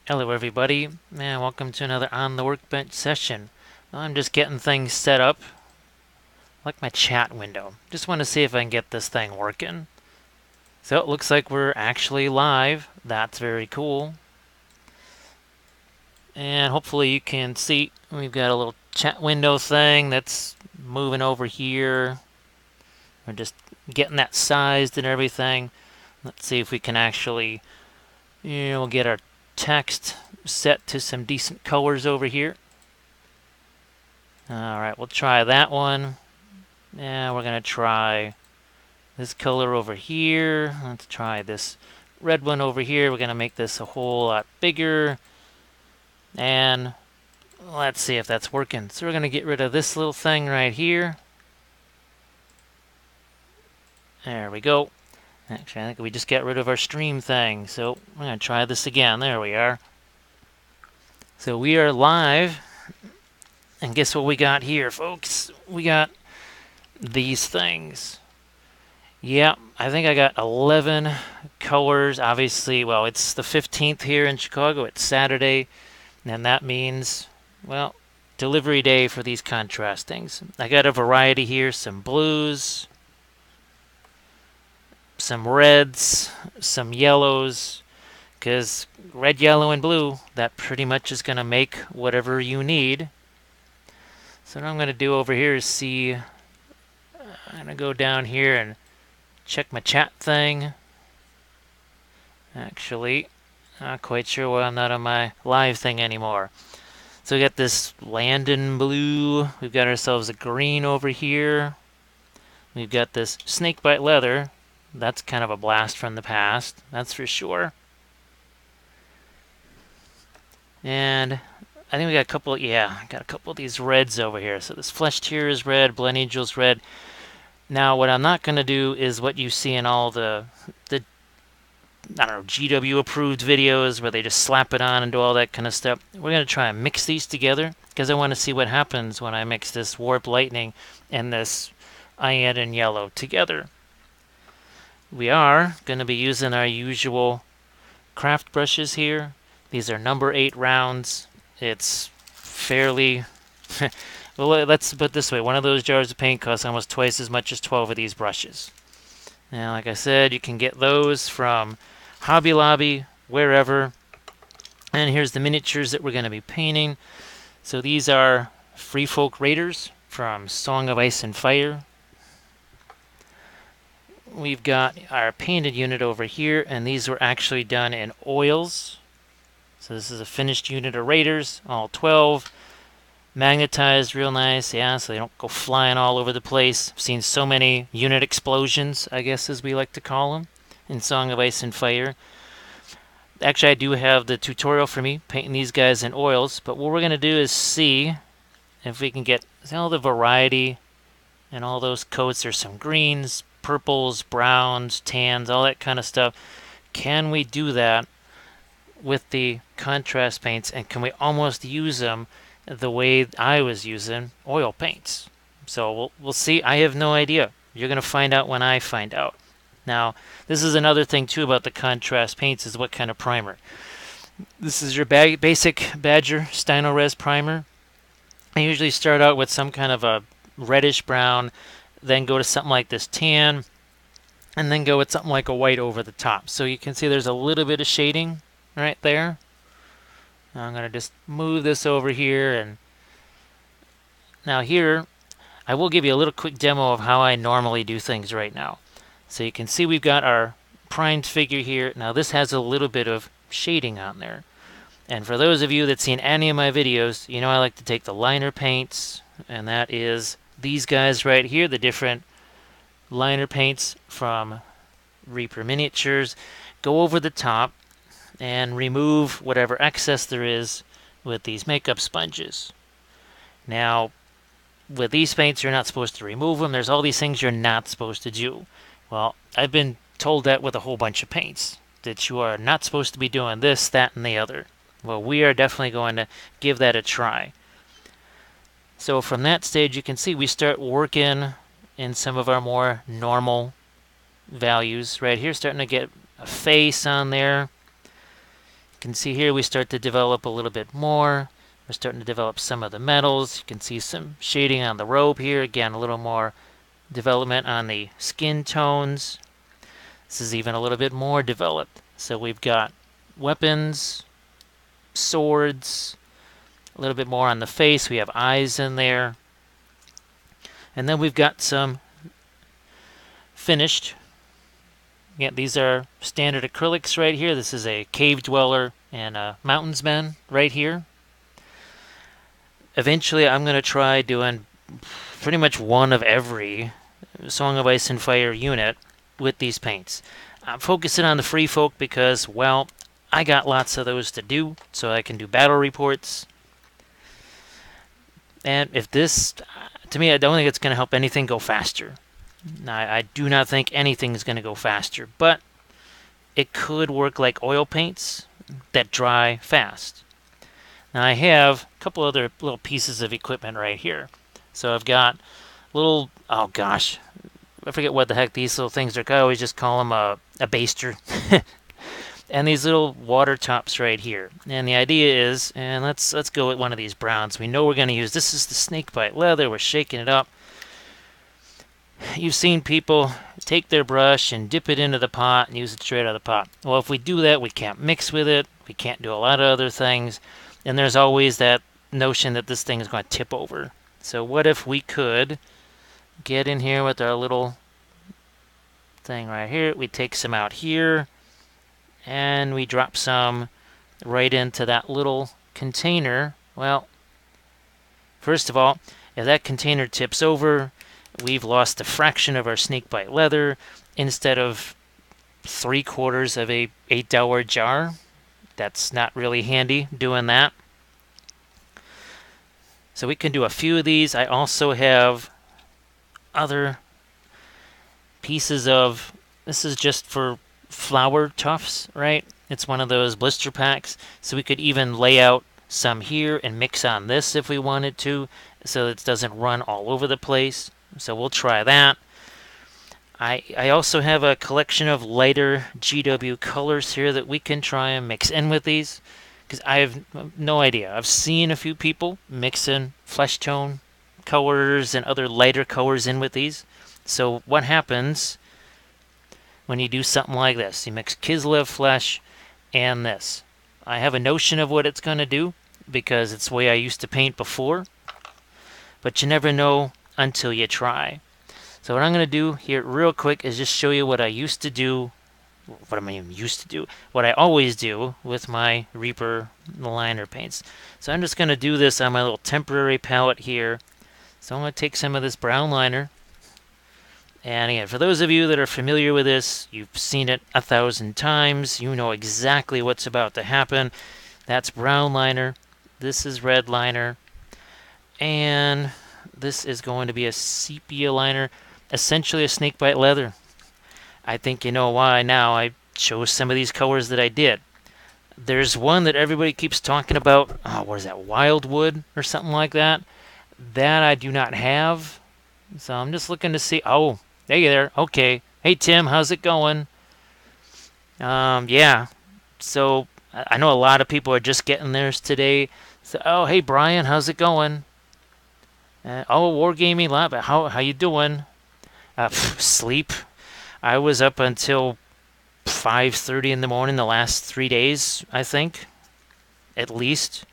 Hello everybody, and welcome to another On the Workbench session. I'm just getting things set up, like my chat window. Just want to see if I can get this thing working. So it looks like we're actually live. That's very cool. And hopefully you can see we've got a little chat window thing that's moving over here. We're just getting that sized and everything. Let's see if we can actually, get our text set to some decent colors over here. Alright, we'll try that one. Yeah, we're going to try this color over here. Let's try this red one over here. We're going to make this a whole lot bigger. And let's see if that's working. So we're going to get rid of this little thing right here. There we go. Actually, I think we just got rid of our stream thing. So we're going to try this again. There we are. So we are live. And guess what we got here, folks? We got these things. Yeah, I think I got 11 colors. Obviously, well, it's the 15th here in Chicago. It's Saturday, and that means, well, delivery day for these contrastings. I got a variety here, some blues, some reds, some yellows, because red, yellow, and blue, that pretty much is going to make whatever you need. So what I'm going to do over here is see, I'm going to go down here and check my chat thing. Actually, not quite sure why I'm not on my live thing anymore. So we got this Landon blue. We've got ourselves a green over here. We've got this Snakebite Leather. That's kind of a blast from the past, that's for sure. And I think we got a couple, got a couple of these reds over here. So this Flesh Tier is red, Blend Angel's red. Now, what I'm not going to do is what you see in all the I don't know, GW approved videos where they just slap it on and do all that kind of stuff. We're going to try and mix these together because I want to see what happens when I mix this Warp Lightning and this Iron Yellow together. We are going to be using our usual craft brushes here. These are number 8 rounds. It's fairly... well, let's put it this way. One of those jars of paint costs almost twice as much as 12 of these brushes. Now, like I said, you can get those from Hobby Lobby, wherever. And here's the miniatures that we're going to be painting. So these are Free Folk Raiders from Song of Ice and Fire. We've got our painted unit over here, and these were actually done in oils. So this is a finished unit of Raiders, all 12. Magnetized real nice, yeah, so they don't go flying all over the place. I've seen so many unit explosions, I guess as we like to call them, in Song of Ice and Fire. Actually, I do have the tutorial for me, painting these guys in oils, but what we're going to do is see if we can get all the variety and all those coats. There's some greens, purples, browns, tans, all that kind of stuff. Can we do that with the contrast paints, and can we almost use them the way I was using oil paints? So we'll see. I have no idea. You're going to find out when I find out. Now, this is another thing too about the contrast paints, is what kind of primer. This is your basic Badger Stynylrez primer. I usually start out with some kind of a reddish brown, then go to something like this tan, and then go with something like a white over the top. So you can see there's a little bit of shading right there. Now I'm going to just move this over here, and now here I will give you a little quick demo of how I normally do things right now. So you can see we've got our primed figure here. Now this has a little bit of shading on there. And for those of you that seen any of my videos, you know I like to take the liner paints, and that is these guys right here, the different liner paints from Reaper Miniatures. Go over the top and remove whatever excess there is with these makeup sponges. Now, with these paints, you're not supposed to remove them. There's all these things you're not supposed to do. Well, I've been told that with a whole bunch of paints, that you are not supposed to be doing this, that, and the other. Well, we are definitely going to give that a try. So from that stage, you can see we start working in some of our more normal values right here, starting to get a face on there. can see here we start to develop a little bit more. We're starting to develop some of the metals. You can see some shading on the robe here. Again, a little more development on the skin tones. This is even a little bit more developed. So we've got weapons, swords, a little bit more on the face. We have eyes in there. And then we've got some finished. Yeah, these are standard acrylics right here. This is a cave dweller and a mountainsman right here. Eventually, I'm going to try doing pretty much one of every Song of Ice and Fire unit with these paints. I'm focusing on the free folk because, well, I got lots of those to do, so I can do battle reports. And if this, to me, I don't think it's going to help anything go faster. I do not think anything is going to go faster, but it could work like oil paints that dry fast. Now I have a couple other little pieces of equipment right here. So I've got little, oh gosh, I forget what the heck these little things are. I always just call them a baster. And these little water tops right here. And the idea is, and let's go with one of these browns. We know we're going to use, this is the Snakebite Leather. We're shaking it up. You've seen people take their brush and dip it into the pot and use it straight out of the pot. Well, if we do that, we can't mix with it. We can't do a lot of other things. And there's always that notion that this thing is going to tip over. So what if we could get in here with our little thing right here. We take some out here. And we drop some right into that little container. Well, first of all, if that container tips over, we've lost a fraction of our Snakebite Leather instead of 3/4 of a $8 jar. That's not really handy doing that. So we can do a few of these. I also have other pieces of, this is just for flower tufts, right? It's one of those blister packs. So we could even lay out some here and mix on this if we wanted to, so it doesn't run all over the place. So we'll try that. I also have a collection of lighter GW colors here that we can try and mix in with these, because I have no idea. I've seen a few people mixing flesh tone colors and other lighter colors in with these. So what happens when you do something like this? You mix Kislev flesh and this. I have a notion of what it's going to do because it's the way I used to paint before, but you never know until you try. So what I'm going to do here real quick is just show you what I used to do. What am I even used to do? What I always do with my Reaper liner paints. So I'm just going to do this on my little temporary palette here. So I'm going to take some of this brown liner. And again, for those of you that are familiar with this, you've seen it 1,000 times. You know exactly what's about to happen. That's brown liner. This is red liner. And this is going to be a sepia liner. Essentially a Snakebite Leather. I think you know why now. I chose some of these colors that I did. There's one that everybody keeps talking about. Oh, what is that? Wildwood or something like that. That I do not have. So I'm just looking to see. Oh, there you there. Okay. Hey, Tim, how's it going? Yeah. So I know a lot of people are just getting theirs today. So, oh, hey, Brian, how's it going? Oh, Wargaming Lab, how you doing? Sleep. I was up until 5:30 in the morning the last 3 days, I think, at least.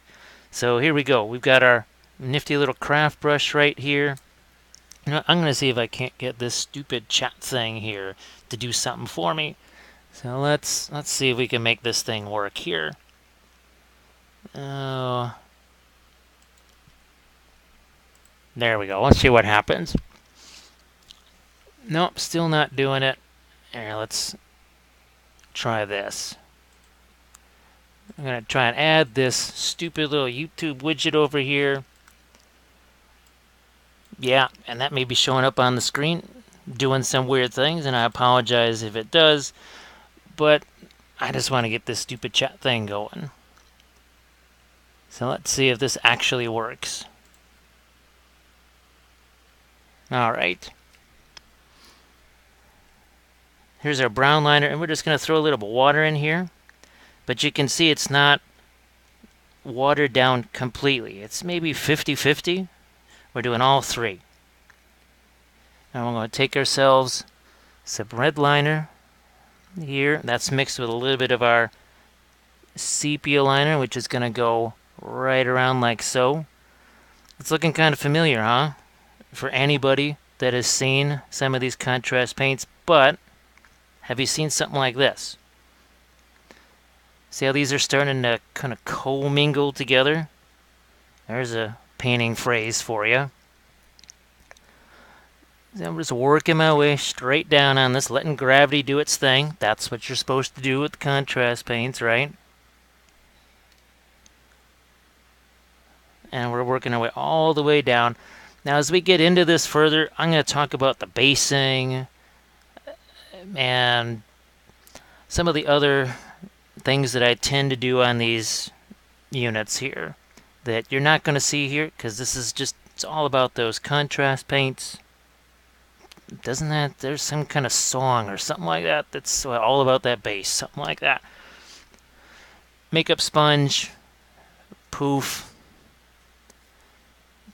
So here we go. We've got our nifty little craft brush right here. You know, I'm going to see if I can't get this stupid chat thing here to do something for me. So let's see if we can make this thing work here. Oh, there we go. Let's see what happens. Nope, still not doing it. Here, let's try this. I'm going to try and add this stupid little YouTube widget over here. Yeah, and that may be showing up on the screen, doing some weird things, and I apologize if it does, but I just want to get this stupid chat thing going. So let's see if this actually works. Alright. Here's our brown liner, and we're just going to throw a little bit of water in here. but you can see it's not watered down completely. It's maybe 50-50. We're doing all three. Now we're going to take ourselves some red liner here. That's mixed with a little bit of our sepia liner, which is going to go right around like so. It's looking kind of familiar, huh? For anybody that has seen some of these contrast paints, but have you seen something like this? See how these are starting to kind of co-mingle together? There's a painting phrase for you. So I'm just working my way straight down on this, letting gravity do its thing. That's what you're supposed to do with contrast paints, right? And we're working our way all the way down. Now, as we get into this further, I'm going to talk about the basing and some of the other things that I tend to do on these units here that you're not going to see here, because this is just, it's all about those contrast paints. Doesn't that, there's some kind of song or something like that that's all about that base, something like that. Makeup sponge, poof,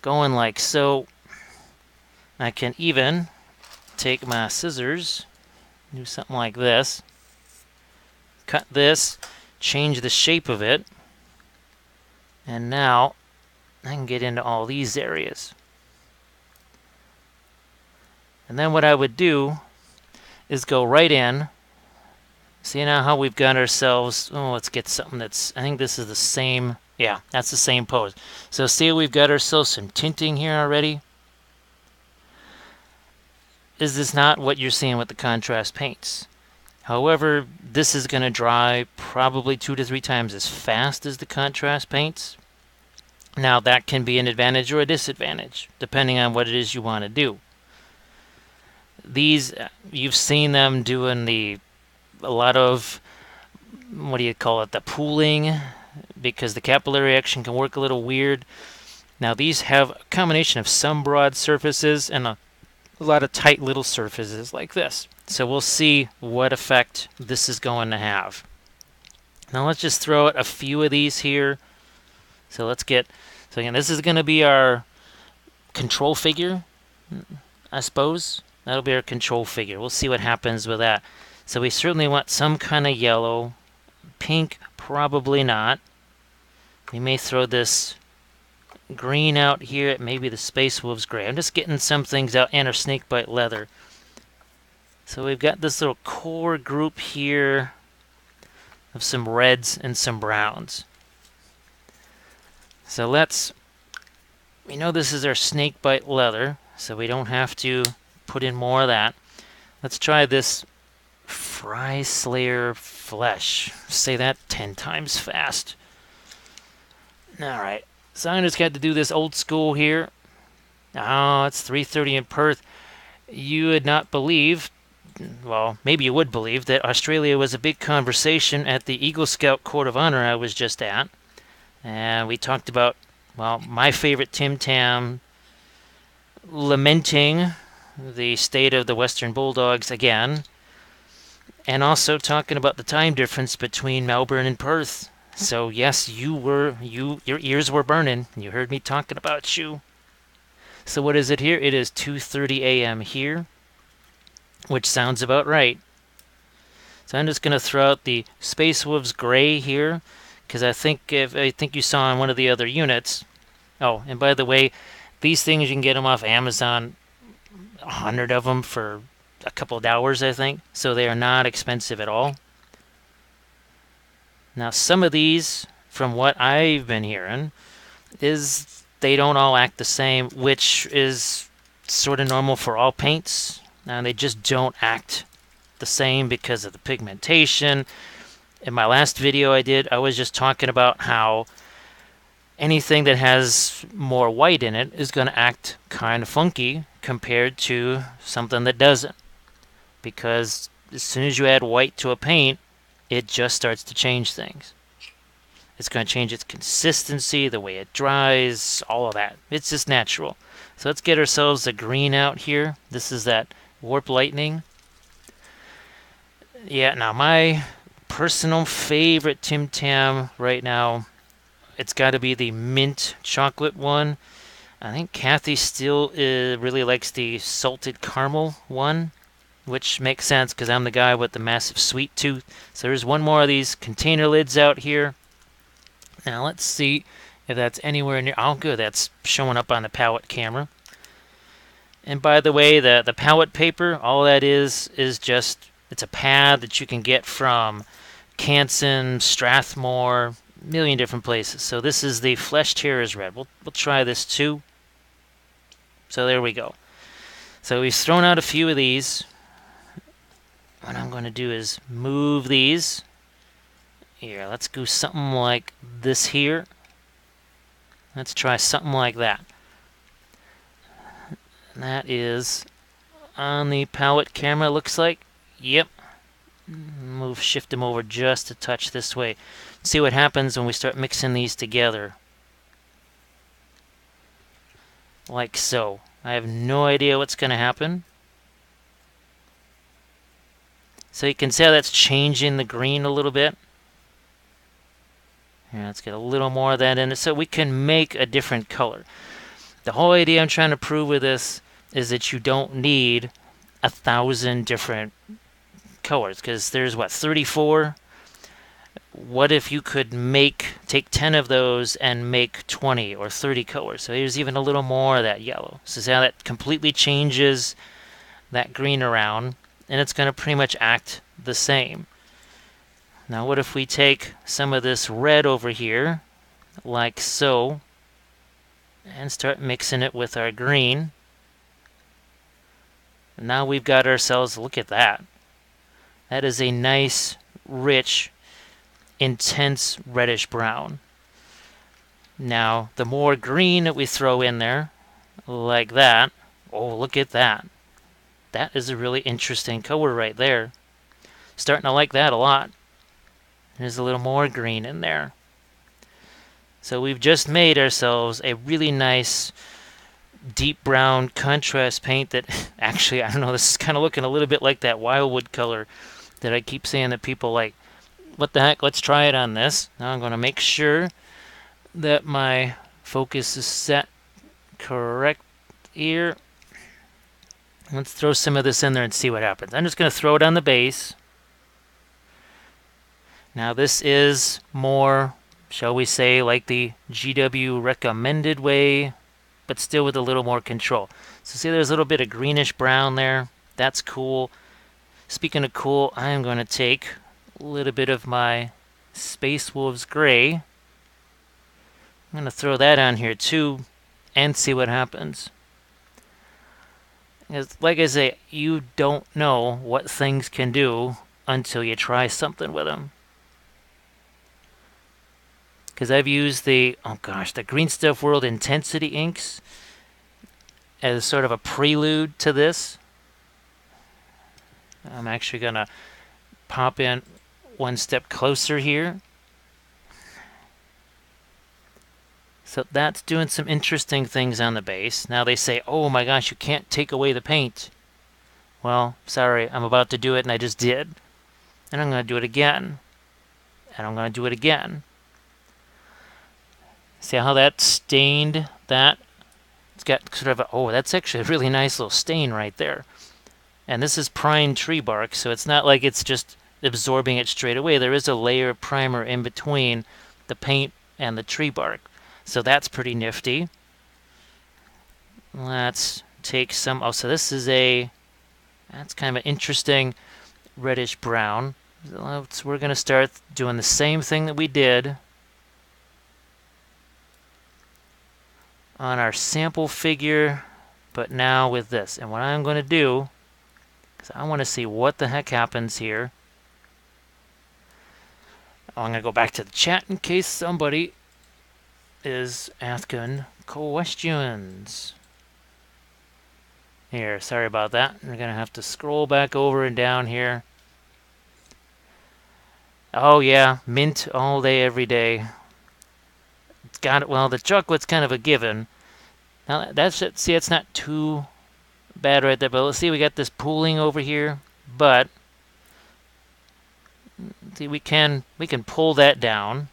going like so. I can even take my scissors, do something like this, cut this, change the shape of it, and now I can get into all these areas. And then what I would do is go right in. See now how we've got ourselves, oh, let's get something that's, I think this is the same, yeah, that's the same pose. So see we've got ourselves some tinting here already. Is this not what you're seeing with the contrast paints? However, this is going to dry probably 2 to 3 times as fast as the contrast paints. Now that can be an advantage or a disadvantage, depending on what it is you want to do. These, you've seen them doing a lot of, what do you call it, the pooling, because the capillary action can work a little weird. Now these have a combination of some broad surfaces and a lot of tight little surfaces like this. So we'll see what effect this is going to have. Now let's just throw out a few of these here. So let's get, so again, this is going to be our control figure, I suppose. That'll be our control figure. We'll see what happens with that. So we certainly want some kind of yellow. Pink, probably not. We may throw this green out here, maybe the Space Wolves gray. I'm just getting some things out, and our Snakebite Leather. So we've got this little core group here of some reds and some browns. So let's, we know this is our Snakebite Leather, so we don't have to put in more of that. Let's try this Slayer Flesh. Say that 10 times fast. Alright, so I just got to do this old school here. Oh, it's 3:30 in Perth. You would not believe, well, maybe you would believe, that Australia was a big conversation at the Eagle Scout Court of Honor I was just at. And we talked about, well, my favorite Tim Tam lamenting the state of the Western Bulldogs again, and also talking about the time difference between Melbourne and Perth. So yes, your ears were burning. You heard me talking about you. So what is it here? It is 2:30 a.m. here, which sounds about right. So I'm just going to throw out the Space Wolves gray here, because I think you saw on one of the other units. Oh, and by the way, these things you can get them off Amazon. 100 of them for a couple of hours, I think. So they are not expensive at all. Now, some of these, from what I've been hearing, is they don't all act the same, which is sort of normal for all paints. Now, they just don't act the same because of the pigmentation. In my last video I was just talking about how anything that has more white in it is going to act kind of funky compared to something that doesn't. Because as soon as you add white to a paint, it just starts to change things. It's going to change its consistency, the way it dries, all of that. It's just natural. So let's get ourselves a green out here. This is that Warp Lightning. Yeah, now my personal favorite Tim Tam right now, it's got to be the mint chocolate one. I think Kathy still really likes the salted caramel one, which makes sense because I'm the guy with the massive sweet tooth. So there's one more of these container lids out here. Now let's see if that's anywhere near. Oh, good, that's showing up on the palette camera. And by the way, the palette paper, all that is just, it's a pad that you can get from Canson, Strathmore, a million different places. So this is the Flesh Tearers Red. We'll try this too. So there we go. So we've thrown out a few of these. What I'm going to do is move these. Here, let's go something like this here. Let's try something like that. And that is on the palette camera, looks like. Yep. Shift them over just a touch this way. See what happens when we start mixing these together. Like so. I have no idea what's going to happen. So you can see how that's changing the green a little bit. Here, let's get a little more of that in it so we can make a different color. The whole idea I'm trying to prove with this is that you don't need 1,000 different colors, because there's, what, 34? What if you could take 10 of those and make 20 or 30 colors? So here's even a little more of that yellow. So see how that completely changes that green around, and it's going to pretty much act the same. Now what if we take some of this red over here, like so, and start mixing it with our green. Now we've got ourselves, look at that. That is a nice, rich, intense reddish brown. Now, the more green that we throw in there, like that, oh, look at that. That is a really interesting color right there. Starting to like that a lot. There's a little more green in there. So we've just made ourselves a really nice deep brown contrast paint that actually, I don't know, this is kind of looking a little bit like that wildwood color that I keep saying that people like. What the heck, let's try it on this. Now I'm going to make sure that my focus is set correct here. Let's throw some of this in there and see what happens. I'm just going to throw it on the base. Now this is more, shall we say, like the GW recommended way, but still with a little more control. So see, there's a little bit of greenish brown there. That's cool. Speaking of cool, I am going to take a little bit of my Space Wolves Gray. I'm going to throw that on here too and see what happens. Because, like I say, you don't know what things can do until you try something with them. Because I've used the Green Stuff World Intensity inks as sort of a prelude to this. I'm actually going to pop in one step closer here. So that's doing some interesting things on the base. Now they say, oh my gosh, you can't take away the paint. Well, sorry, I'm about to do it and I just did. And I'm going to do it again. And I'm going to do it again. See how that stained that? It's got sort of a, oh, that's actually a really nice little stain right there. And this is primed tree bark, so it's not like it's just absorbing it straight away. There is a layer of primer in between the paint and the tree bark. So that's pretty nifty. Let's take some, oh, so this is that's kind of an interesting reddish brown. So we're going to start doing the same thing that we did on our sample figure, but now with this. And what I'm going to do, because I want to see what the heck happens here. I'm going to go back to the chat in case somebody is asking questions. Here, sorry about that. We're going to have to scroll back over and down here. Oh yeah, mint all day, every day. It's got it. Well, the chocolate's kind of a given. Now that's it. See, it's not too bad right there, but let's see, we got this pooling over here, but See, we can pull that down.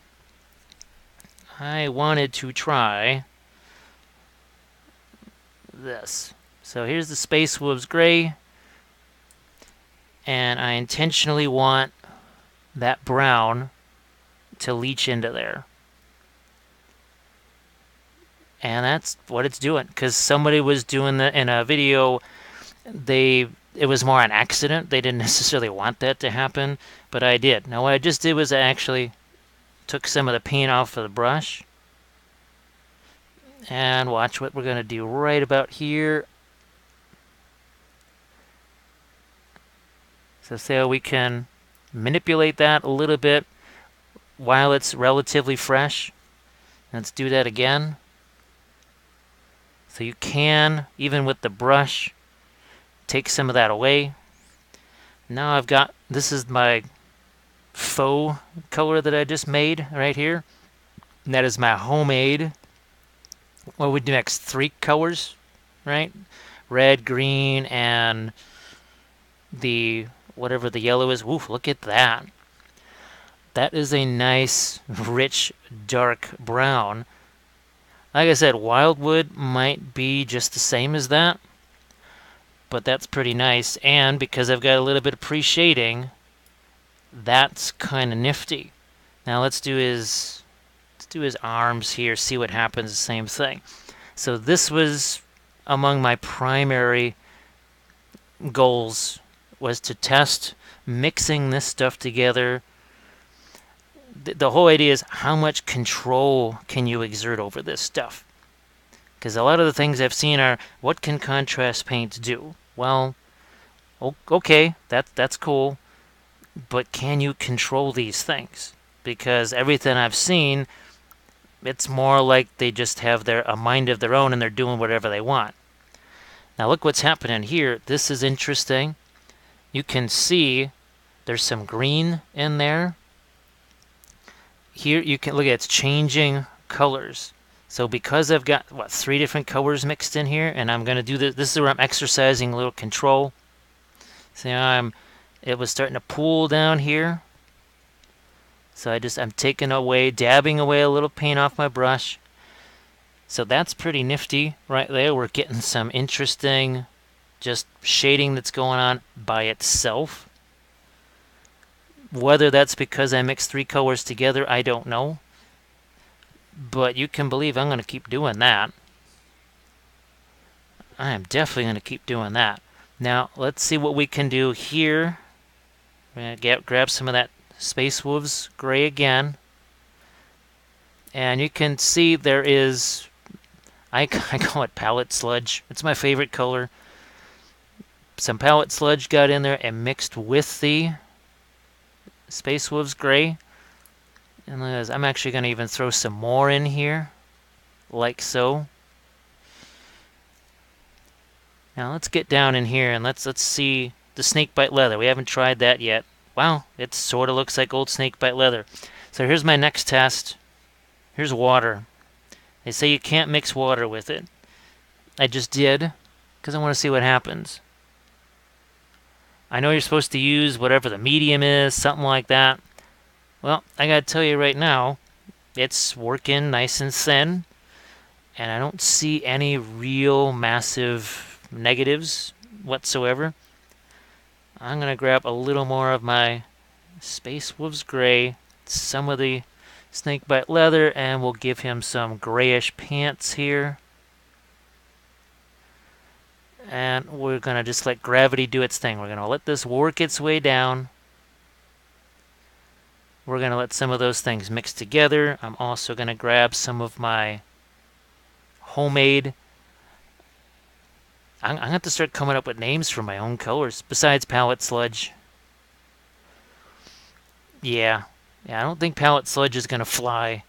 I wanted to try this. So here's the Space Wolves Gray, and I intentionally want that brown to leach into there. And that's what it's doing, because somebody was doing that in a video. It was more an accident. They didn't necessarily want that to happen, but I did. Now what I just did was I actually took some of the paint off of the brush. And watch what we're going to do right about here. So see how we can manipulate that a little bit while it's relatively fresh. Let's do that again. So you can, even with the brush, take some of that away. Now I've got, this is my faux color that I just made right here. And that is my homemade. What would we do next? 3 colors, right? Red, green, and the whatever the yellow is. Oof, look at that. That is a nice, rich, dark brown. Like I said, Wildwood might be just the same as that, but that's pretty nice. And because I've got a little bit of pre-shading, that's kind of nifty. Now let's do his arms here, see what happens. The same thing. So this was among my primary goals, was to test mixing this stuff together. The whole idea is how much control can you exert over this stuff? Because a lot of the things I've seen are, what can contrast paints do? Well, okay, that's cool, but can you control these things? Because everything I've seen, it's more like they just have a mind of their own and they're doing whatever they want. Now look what's happening here. This is interesting. You can see there's some green in there. Here you can look at it's changing colors. So because I've got 3 different colors mixed in here, and I'm going to do this. This is where I'm exercising a little control. See how it was starting to pool down here. So I'm taking away, dabbing away a little paint off my brush. So that's pretty nifty right there. We're getting some interesting just shading that's going on by itself. Whether that's because I mixed 3 colors together, I don't know. But you can believe I'm going to keep doing that. I am definitely going to keep doing that. Now, let's see what we can do here. We're going to grab some of that Space Wolves Gray again. And you can see there is, I call it palette sludge. It's my favorite color. Some palette sludge got in there and mixed with the Space Wolves Gray. And I'm actually going to even throw some more in here, like so. Now let's get down in here and let's see the Snakebite Leather. We haven't tried that yet. Wow, it sort of looks like old Snakebite Leather. So here's my next test. Here's water. They say you can't mix water with it. I just did, because I want to see what happens. I know you're supposed to use whatever the medium is, something like that. Well, I gotta tell you right now, it's working nice and thin, and I don't see any real massive negatives whatsoever. I'm gonna grab a little more of my Space Wolves Gray, some of the Snakebite Leather, and we'll give him some grayish pants here. And we're gonna just let gravity do its thing. We're gonna let this work its way down. We're going to let some of those things mix together. I'm also going to grab some of my homemade. I'm going to have to start coming up with names for my own colors besides palette sludge. Yeah, I don't think palette sludge is going to fly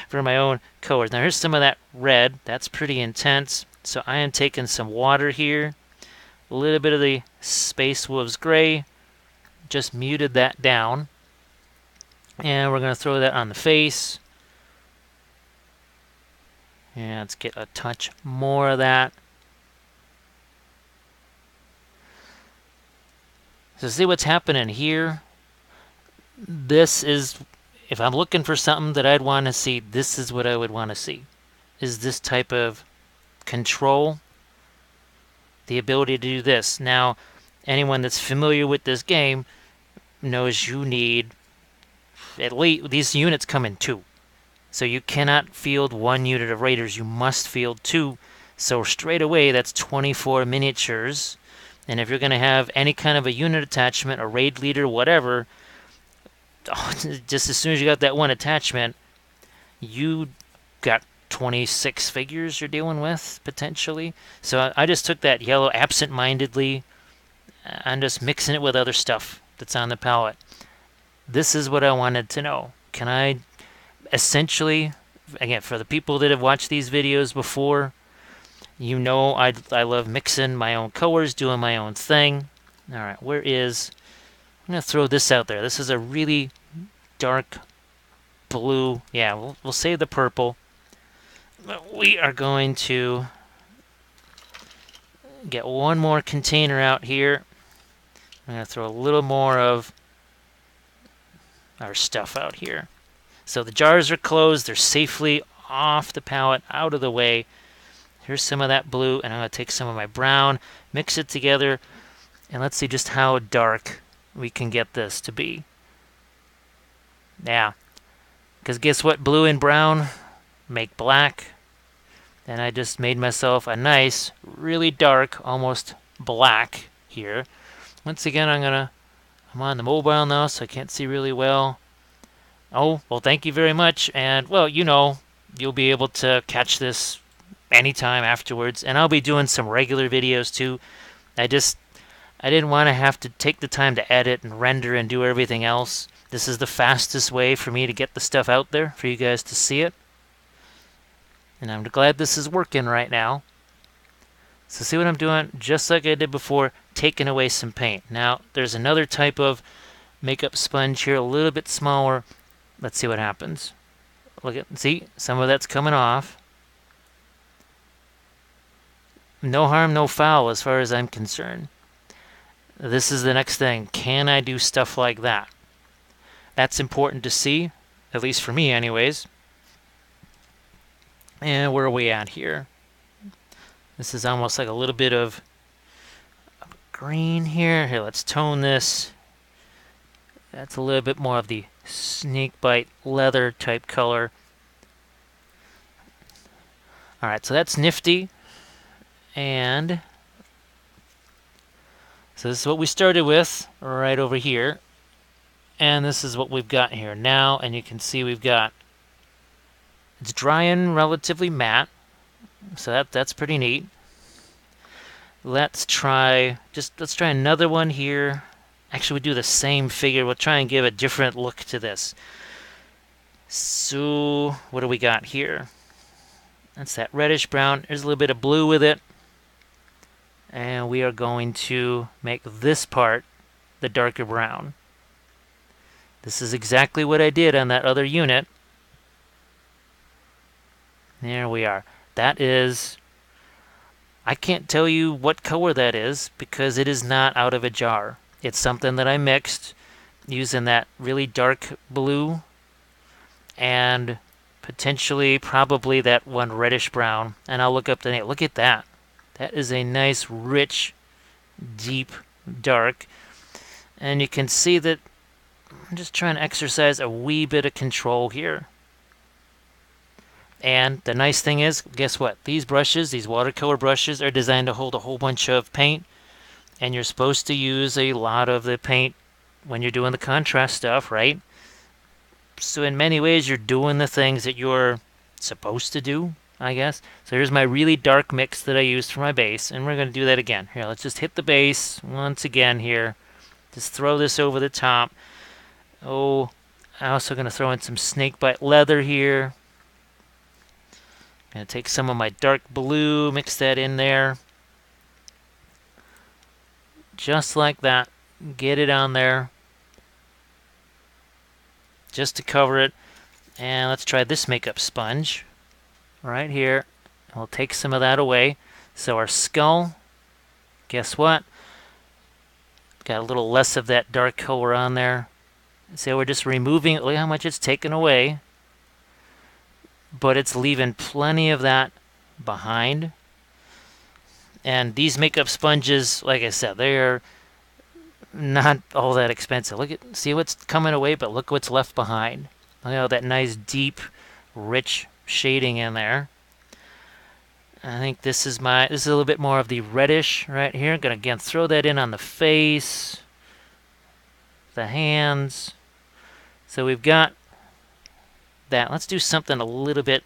for my own colors. Now here's some of that red. That's pretty intense. So I am taking some water here. A little bit of the Space Wolves Gray. Just muted that down. And we're going to throw that on the face. And let's get a touch more of that. So see what's happening here? this is, if I'm looking for something that I'd want to see, this is what I would want to see. Is this type of control, the ability to do this. Now, anyone that's familiar with this game knows you need, at least, these units come in 2. So you cannot field 1 unit of raiders, you must field 2. So straight away, that's 24 miniatures. And if you're going to have any kind of a unit attachment, a raid leader, whatever, just as soon as you got that one attachment, you got 26 figures you're dealing with, potentially. So I just took that yellow absent-mindedly. I'm just mixing it with other stuff that's on the palette. This is what I wanted to know. Can I essentially, again, for the people that have watched these videos before, you know I love mixing my own colors, doing my own thing. All right, where is... I'm going to throw this out there. This is a really dark blue. Yeah, we'll save the purple. But we are going to get one more container out here. I'm going to throw a little more of our stuff out here. So the jars are closed. They're safely off the palette, out of the way. Here's some of that blue, and I'm going to take some of my brown, mix it together, and let's see just how dark we can get this to be. Yeah, because guess what? Blue and brown make black. And I just made myself a nice, really dark, almost black here. Once again, I'm on the mobile now, so I can't see really well. Oh, well, thank you very much. And, well, you know, you'll be able to catch this anytime afterwards. And I'll be doing some regular videos, too. I didn't want to have to take the time to edit and render and do everything else. This is the fastest way for me to get the stuff out there for you guys to see it. And I'm glad this is working right now. So see what I'm doing? Just like I did before, taking away some paint. Now, there's another type of makeup sponge here, a little bit smaller. Let's see what happens. Look at, see, some of that's coming off. No harm, no foul as far as I'm concerned. This is the next thing. Can I do stuff like that? That's important to see, at least for me anyways. And where are we at here? This is almost like a little bit of green here. Here, let's tone this. That's a little bit more of the Snakebite Leather type color. Alright, so that's nifty. And so this is what we started with right over here. And this is what we've got here now. And you can see we've got, it's drying relatively matte. So that's pretty neat. Let's try another one here. Actually, we do the same figure. We'll try and give a different look to this. So, what do we got here? That's that reddish brown. There's a little bit of blue with it. And we are going to make this part the darker brown. This is exactly what I did on that other unit. There we are. That is... I can't tell you what color that is because it is not out of a jar. It's something that I mixed using that really dark blue and potentially probably that one reddish brown. And I'll look up the name. Look at that. That is a nice, rich, deep, dark. And you can see that I'm just trying to exercise a wee bit of control here. And the nice thing is, guess what? These brushes, these watercolor brushes, are designed to hold a whole bunch of paint. And you're supposed to use a lot of the paint when you're doing the contrast stuff, right? So in many ways, you're doing the things that you're supposed to do, I guess. So here's my really dark mix that I used for my base. And we're going to do that again. Here, let's just hit the base once again here. Just throw this over the top. Oh, I'm also going to throw in some Snakebite Leather here. Going to take some of my dark blue, mix that in there. Just like that. Get it on there. Just to cover it. And let's try this makeup sponge. Right here. We'll take some of that away. So our skull, guess what? Got a little less of that dark color on there. So we're just removing, look how much it's taken away, but it's leaving plenty of that behind. And these makeup sponges, like I said, they're not all that expensive. See what's coming away, but look what's left behind. Look at that nice, deep, rich shading in there. I think this is a little bit more of the reddish right here. I'm gonna again throw that in on the face, the hands. So we've got that. Let's do something a little bit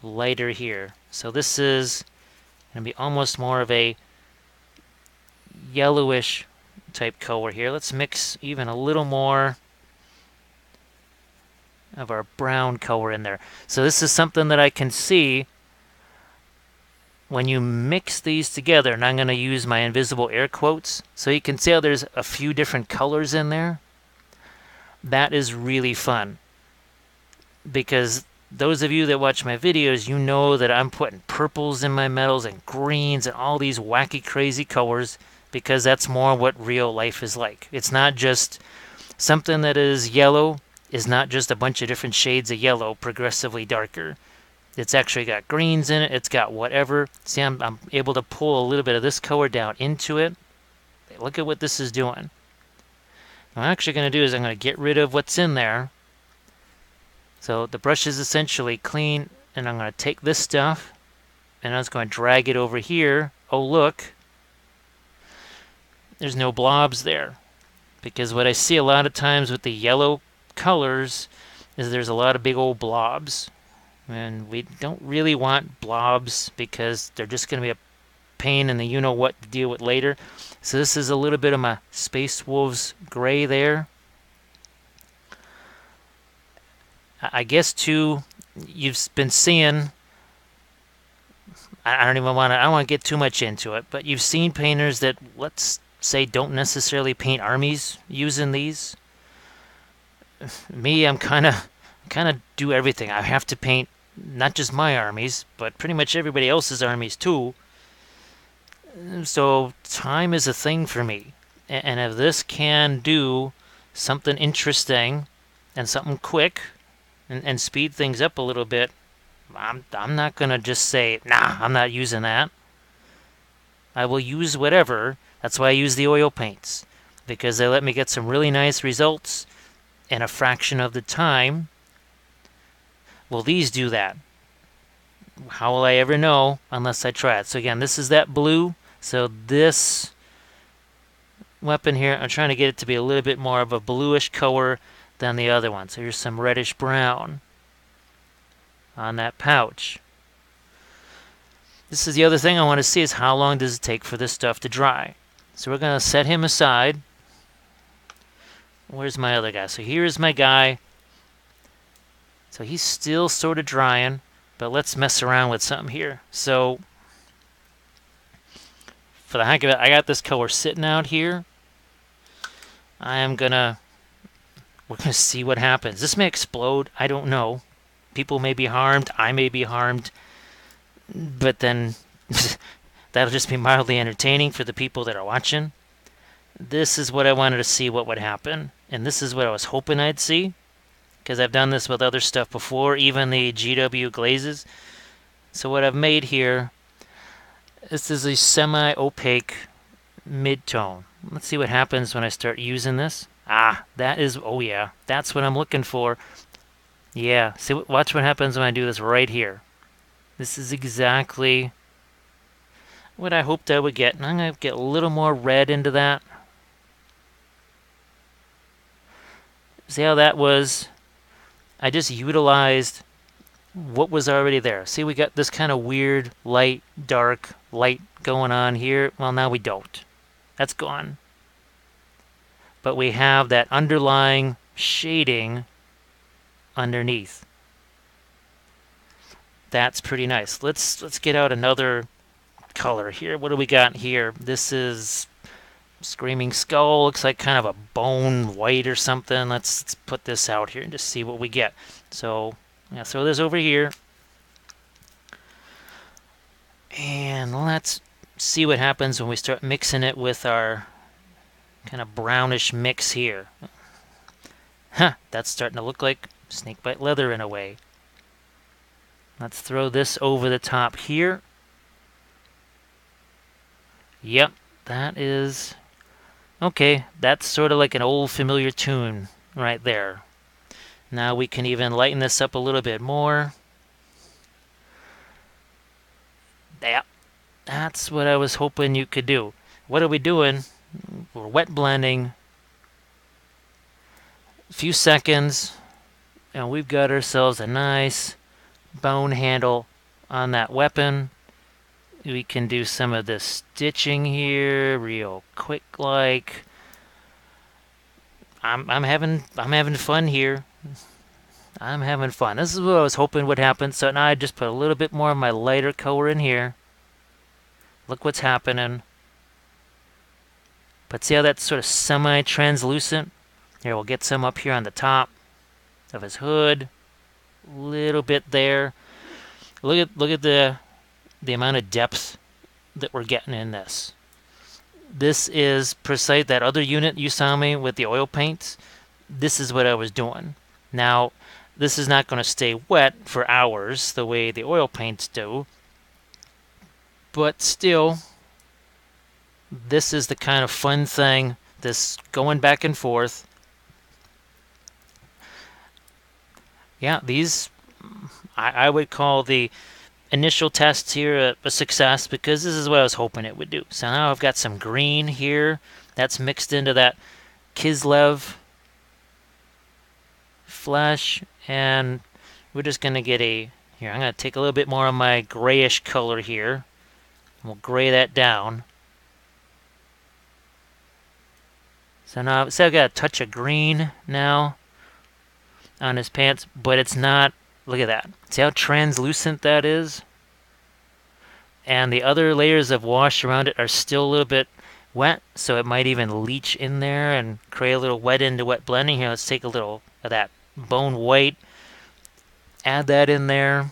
lighter here. So this is gonna be almost more of a yellowish type color here. Let's mix even a little more of our brown color in there. So this is something that I can see when you mix these together, and I'm going to use my invisible air quotes, so you can see how there's a few different colors in there. That is really fun, because those of you that watch my videos, you know that I'm putting purples in my metals and greens and all these wacky, crazy colors, because that's more what real life is like. It's not just something that is yellow, is not just a bunch of different shades of yellow, progressively darker. It's actually got greens in it. It's got whatever. See, I'm able to pull a little bit of this color down into it. Look at what this is doing. What I'm actually going to do is I'm going to get rid of what's in there. So the brush is essentially clean, and I'm going to take this stuff, and I'm just going to drag it over here. Oh, look. There's no blobs there. Because what I see a lot of times with the yellow colors is there's a lot of big old blobs. And we don't really want blobs because they're just going to be a pain in the you-know-what to deal with later. So this is a little bit of my Space Wolves gray there. I guess, too, you've been seeing... I don't want to get too much into it, but you've seen painters that, let's say, don't necessarily paint armies using these. Me, I'm kind of do everything. I have to paint not just my armies, but pretty much everybody else's armies too. So time is a thing for me. And if this can do something interesting and something quick and speed things up a little bit, I'm not going to just say, nah, I'm not using that. I will use whatever. That's why I use the oil paints, because they let me get some really nice results in a fraction of the time. Well, these do that. How will I ever know unless I try it? So again, this is that blue. So this weapon here, I'm trying to get it to be a little bit more of a bluish color than the other one. So here's some reddish brown on that pouch. This is the other thing I want to see, is how long does it take for this stuff to dry. So we're going to set him aside. Where's my other guy? So here's my guy. So he's still sort of drying, but let's mess around with something here. So for the heck of it, I got this color sitting out here. We're gonna see what happens. This may explode, I don't know. People may be harmed, I may be harmed, but then that'll just be mildly entertaining for the people that are watching. This is what I wanted to see what would happen, and this is what I was hoping I'd see, because I've done this with other stuff before, even the GW glazes. So what I've made here, this is a semi-opaque mid-tone. Let's see what happens when I start using this. That is, oh yeah, that's what I'm looking for. Yeah, see, watch what happens when I do this right here. This is exactly what I hoped I would get. And I'm going to get a little more red into that. See how that was? I just utilized what was already there. See, we got this kind of weird light, dark, light going on here. Well, now we don't. That's gone. But we have that underlying shading underneath. That's pretty nice. Let's get out another color here. What do we got here? This is Screaming Skull. Looks like kind of a bone white or something. Let's put this out here and just see what we get. So yeah, throw this over here. And let's see what happens when we start mixing it with our kind of brownish mix here. Huh, that's starting to look like Snakebite Leather in a way. Let's throw this over the top here. Yep, that is... Okay, that's sort of like an old familiar tune right there. Now we can even lighten this up a little bit more. Yeah, that's what I was hoping you could do. What are we doing? We're wet blending. A few seconds, and we've got ourselves a nice bone handle on that weapon. We can do some of this stitching here real quick like. I'm having fun here. I'm having fun. This is what I was hoping would happen. So now I just put a little bit more of my lighter color in here. Look what's happening. But see how that's sort of semi-translucent? Here, we'll get some up here on the top of his hood. A little bit there. Look at the amount of depth that we're getting in this. This is precise. That other unit you saw me with the oil paints, this is what I was doing. Now, this is not going to stay wet for hours the way the oil paints do. But still, this is the kind of fun thing, this going back and forth. Yeah, these, I would call the initial tests here a success because this is what I was hoping it would do. So now I've got some green here that's mixed into that Kislev flesh, and we're just going to get a, here, I'm going to take a little bit more of my grayish color here. We'll gray that down. So now, I've got a touch of green now on his pants, but it's not, look at that. See how translucent that is? And the other layers of wash around it are still a little bit wet, so it might even leach in there and create a little wet into wet blending. Here, let's take a little of that bone white, add that in there,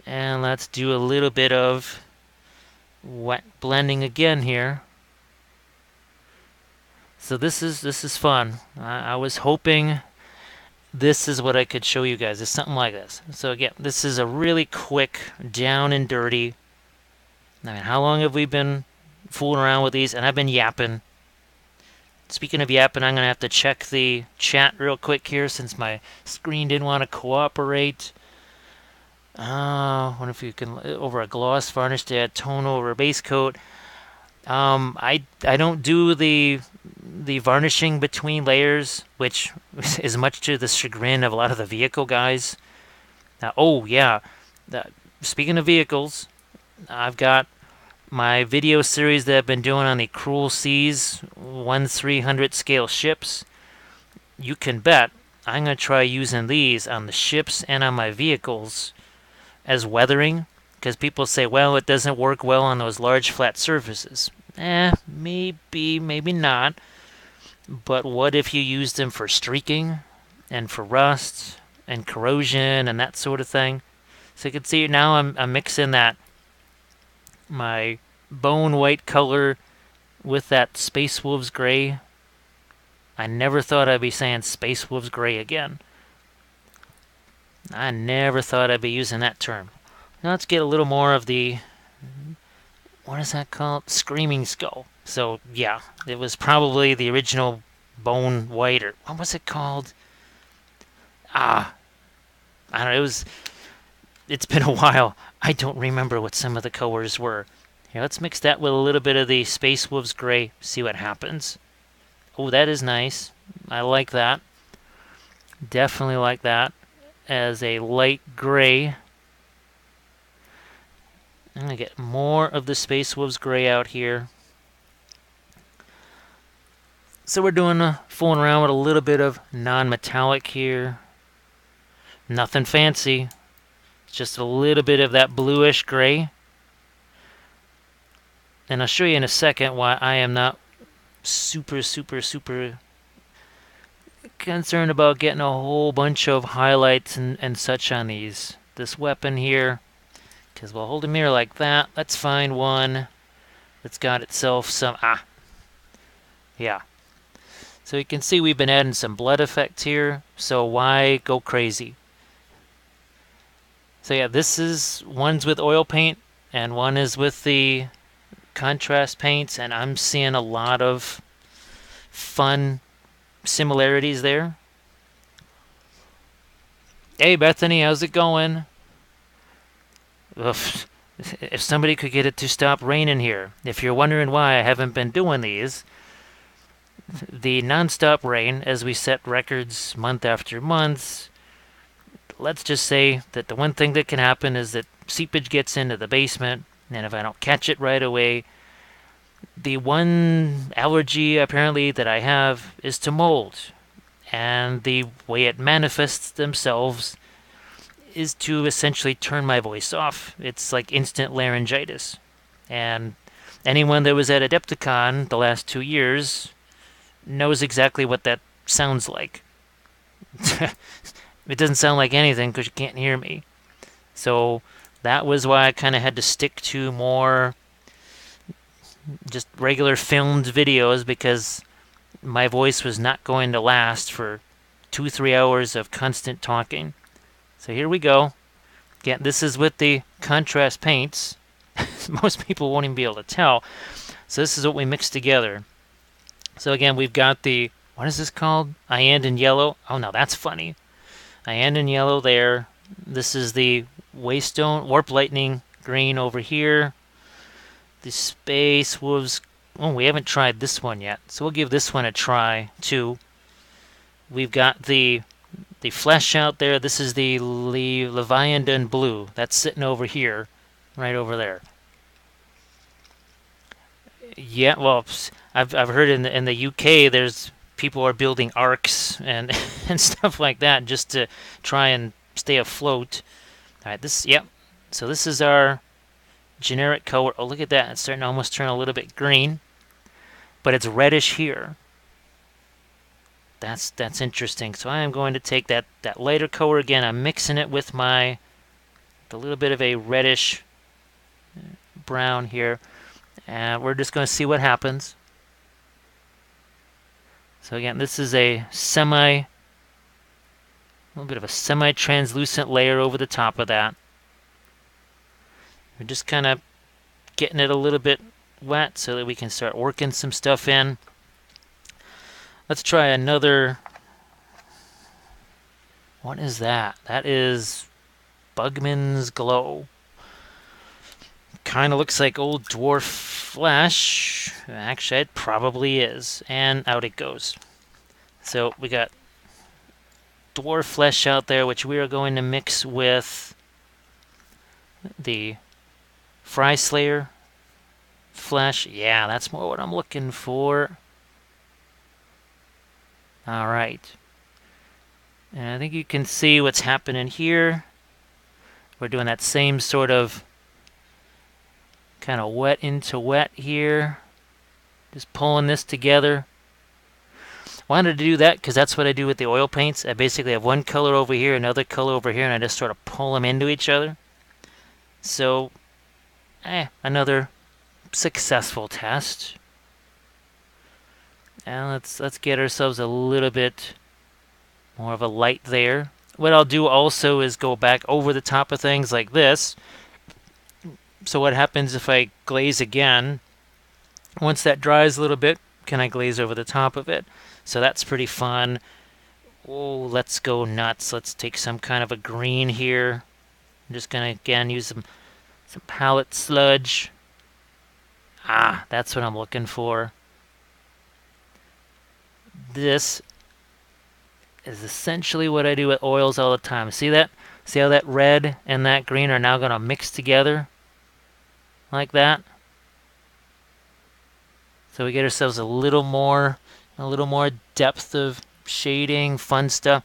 and let's do a little bit of wet blending again here. So this is fun. I was hoping this is what I could show you guys. It's something like this. So again, this is a really quick, down and dirty. I mean, how long have we been fooling around with these? And I've been yapping. Speaking of yapping, I'm going to have to check the chat real quick here since my screen didn't want to cooperate. I wonder if you can, over a gloss varnish to add tone over base coat. I don't do the varnishing between layers, which is much to the chagrin of a lot of the vehicle guys. Oh yeah, speaking of vehicles, I've got my video series that I've been doing on the Cruel Seas 1/300 scale ships. You can bet I'm going to try using these on the ships and on my vehicles as weathering, because people say, well, it doesn't work well on those large flat surfaces. Maybe, maybe not. But what if you used them for streaking and for rust and corrosion and that sort of thing? So you can see now I'm mixing that, my bone white color with that Space Wolves gray. I never thought I'd be saying Space Wolves gray again. I never thought I'd be using that term. Now let's get a little more of the, what is that called? Screaming Skull. So yeah, it was probably the original bone white, or what was it called? I don't know, it's been a while. I don't remember what some of the colors were. Here, let's mix that with a little bit of the Space Wolves gray, see what happens. Oh, that is nice. I like that. Definitely like that as a light gray. I'm going to get more of the Space Wolves gray out here. So we're doing fooling around with a little bit of non-metallic here. Nothing fancy. Just a little bit of that bluish gray. And I'll show you in a second why I am not super concerned about getting a whole bunch of highlights and such on this weapon here. Because we'll hold a mirror like that. Let's find one that's got itself some... Yeah. So So you can see we've been adding some blood effects here, so why go crazy? So yeah, this is, one's with oil paint and one is with the contrast paints, and I'm seeing a lot of fun similarities there. Hey Bethany, how's it going? Ugh, if somebody could get it to stop raining here. If you're wondering why I haven't been doing these, the non-stop rain, as we set records month after month, let's just say that the one thing that can happen is that seepage gets into the basement, and if I don't catch it right away, the one allergy apparently that I have is to mold. And the way it manifests themselves is to essentially turn my voice off. It's like instant laryngitis. And anyone that was at Adepticon the last 2 years knows exactly what that sounds like. It doesn't sound like anything because you can't hear me. So that was why I kind of had to stick to more just regular filmed videos, because my voice was not going to last for 2-3 hours of constant talking. So here we go. Again, this is with the contrast paints. Most people won't even be able to tell. So this is what we mixed together. So again, we've got the, what is this called? Iandin yellow. Oh, no, that's funny. Iandin yellow there. This is the Waystone, Warp Lightning green over here. The Space Wolves. Oh, we haven't tried this one yet, so we'll give this one a try too. We've got the Flesh out there. This is the Leviathan Blue. That's sitting over here, right over there. Yeah, well, I've heard in the UK there's people are building arcs and and stuff like that just to try and stay afloat. All right, this, yep. So this is our generic color. Oh, look at that. It's starting to almost turn a little bit green, but it's reddish here. That's interesting. So I am going to take that lighter color again. I'm mixing it with a little bit of a reddish brown here, and we're just going to see what happens. So again, this is a little bit of a semi-translucent layer over the top of that. We're just kind of getting it a little bit wet so that we can start working some stuff in. Let's try another. What is that? That is Bugman's Glow. Kind of looks like old Dwarf Flesh. Actually, it probably is. And out it goes. So we got Dwarf Flesh out there, which we are going to mix with the Fry Slayer Flesh. Yeah, that's more what I'm looking for. Alright. And I think you can see what's happening here. We're doing that same sort of kind of wet into wet here. Just pulling this together. Wanted to do that because that's what I do with the oil paints. I basically have one color over here, another color over here, and I just sort of pull them into each other. So, another successful test. And let's get ourselves a little bit more of a light there. What I'll do also is go back over the top of things like this. So what happens if I glaze again? Once that dries a little bit, can I glaze over the top of it? So that's pretty fun. Oh, let's go nuts. Let's take some kind of a green here. I'm just going to, again, use some palette sludge. Ah, that's what I'm looking for. This is essentially what I do with oils all the time. See that? See how that red and that green are now going to mix together? Like that. So we get ourselves a little more depth of shading, fun stuff.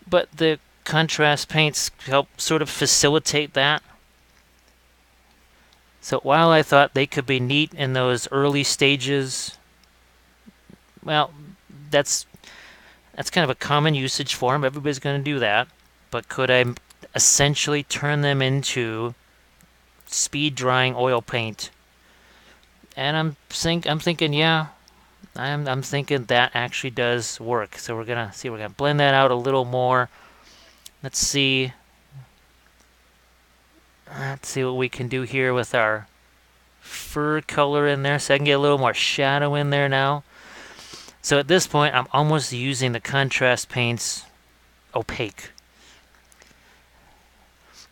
But the contrast paints help sort of facilitate that. So while I thought they could be neat in those early stages, well, that's kind of a common usage for them. Everybody's going to do that. But could I essentially turn them into speed drying oil paint? And I'm thinking, yeah, I'm thinking that actually does work. So we're gonna see. We're gonna blend that out a little more. Let's see. Let's see what we can do here with our fur color in there. So I can get a little more shadow in there now. So at this point, I'm almost using the contrast paints opaque.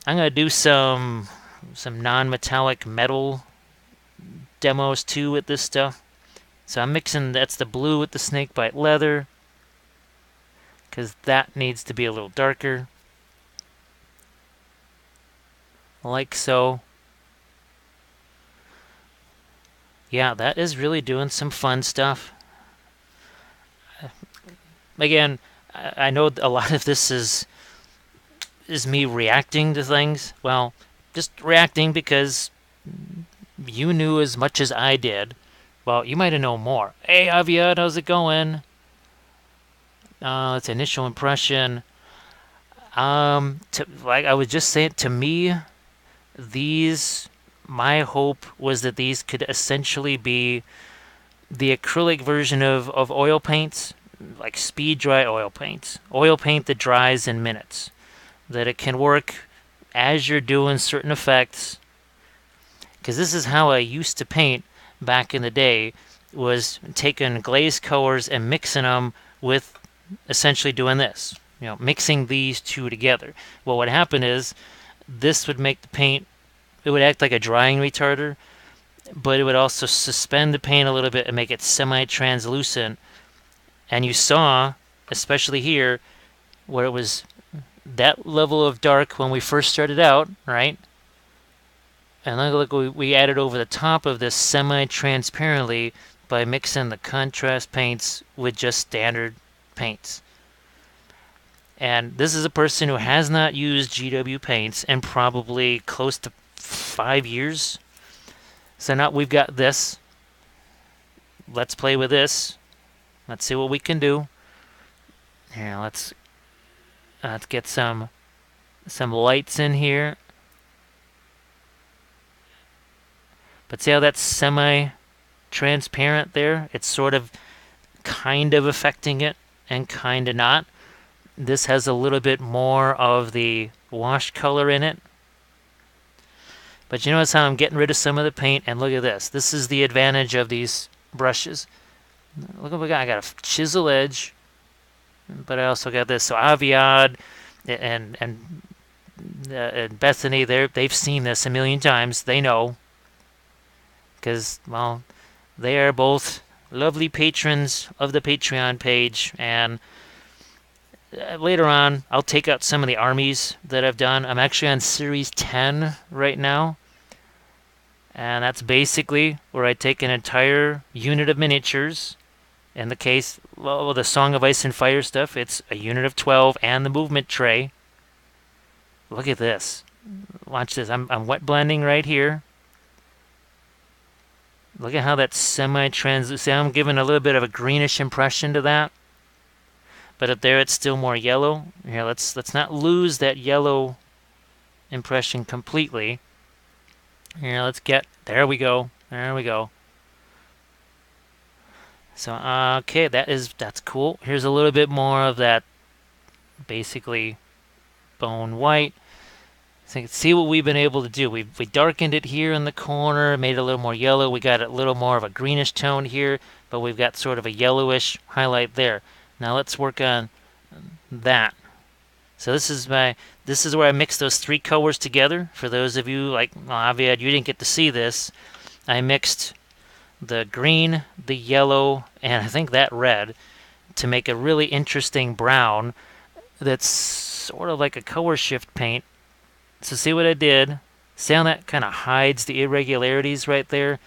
I'm gonna do some non-metallic metal demos too with this stuff. So I'm mixing, that's the blue with the Snakebite Leather, because that needs to be a little darker. Like so. Yeah, that is really doing some fun stuff. Again, I know a lot of this is me reacting to things. Well, just reacting because you knew as much as I did. Well, you might have known more. Hey, Aviad, how's it going? It's initial impression. Like I was just saying, to me, my hope was that these could essentially be the acrylic version of oil paints, like speed dry oil paints. Oil paint that dries in minutes. That it can work as you're doing certain effects. Because this is how I used to paint back in the day, was taking glazed colors and mixing them with essentially doing this. You know, mixing these two together. Well, what happened is this would make the paint, it would act like a drying retarder, but it would also suspend the paint a little bit and make it semi-translucent. And you saw, especially here, where it was that level of dark when we first started out, right? And look, we added over the top of this semi-transparently by mixing the contrast paints with just standard paints. And this is a person who has not used GW paints in probably close to 5 years. So now we've got this. Let's play with this. Let's see what we can do. Here, let's get some lights in here. But see how that's semi-transparent there? It's sort of kind of affecting it and kind of not. This has a little bit more of the wash color in it. But you notice how I'm getting rid of some of the paint, and look at this. This is the advantage of these brushes. Look what we got. I got a chisel edge, but I also got this. So Aviad and Bethany, they've seen this a million times. They know. Because, well, they are both lovely patrons of the Patreon page, and later on, I'll take out some of the armies that I've done. I'm actually on Series 10 right now, and that's basically where I take an entire unit of miniatures. In the case, well, the Song of Ice and Fire stuff, it's a unit of 12 and the movement tray. Look at this. Watch this. I'm wet blending right here. Look at how that's semi-translucent. I'm giving a little bit of a greenish impression to that. But up there it's still more yellow. Here, let's not lose that yellow impression completely. Here, let's get, there we go. There we go. So, okay, that's cool. Here's a little bit more of that basically bone white. So you can see what we've been able to do. We darkened it here in the corner, made it a little more yellow. We got a little more of a greenish tone here, but we've got sort of a yellowish highlight there. Now let's work on that. So this is where I mix those three colors together. For those of you like Aviad, you didn't get to see this. I mixed the green, the yellow, and I think that red to make a really interesting brown that's sort of like a color shift paint. So see what I did? See how that kind of hides the irregularities right there?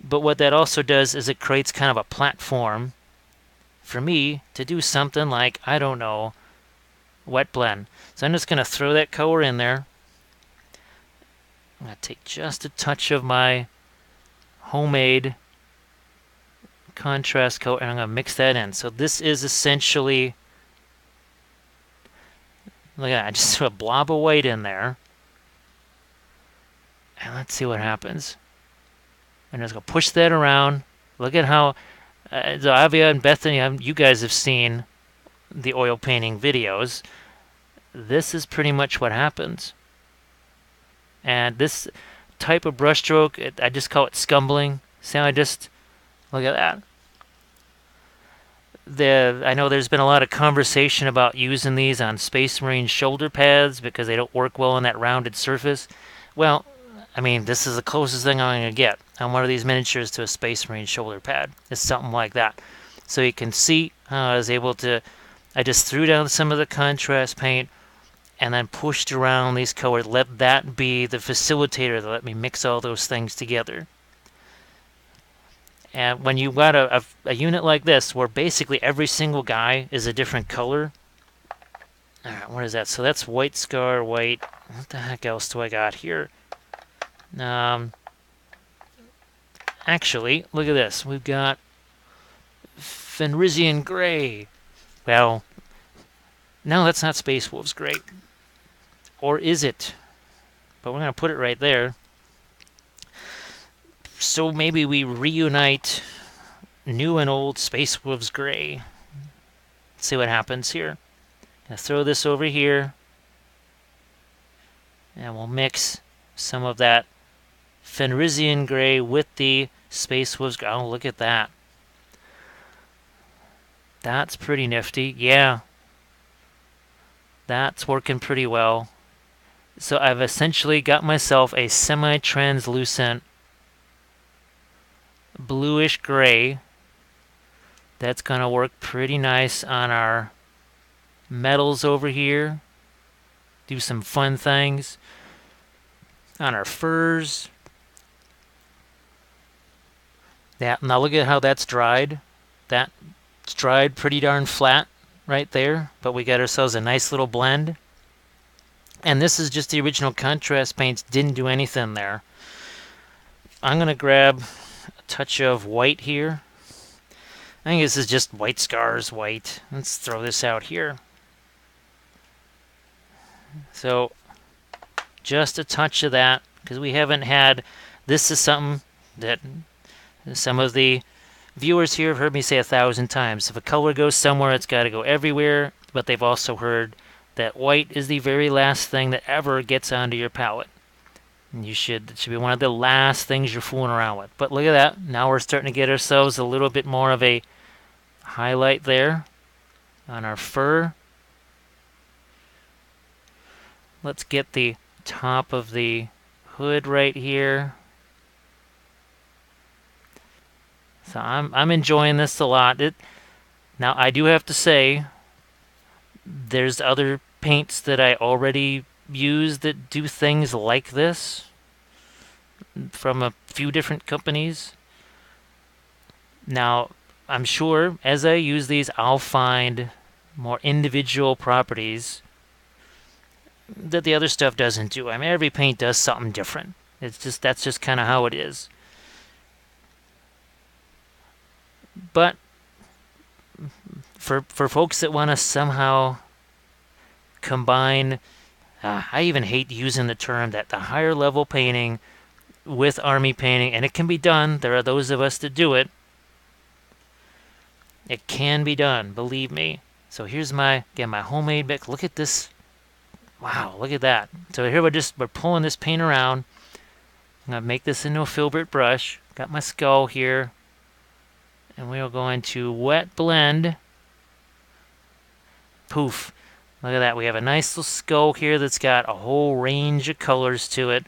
But what that also does is it creates kind of a platform for me to do something like, I don't know, wet blend. So I'm just going to throw that color in there. I'm going to take just a touch of my homemade contrast color and I'm going to mix that in. So this is essentially, look at that, I just threw a blob of white in there. And let's see what happens. I'm just going to push that around. Look at how So Avia and Bethany, you guys have seen the oil painting videos. This is pretty much what happens. And this type of brushstroke, I just call it scumbling. See how I just, look at that. I know there's been a lot of conversation about using these on Space Marine shoulder pads because they don't work well on that rounded surface. Well, I mean, this is the closest thing I'm going to get on one of these miniatures to a Space Marine shoulder pad. It's something like that. So you can see how I was able to, I just threw down some of the contrast paint and then pushed around these colors. Let that be the facilitator that let me mix all those things together. And when you got a unit like this, where basically every single guy is a different color. Alright, what is that? So that's White Scar, white. What the heck else do I got here? Actually, look at this. We've got Fenrisian Gray. Well, no, that's not Space Wolves Gray. Or is it? But we're going to put it right there. So maybe we reunite new and old Space Wolves Gray. Let's see what happens here. Gonna throw this over here. And we'll mix some of that Fenrisian Gray with the Space Wolves Gray. Oh, look at that. That's pretty nifty. Yeah. That's working pretty well. So I've essentially got myself a semi-translucent bluish gray. That's going to work pretty nice on our metals over here. Do some fun things on our furs. Now look at how that's dried. That's dried pretty darn flat right there. But we got ourselves a nice little blend. And this is just the original contrast paints. Didn't do anything there. I'm going to grab a touch of white here. I think this is just White Scars white. Let's throw this out here. So just a touch of that, because we haven't had, this is something that some of the viewers here have heard me say 1,000 times. If a color goes somewhere, it's got to go everywhere, but they've also heard that white is the very last thing that ever gets onto your palette. And it should be one of the last things you're fooling around with. But look at that. Now we're starting to get ourselves a little bit more of a highlight there on our fur. Let's get the top of the hood right here. So I'm enjoying this a lot. Now I do have to say, there's other paints that I already use that do things like this from a few different companies. Now, I'm sure as I use these, I'll find more individual properties that the other stuff doesn't do. I mean, every paint does something different. That's just kind of how it is. But for folks that want to somehow combine, I even hate using the term, that the higher level painting with army painting, and it can be done. There are those of us that do it. It can be done, believe me. So here's my homemade mix. Look at this. Wow, look at that. So here we're pulling this paint around. I'm going to make this into a Filbert brush. Got my skull here. And we are going to wet blend. Poof. Look at that. We have a nice little skull here that's got a whole range of colors to it.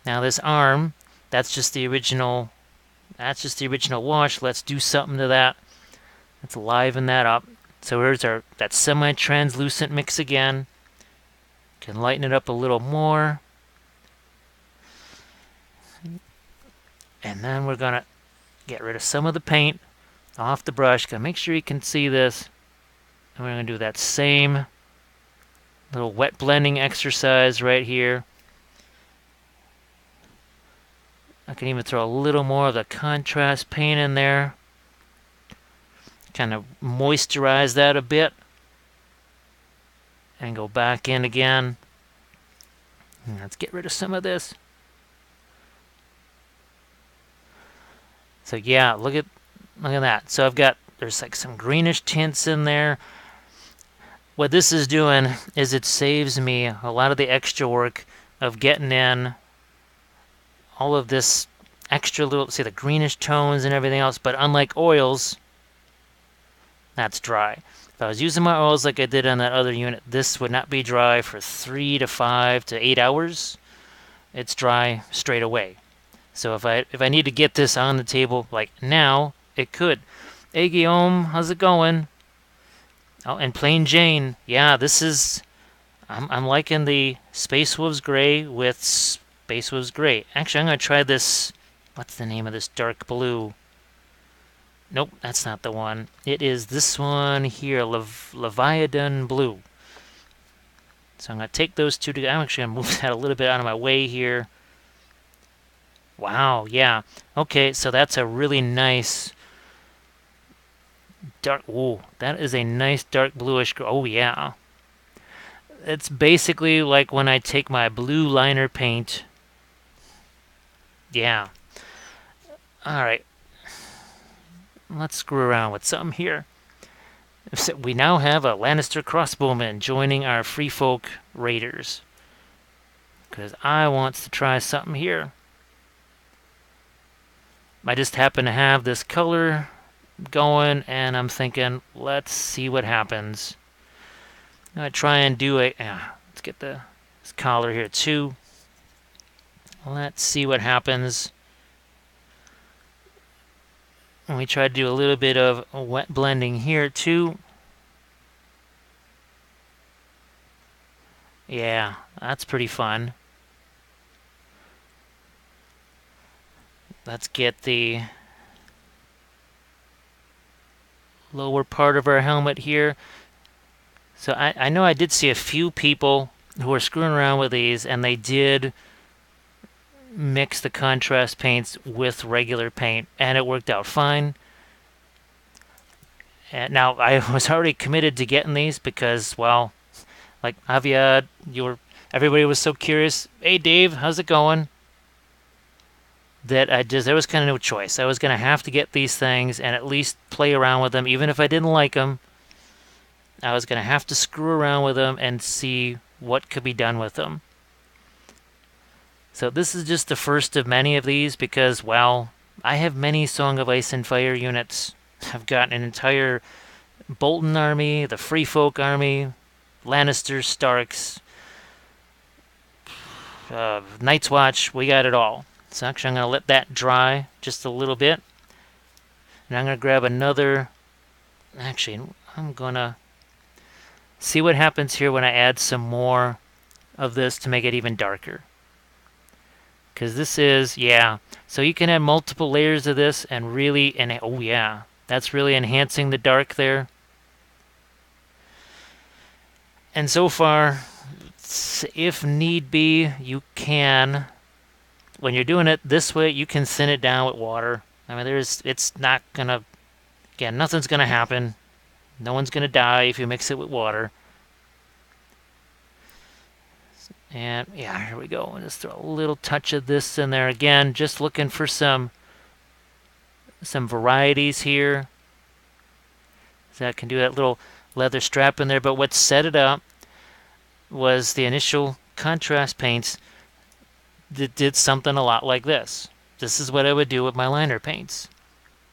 Now this arm, that's just the original wash. Let's do something to that. Let's liven that up. So here's that semi-translucent mix again. Can lighten it up a little more. And then we're going to get rid of some of the paint off the brush. Gotta make sure you can see this. And we're going to do that same little wet blending exercise right here. I can even throw a little more of the contrast paint in there. Kind of moisturize that a bit. And go back in again. And let's get rid of some of this. So yeah, look at Look at that. So there's like some greenish tints in there. What this is doing is it saves me a lot of the extra work of getting in all of this extra little, see the greenish tones and everything else. But unlike oils, that's dry. If I was using my oils like I did on that other unit, this would not be dry for 3 to 5 to 8 hours. It's dry straight away. So if I need to get this on the table like now, it could. Hey Guillaume, how's it going? Oh, and Plain Jane, yeah, this is. I'm liking the Space Wolves Gray with Space Wolves Gray. Actually, I'm gonna try this. What's the name of this dark blue? Nope, that's not the one. It is this one here, Leviathan Blue. So I'm gonna take those two together. I'm actually gonna move that a little bit out of my way here. Wow, yeah. Okay, so that's a really nice dark. Ooh, that is a nice dark bluish. Oh yeah. It's basically like when I take my blue liner paint. Yeah. Alright. Let's screw around with something here. So we now have a Lannister crossbowman joining our Free Folk Raiders. Because I want to try something here. I just happen to have this color going, and I'm thinking, let's see what happens. I'm going to try and do let's get this collar here too. Let's see what happens. And we try to do a little bit of wet blending here too. Yeah, that's pretty fun. Let's get the lower part of our helmet here. So I know I did see a few people who were screwing around with these, and they did mix the contrast paints with regular paint, and it worked out fine. And now I was already committed to getting these because, well, like Aviad, everybody was so curious. Hey Dave, how's it going? That there was kind of no choice. I was gonna have to get these things and at least play around with them, even if I didn't like them. I was gonna have to screw around with them and see what could be done with them. So this is just the first of many of these because, well, I have many Song of Ice and Fire units. I've got an entire Bolton army, the Free Folk army, Lannisters, Starks, Night's Watch, we got it all. So actually I'm going to let that dry just a little bit. And I'm going to grab another. Actually, I'm going to see what happens here when I add some more of this to make it even darker. Because this is, yeah. So you can add multiple layers of this and really, oh yeah, that's really enhancing the dark there. And so far, if need be, you can, when you're doing it this way, you can thin it down with water. I mean, it's not gonna, again, nothing's gonna happen. No one's gonna die if you mix it with water. And yeah, here we go. I'll just throw a little touch of this in there again, just looking for some varieties here. So I can do that little leather strap in there. But what set it up was the initial contrast paints that did something a lot like this. This is what I would do with my liner paints.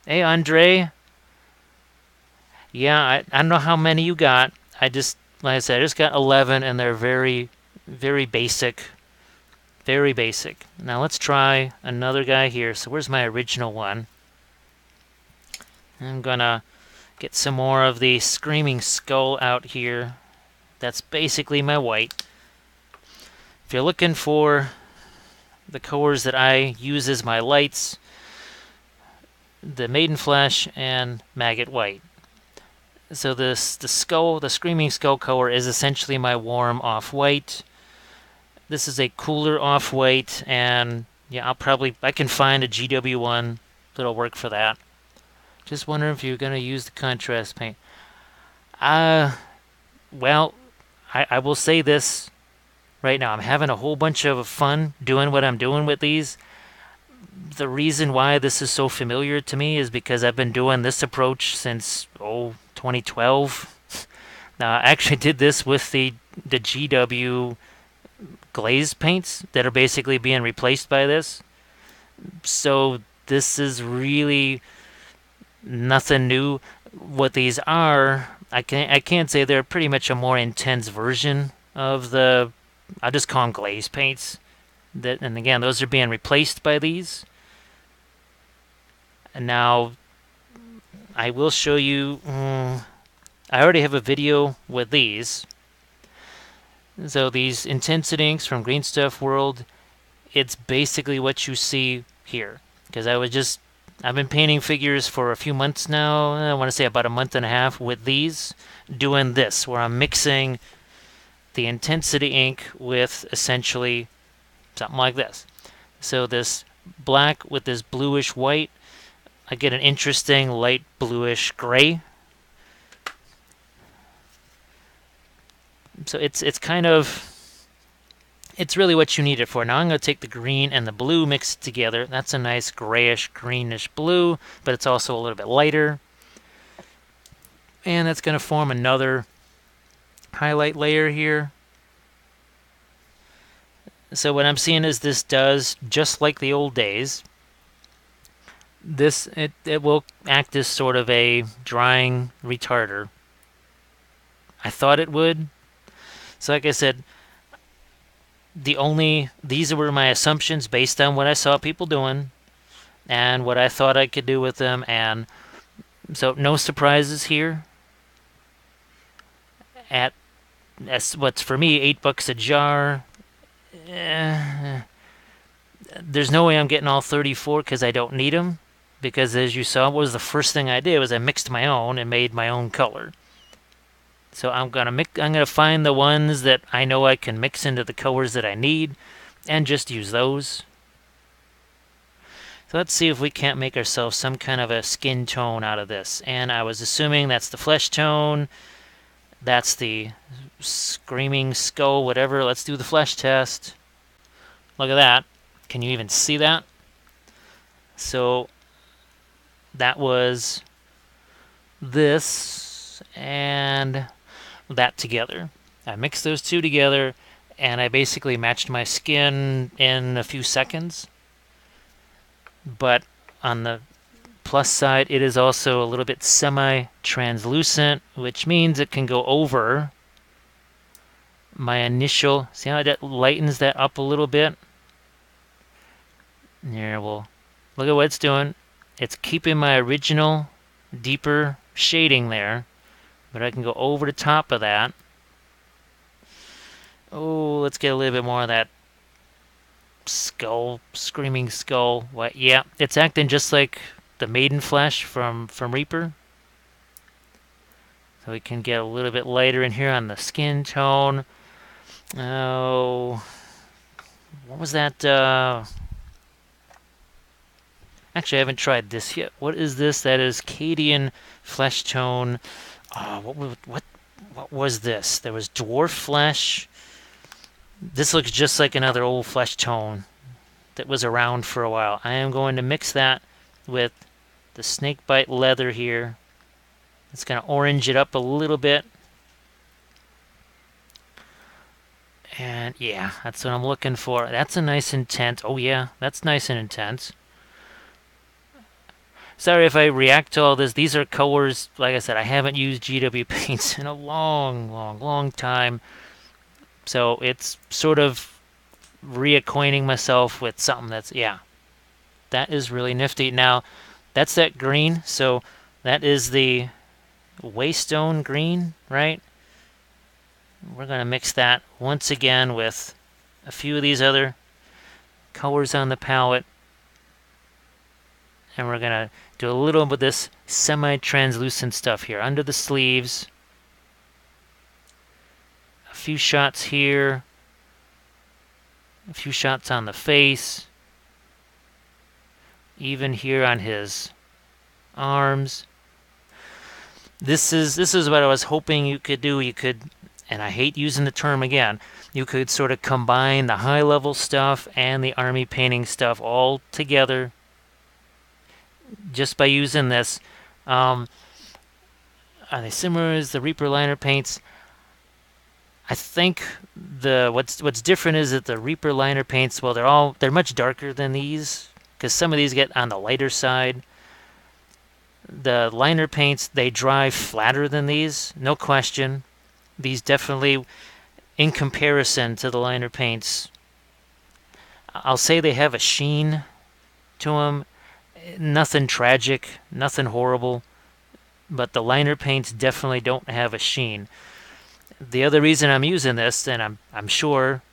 Hey, Andre. Yeah, I don't know how many you got. Like I said, I just got 11, and they're very, very basic. Very basic. Now let's try another guy here. So where's my original one? I'm gonna get some more of the Screaming Skull out here. That's basically my white. If you're looking for the colors that I use as my lights, the Maiden Flesh and Maggot White. So the Screaming Skull color is essentially my warm off-white. This is a cooler off-white, and yeah, I can find a GW1 that'll work for that. Just wondering if you're going to use the contrast paint. Well, I will say this right now. I'm having a whole bunch of fun doing what I'm doing with these. the reason why this is so familiar to me is because I've been doing this approach since 2012. Now, I actually did this with the GW glaze paints that are basically being replaced by this. So this is really nothing new. What these are, I can't say they're pretty much a more intense version of the, I'll just call them glaze paints. And again, those are being replaced by these. And now I will show you. I already have a video with these. So these Intensity inks from Green Stuff World, it's basically what you see here. Because I've been painting figures for a few months now. I want to say about a month and a half with these, doing this, where I'm mixing the Intensity ink with essentially something like this. So this black with this bluish white, I get an interesting light bluish gray. So it's kind of, it's really what you need it for. Now I'm going to take the green and the blue, mix it together. That's a nice grayish, greenish blue, but it's also a little bit lighter. And that's going to form another highlight layer here. So what I'm seeing is this does, just like the old days, it will act as sort of a drying retarder. I thought it would. So like I said, these were my assumptions based on what I saw people doing and what I thought I could do with them, and so no surprises here. That's what's for me $8 a jar. There's no way I'm getting all 34 because I don't need them. Because as you saw, what was the first thing I did was I mixed my own and made my own color. So I'm gonna find the ones that I know I can mix into the colors that I need, and just use those. So let's see if we can't make ourselves some kind of a skin tone out of this. And I was assuming that's the flesh tone. That's the screaming skull, whatever. Let's do the flesh test. Look at that. Can you even see that? So that was this and that together. I mixed those two together, and I basically matched my skin in a few seconds. But on the plus side, it is also a little bit semi-translucent, which means it can go over my initial. See how that lightens that up a little bit? There, well, look at what it's doing. It's keeping my original deeper shading there, but I can go over the top of that. Oh, let's get a little bit more of that skull, screaming skull. What? Yeah, it's acting just like the maiden flesh from Reaper. So we can get a little bit lighter in here on the skin tone. Oh, what was that? Actually, I haven't tried this yet. What is this? That is Caelian flesh tone. What was this? There was Dwarf Flesh. This looks just like another old flesh tone that was around for a while. I am going to mix that with the Snakebite Leather here. It's going to orange it up a little bit. And yeah, that's what I'm looking for. That's a nice intense. Oh yeah, that's nice and intense. Sorry if I react to all this. These are colors, like I said, I haven't used GW paints in a long time. So it's sort of reacquainting myself with something that's, yeah, that is really nifty. Now, that's that green. So that is the Waystone green, right? We're going to mix that once again with a few of these other colors on the palette. And we're going to do a little bit of this semi-translucent stuff here under the sleeves. A few shots here. A few shots on the face. Even here on his arms. This is what I was hoping you could do. You could and I hate using the term again, you could sort of combine the high level stuff and the army painting stuff all together just by using this. Are they similar as the Reaper liner paints? I think what's different is that the Reaper liner paints, well, they're much darker than these, because some of these get on the lighter side. The liner paints, they dry flatter than these, no question. These definitely, in comparison to the liner paints, I'll say they have a sheen to them. Nothing tragic, nothing horrible, but the liner paints definitely don't have a sheen. The other reason I'm using this, and I'm sure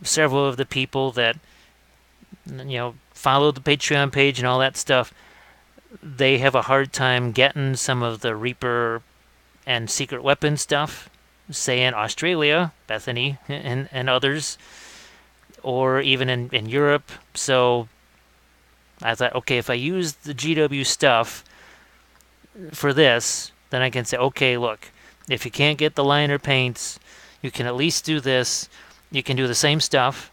several of the people that follow the Patreon page and all that stuff, they have a hard time getting some of the Reaper and secret weapon stuff, say in Australia, Bethany, and others, or even in Europe. So I thought, okay, if I use the GW stuff for this, then I can say, okay, look, if you can't get the liner paints, you can at least do this. You can do the same stuff,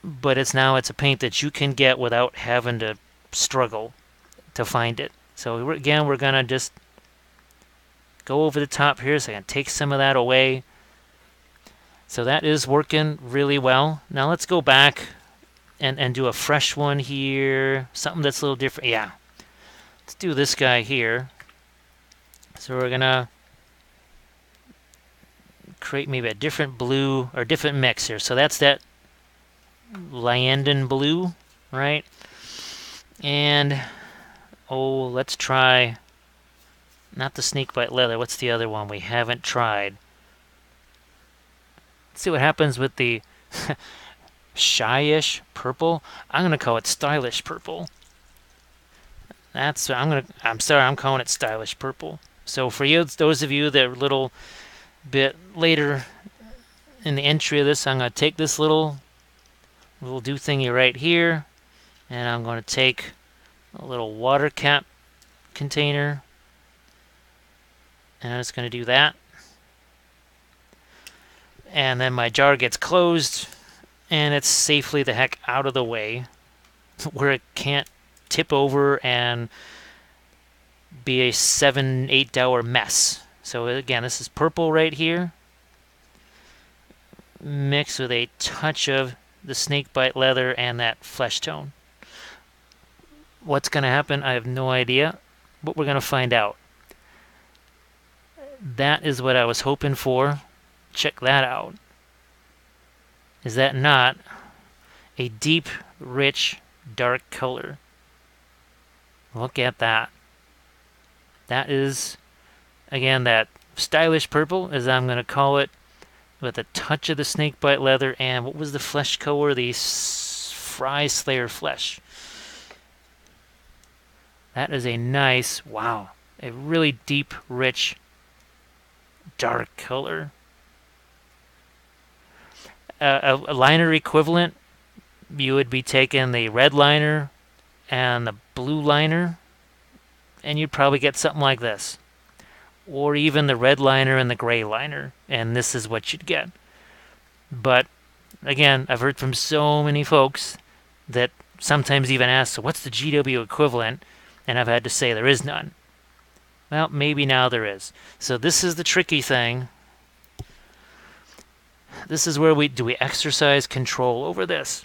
but it's a paint that you can get without having to struggle to find it. So again, we're going to just go over the top here so I can take some of that away. So that is working really well. Now let's go back and do a fresh one here. Something that's a little different. Yeah. Let's do this guy here. So we're going to create maybe a different blue or different mix here. So that's that Leviathan Blue, right? And let's try not the Snakebite Leather. What's the other one we haven't tried? Let's see what happens with the Shyish Purple. I'm gonna call it Stylish Purple. I'm sorry, I'm calling it Stylish Purple. So for you, those of you that are a little bit later in the entry of this, I'm gonna take this little do thingy right here, and I'm gonna take a little water cap container, and I'm just going to do that. And then my jar gets closed, and it's safely the heck out of the way where it can't tip over and be a 7-8 hour mess. So again, this is purple right here, mixed with a touch of the Snakebite Leather and that flesh tone. What's going to happen, I have no idea, but we're going to find out. That is what I was hoping for. Check that out. Is that not a deep, rich, dark color? Look at that. That is, again, that stylish purple, as I'm going to call it, with a touch of the Snakebite Leather and what was the flesh color? The Fry Slayer Flesh. That is a nice, wow, a really deep, rich, dark color. A liner equivalent, you would be taking the red liner and the blue liner, and you'd probably get something like this. Or even the red liner and the gray liner, and this is what you'd get. But, again, I've heard from so many folks that sometimes even ask, so what's the GW equivalent? And I've had to say there is none. Well, maybe now there is. So this is the tricky thing. This is where we exercise control over this.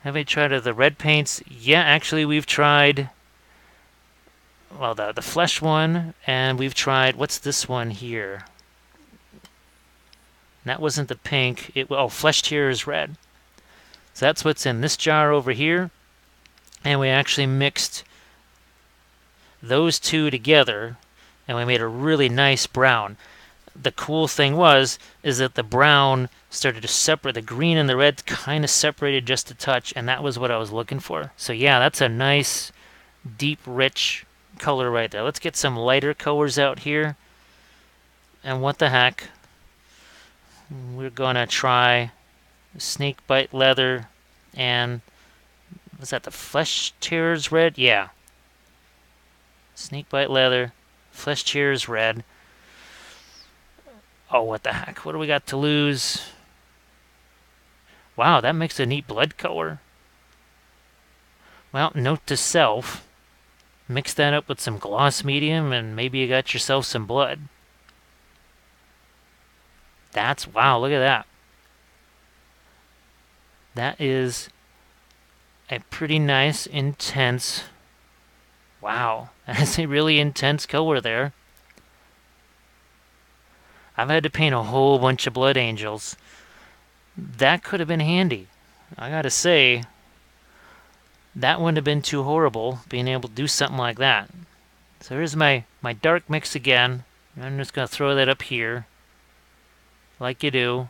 Have we tried the red paints? Yeah, actually we've tried, well, the flesh one, and we've tried, what's this one here? That wasn't the pink. Flesh Tears red. So that's what's in this jar over here. And we actually mixed those two together, and we made a really nice brown. The cool thing is that the brown started to separate. The green and the red kind of separated just a touch, and that was what I was looking for. So yeah, that's a nice, deep, rich color right there. Let's get some lighter colors out here. And what the heck? We're going to try Snakebite Leather and... was that the Flesh Tears red? Yeah. Snakebite Leather, Flesh Tears red. Oh, what the heck? What do we got to lose? Wow, that makes a neat blood color. Well, note to self. Mix that up with some gloss medium and maybe you got yourself some blood. Wow, look at that. That is a pretty nice, intense... Wow, that's a really intense color there. I've had to paint a whole bunch of blood angels. That could have been handy. I gotta say, that wouldn't have been too horrible, being able to do something like that. So here's my dark mix again. I'm just going to throw that up here, like you do.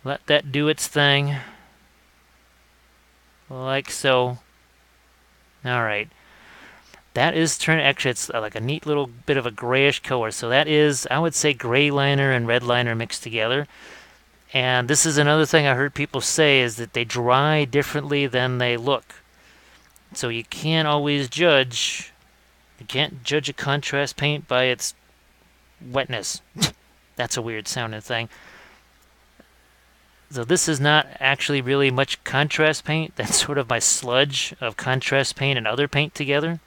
Let that do its thing, like so. Alright. That is turning, actually it's like a neat little bit of a grayish color. So that is, I would say, gray liner and red liner mixed together. And this is another thing I heard people say, is that they dry differently than they look. So you can't always judge. You can't judge a contrast paint by its wetness. That's a weird sounding thing. So this is not actually really much contrast paint. That's sort of my sludge of contrast paint and other paint together.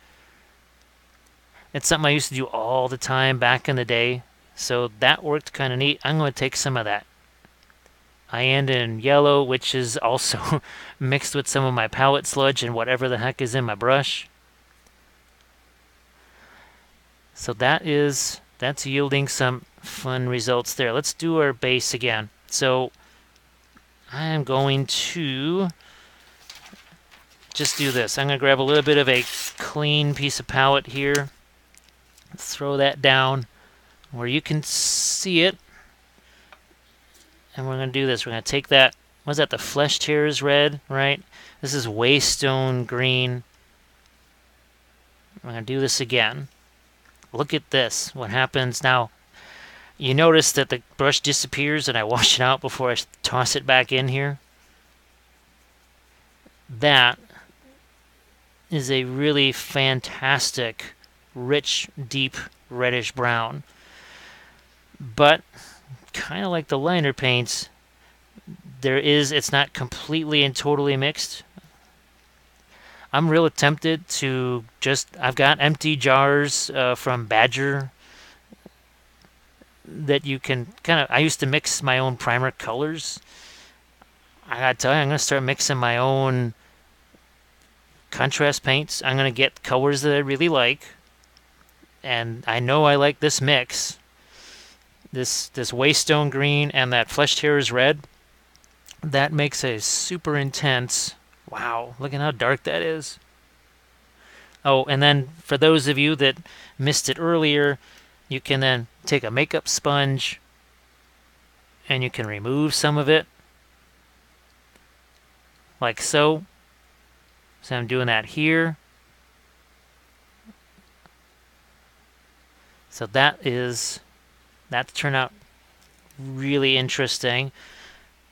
It's something I used to do all the time back in the day. So that worked kind of neat. I'm going to take some of that cyan yellow, which is also mixed with some of my palette sludge and whatever the heck is in my brush. So that's yielding some fun results there. Let's do our base again. So I am going to just do this. I'm going to grab a little bit of a clean piece of palette here. Throw that down where you can see it. And we're going to do this. We're going to take that, was that the Flesh Tears red, right? This is Waystone green. We're going to do this again. Look at this. What happens now? You notice that the brush disappears and I wash it out before I toss it back in here. That is a really fantastic, rich, deep reddish brown. But kind of like the liner paints, it's not completely and totally mixed. I'm real tempted to I've got empty jars from Badger that you can I used to mix my own primer colors. I gotta tell you, I'm gonna start mixing my own contrast paints. I'm gonna get colors that I really like, and I know I like this mix. This Waystone green and that Flesh Tears red, that makes a super intense. Wow, look at how dark that is. Oh, and then for those of you that missed it earlier, you can then take a makeup sponge and you can remove some of it, like so. So I'm doing that here. So that's turned out really interesting.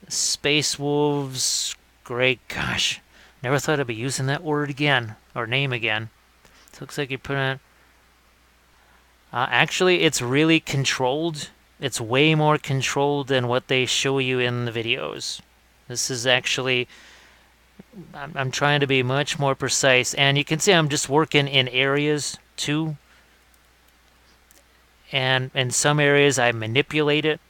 Space Wolves, great. Gosh, never thought I'd be using that word again, or name again. So it looks like you put on... actually, it's really controlled. It's way more controlled than what they show you in the videos. This is actually... I'm trying to be much more precise. And you can see I'm just working in areas, too. And in some areas, I manipulate it.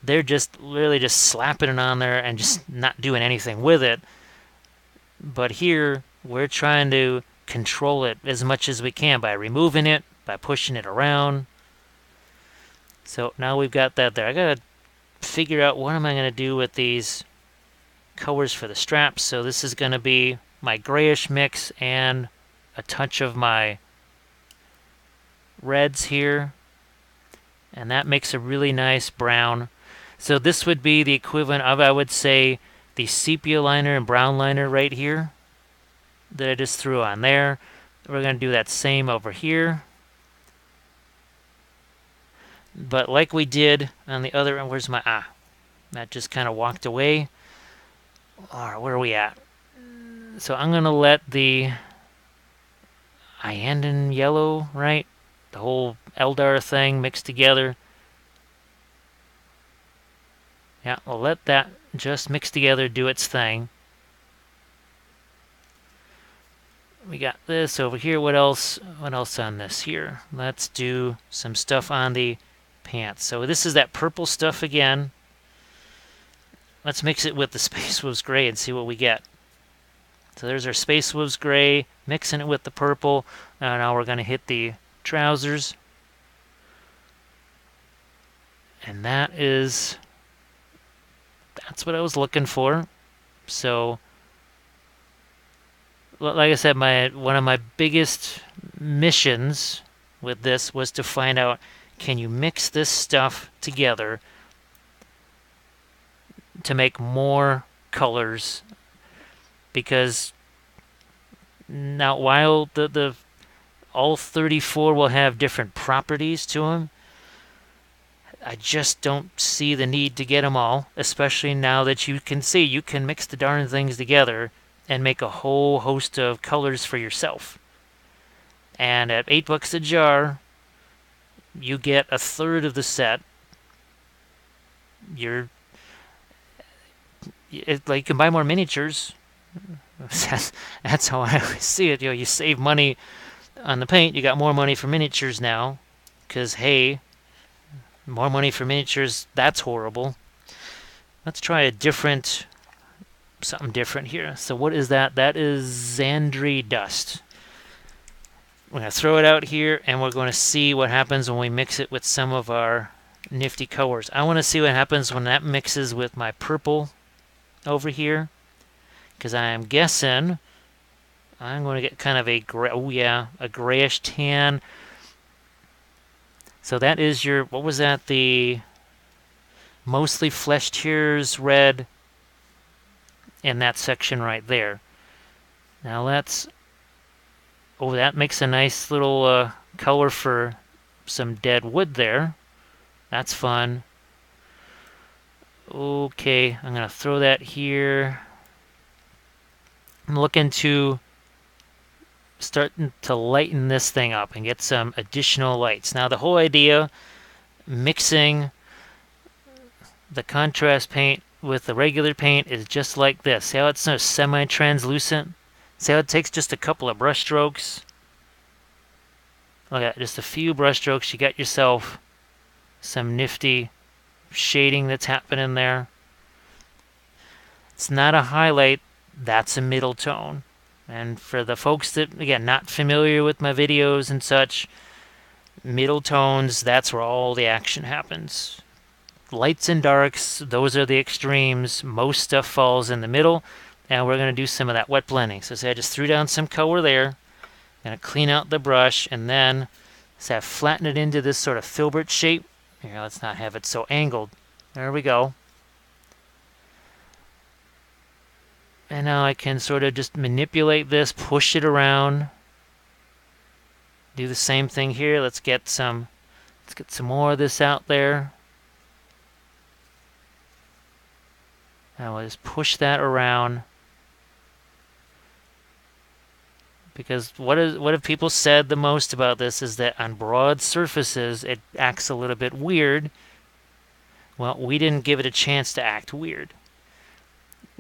They're just literally just slapping it on there and just not doing anything with it. But here, we're trying to control it as much as we can by removing it, by pushing it around. So now we've got that there. I gotta figure out what am I gonna do with these colors for the straps. So this is gonna be my grayish mix and a touch of my reds here. And that makes a really nice brown. So this would be the equivalent of, I would say, the sepia liner and brown liner right here that I just threw on there. We're going to do that same over here. But like we did on the other end, where's my... that just kind of walked away. All right, where are we at? So I'm going to let the cyan yellow, right? The whole Eldar thing mixed together. Yeah, we'll let that just mix together, do its thing. We got this over here. What else? What else on this here? Let's do some stuff on the pants. So this is that purple stuff again. Let's mix it with the Space Wolves Gray and see what we get. So there's our Space Wolves Gray, mixing it with the purple. Now we're going to hit the trousers. And that's what I was looking for. So, like I said, one of my biggest missions with this was to find out, can you mix this stuff together to make more colors? Because now, while the all 34 will have different properties to them, I just don't see the need to get them all, especially now that you can see you can mix the darn things together and make a whole host of colors for yourself. And at $8 a jar, you get a third of the set. Like you can buy more miniatures. That's how I always see it. You save money on the paint. You got more money for miniatures now, because hey, more money for miniatures. That's horrible. Let's try something different here. So what is that? That is Xandrie Dust. We're going to throw it out here, and we're going to see what happens when we mix it with some of our nifty colors. I want to see what happens when that mixes with my purple over here, because I am guessing I'm going to get kind of a grayish tan. So that is your, what was that? The mostly flesh tears red in that section right there. Now that makes a nice little color for some dead wood there. That's fun. Okay, I'm going to throw that here. I'm looking to starting to lighten this thing up and get some additional lights. Now the whole idea, mixing the contrast paint with the regular paint, is just like this. See how it's sort of semi-translucent? See how it takes just a couple of brush strokes? Look at just a few brush strokes, you got yourself some nifty shading that's happening there. It's not a highlight, that's a middle tone. And for the folks that, again, not familiar with my videos and such, middle tones, that's where all the action happens. Lights and darks, those are the extremes. Most stuff falls in the middle, and we're going to do some of that wet blending. So I just threw down some color there. Going to clean out the brush, and then flatten it into this sort of filbert shape. Here, let's not have it so angled. There we go. And now I can sort of just manipulate this, push it around. Do the same thing here. Let's get some more of this out there. Now we'll just push that around. Because what have people said the most about this is that on broad surfaces it acts a little bit weird. Well, we didn't give it a chance to act weird.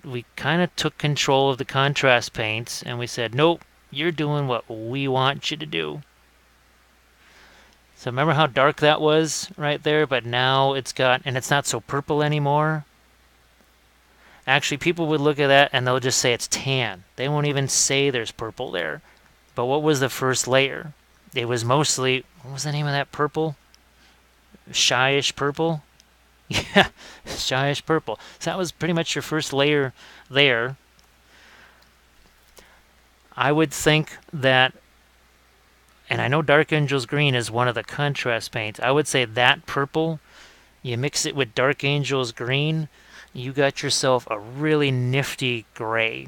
We kind of took control of the contrast paints and we said, nope, you're doing what we want you to do. So remember how dark that was right there? But now it's not so purple anymore. Actually, people would look at that and they'll just say it's tan. They won't even say there's purple there. But what was the first layer? It was mostly, what was the name of that purple? Shyish purple? Yeah, shyish purple. So that was pretty much your first layer there. I would think that, and I know Dark Angel's Green is one of the contrast paints. I would say that purple, you mix it with Dark Angel's Green, you got yourself a really nifty gray.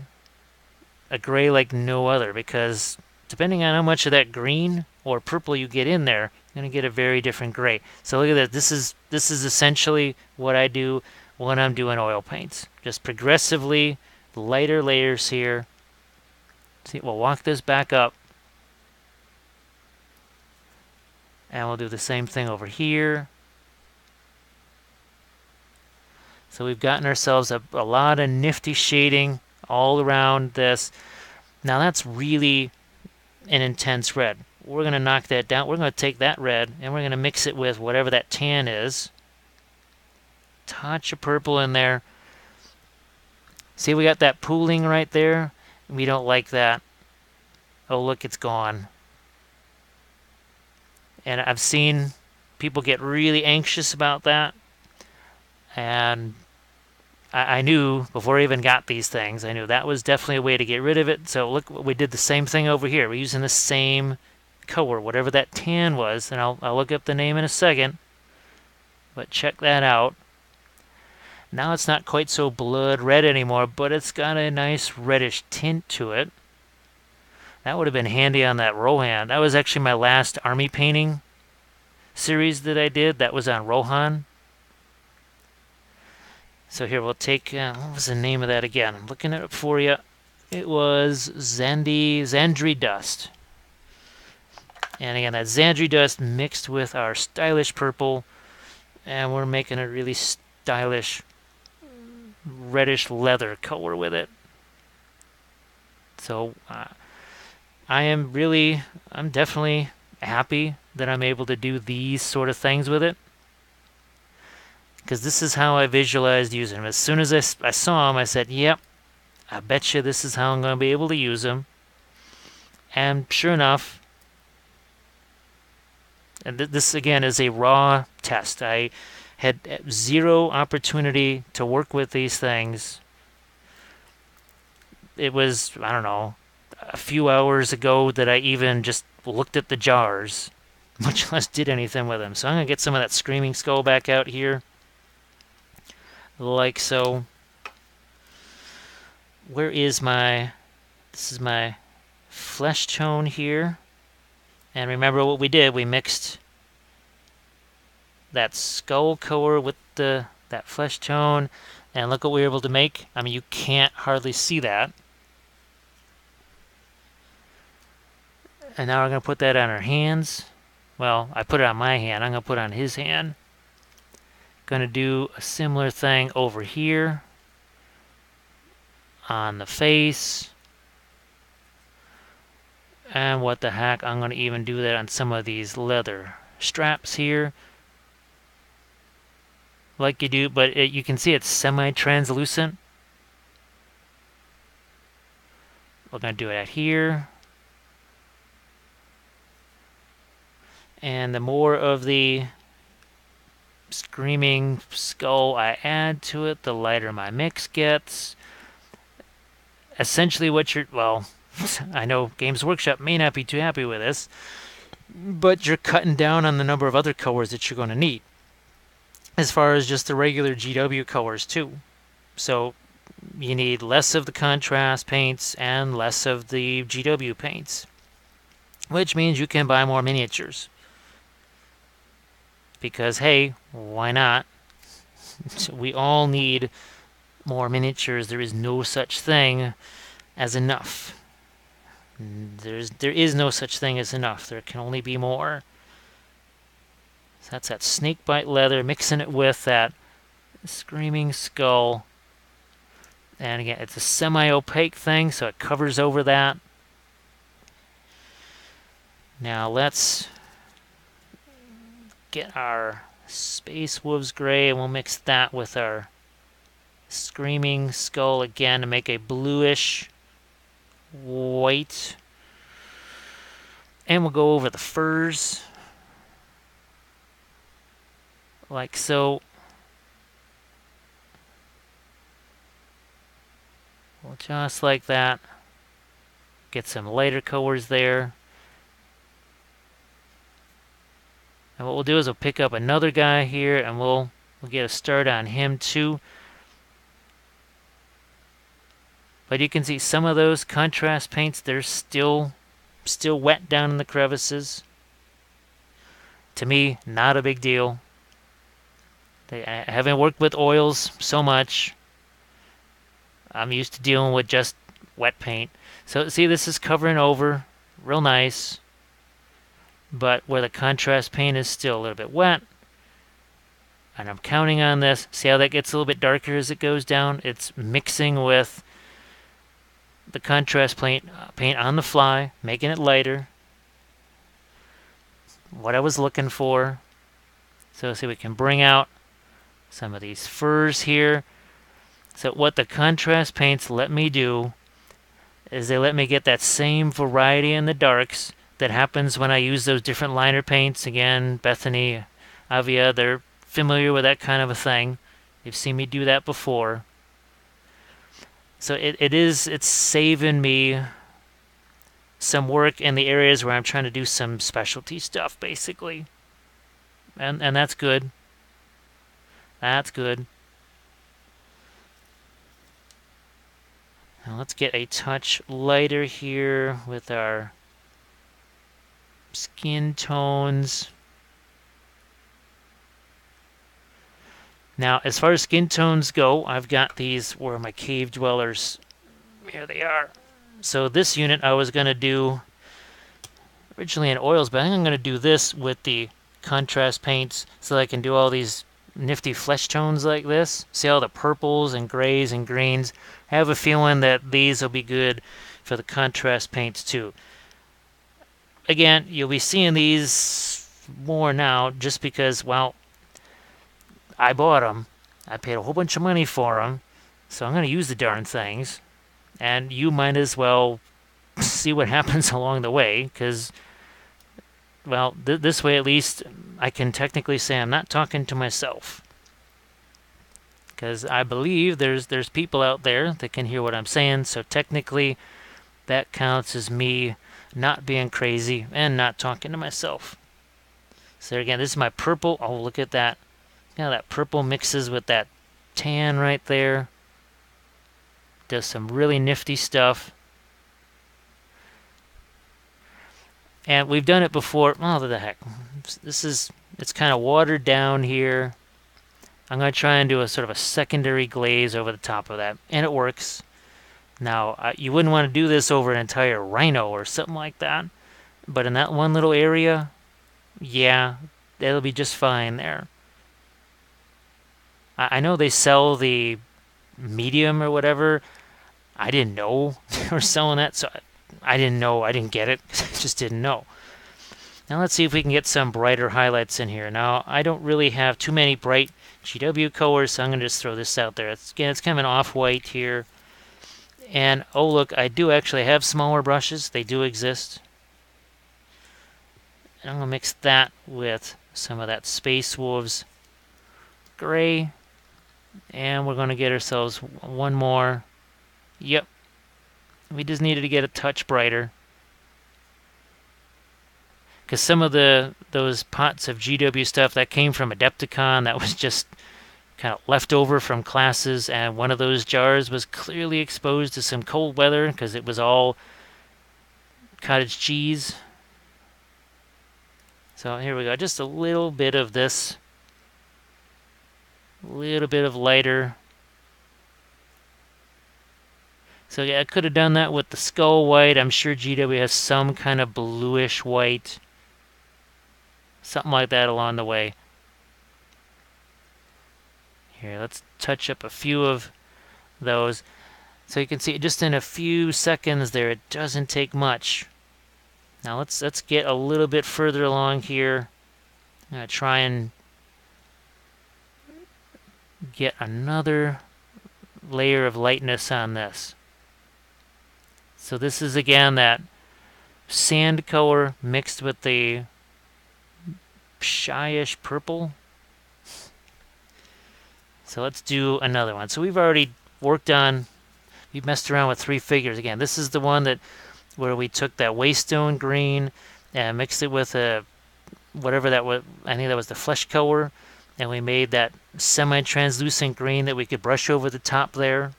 A gray like no other, because depending on how much of that green or purple you get in there, you're going to get a very different gray. So look at that. This is essentially what I do when I'm doing oil paints. Just progressively lighter layers here. See, we'll walk this back up. And we'll do the same thing over here. So we've gotten ourselves a lot of nifty shading all around this. Now that's really an intense red. We're going to knock that down. We're going to take that red and we're going to mix it with whatever that tan is. Touch of purple in there. See, we got that pooling right there. We don't like that. Oh, look, it's gone. And I've seen people get really anxious about that. And I knew before I even got these things, I knew that was definitely a way to get rid of it. So look, we did the same thing over here. We're using the same color, whatever that tan was. And I'll look up the name in a second. But check that out. Now it's not quite so blood red anymore, but it's got a nice reddish tint to it. That would have been handy on that Rohan. That was actually my last army painting series that I did. That was on Rohan. So here we'll take, what was the name of that again? I'm looking it up for you. It was Xandrie Dust. And again, that Xandrie Dust mixed with our stylish purple. And we're making a really stylish reddish leather color with it. So I'm definitely happy that I'm able to do these sort of things with it. Because this is how I visualized using them. As soon as I saw them, I said, yep, I bet you this is how I'm going to be able to use them. And sure enough, and this again is a raw test. I had zero opportunity to work with these things. It was, I don't know, a few hours ago that I even just looked at the jars, much less did anything with them. So I'm going to get some of that Screaming Skull back out here. Like so. Where is this is my flesh tone here. And remember what we did, we mixed that skull color with that flesh tone, and look what we were able to make. I mean, you can't hardly see that. And now we're going to put that on our hands. Well, I put it on my hand. I'm going to put it on his hand. Going to do a similar thing over here on the face. And what the heck, I'm going to even do that on some of these leather straps here. Like you do, but you can see it's semi-translucent. We're going to do it here. And the more of the Screaming Skull I add to it, the lighter my mix gets. Essentially what well, I know Games Workshop may not be too happy with this, but you're cutting down on the number of other colors that you're going to need, as far as just the regular GW colors too. So you need less of the contrast paints and less of the GW paints, which means you can buy more miniatures. Because, hey, why not? We all need more miniatures. There is no such thing as enough. There is no such thing as enough. There can only be more. So that's that Snakebite Leather, mixing it with that Screaming Skull. And again, it's a semi-opaque thing, so it covers over that. Now let's get our Space Wolves Gray, and we'll mix that with our Screaming Skull again to make a bluish white. And we'll go over the furs like so. Well, just like that. Get some lighter colors there. And what we'll do is we'll pick up another guy here, and we'll get a start on him too. But you can see some of those contrast paints, they're still wet down in the crevices. To me, not a big deal. I haven't worked with oils so much. I'm used to dealing with just wet paint. So see, this is covering over real nice. But where the contrast paint is still a little bit wet, And I'm counting on this. See how that gets a little bit darker as it goes down? It's mixing with the contrast paint on the fly, making it lighter. What I was looking for. So see, we can bring out some of these furs here. So what the contrast paints let me do is they let me get that same variety in the darks that happens when I use those different liner paints. Again, Bethany, Avia, they're familiar with that kind of a thing. You've seen me do that before. So it's saving me some work in the areas where I'm trying to do some specialty stuff, basically. And that's good. That's good. Now let's get a touch lighter here with our skin tones. Now, as far as skin tones go, I've got these where my cave dwellers. Here they are. So this unit I was going to do originally in oils, but I think I'm going to do this with the contrast paints so that I can do all these nifty flesh tones like this. See all the purples and grays and greens? I have a feeling that these will be good for the contrast paints too. Again, you'll be seeing these more now just because, well, I bought them. I paid a whole bunch of money for them, so I'm going to use the darn things. And you might as well see what happens along the way, because, well, this way at least I can technically say I'm not talking to myself. Because I believe there's people out there that can hear what I'm saying, so technically that counts as me not being crazy and not talking to myself. So again, this is my purple. Oh, look at that. Yeah, that purple mixes with that tan right there. Does some really nifty stuff. And we've done it before. Oh, what the heck. It's kind of watered down here. I'm going to try and do a sort of a secondary glaze over the top of that. And it works. Now, you wouldn't want to do this over an entire rhino or something like that. But in that one little area, yeah, that'll be just fine there. I know they sell the medium or whatever. I didn't know they were selling that, so I didn't know. I didn't get it. I just didn't know. Now let's see if we can get some brighter highlights in here. Now, I don't really have too many bright GW colors, so I'm going to just throw this out there. It's kind of an off-white here. And, oh look, I do actually have smaller brushes. They do exist. And I'm going to mix that with some of that Space Wolves gray. And we're going to get ourselves one more. Yep. We just needed to get a touch brighter. Because some of those pots of GW stuff that came from Adepticon, that was just kind of left over from classes, and one of those jars was clearly exposed to some cold weather because it was all cottage cheese. So here we go. Just a little bit of this. A little bit of lighter. So yeah, I could have done that with the skull white. I'm sure GW has some kind of bluish white. Something like that along the way. Here, let's touch up a few of those. So you can see just in a few seconds there, it doesn't take much. Now let's get a little bit further along here. I'm going to try and get another layer of lightness on this. So this is again that sand color mixed with the shyish purple. So let's do another one. So we've already worked on, we've messed around with three figures. Again, this is the one that where we took that waystone green and mixed it with a whatever that was. I think that was the flesh color, and we made that semi-translucent green that we could brush over the top there.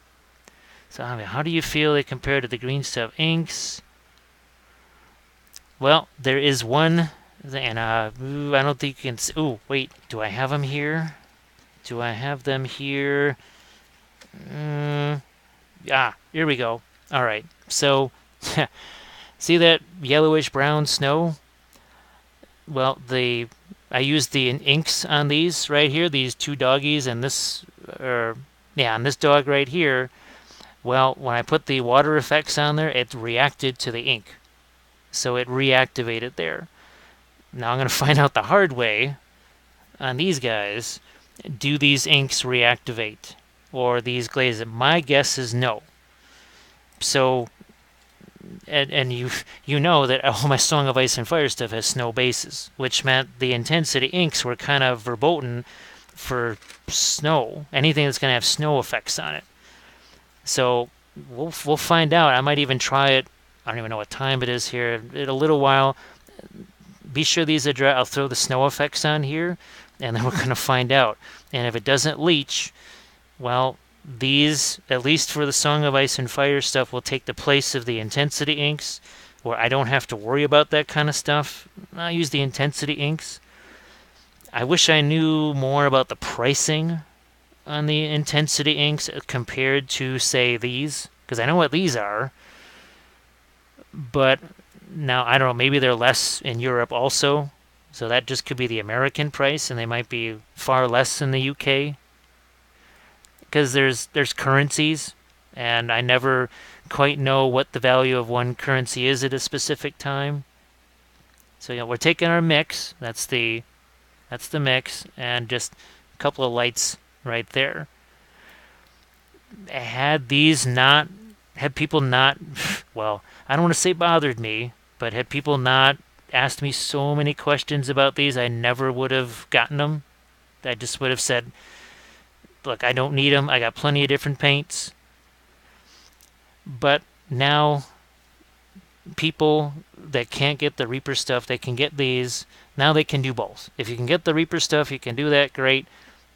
So I mean, how do you feel they compare to the green stuff inks? Well, there is one, and I don't think you can. Ooh, wait, do I have them here? Do I have them here? Here we go. All right, so see that yellowish brown snow? Well, the I used the inks on these right here, these two doggies, and this, on this dog right here. Well, when I put the water effects on there, it reacted to the ink. So it reactivated there. Now I'm going to find out the hard way on these guys. Do these inks reactivate? Or these glazes? My guess is no. So, and you know that all my Song of Ice and Fire stuff has snow bases, which meant the intensity inks were kind of verboten for snow. Anything that's going to have snow effects on it. So we'll find out. I might even try it. I don't even know what time it is here. In a little while. Be sure these are dry. I'll throw the snow effects on here, and then we're going to find out. And if it doesn't leach, well, these, at least for the Song of Ice and Fire stuff, will take the place of the intensity inks, where I don't have to worry about that kind of stuff. I'll use the intensity inks. I wish I knew more about the pricing on the intensity inks compared to, say, these, because I know what these are. But now, I don't know, maybe they're less in Europe also, so that just could be the American price, and they might be far less in the UK. Because there's currencies, and I never quite know what the value of one currency is at a specific time. So yeah, we're taking our mix. That's the mix, and just a couple of lights right there. Had people not, well, I don't want to say bothered me, but had people not asked me so many questions about these, I never would have gotten them. I just would have said, look, I don't need them. I got plenty of different paints. But now, people that can't get the Reaper stuff, they can get these. Now they can do both. If you can get the Reaper stuff, you can do that, great.